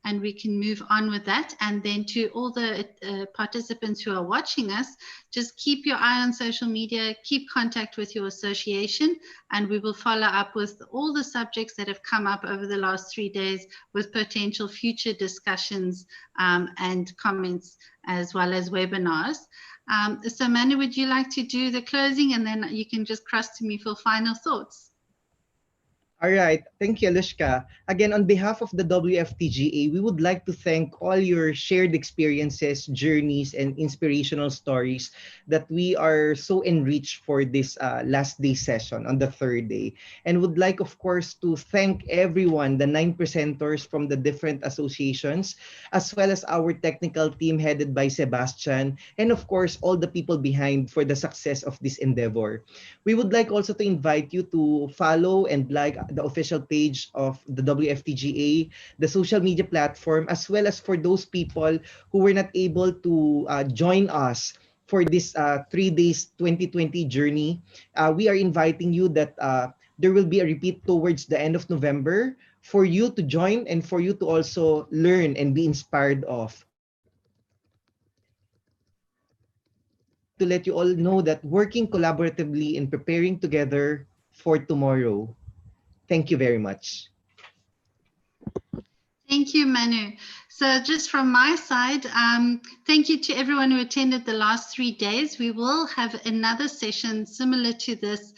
H: And we can move on with that. And then to all the participants who are watching us, just keep your eye on social media, keep contact with your association, and we will follow up with all the subjects that have come up over the last 3 days with potential future discussions and comments, as well as webinars. So Manu, would you like to do the closing, and then you can just cross to me for final thoughts?
A: All right. Thank you, Alushka. Again, on behalf of the WFTGA, we would like to thank all your shared experiences, journeys, and inspirational stories that we are so enriched for this last day session on the 3rd day. And would like, of course, to thank everyone, the 9 presenters from the different associations, as well as our technical team headed by Sebastian, and of course, all the people behind for the success of this endeavor. We would like also to invite you to follow and like the official page of the WFTGA, the social media platform, as well as for those people who were not able to join us for this 3 days 2020 journey. We are inviting you that there will be a repeat towards the end of November for you to join and for you to also learn and be inspired of. To let you all know that working collaboratively and preparing together for tomorrow. Thank you very much.
H: Thank you, Manu. So just from my side, thank you to everyone who attended the last 3 days. We will have another session similar to this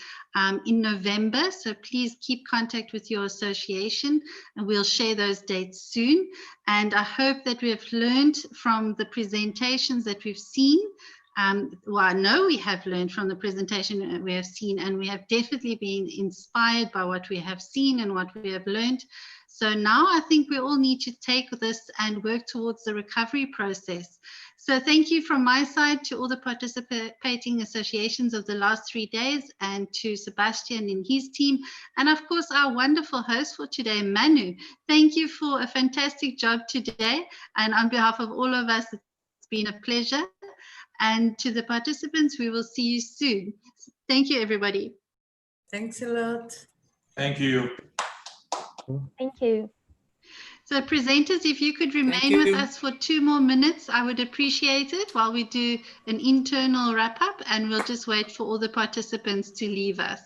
H: in November. So please keep contact with your association, and we'll share those dates soon. And I hope that we have learned from the presentations that we've seen. Well, I know we have learned from the presentation that we have seen, and we have definitely been inspired by what we have seen and what we have learned. So now I think we all need to take this and work towards the recovery process. So thank you from my side to all the participating associations of the last 3 days, and to Sebastian and his team, and of course our wonderful host for today, Manu. Thank you for a fantastic job today, and on behalf of all of us, it's been a pleasure. And to the participants, we will see you soon. Thank you, everybody.
K: Thanks a lot.
G: Thank you.
L: Thank you.
H: So presenters, if you could remain with us for 2 more minutes, I would appreciate it while we do an internal wrap up, and we'll just wait for all the participants to leave us.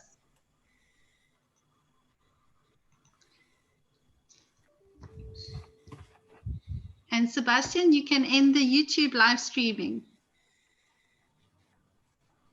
H: And Sebastian, you can end the YouTube live streaming.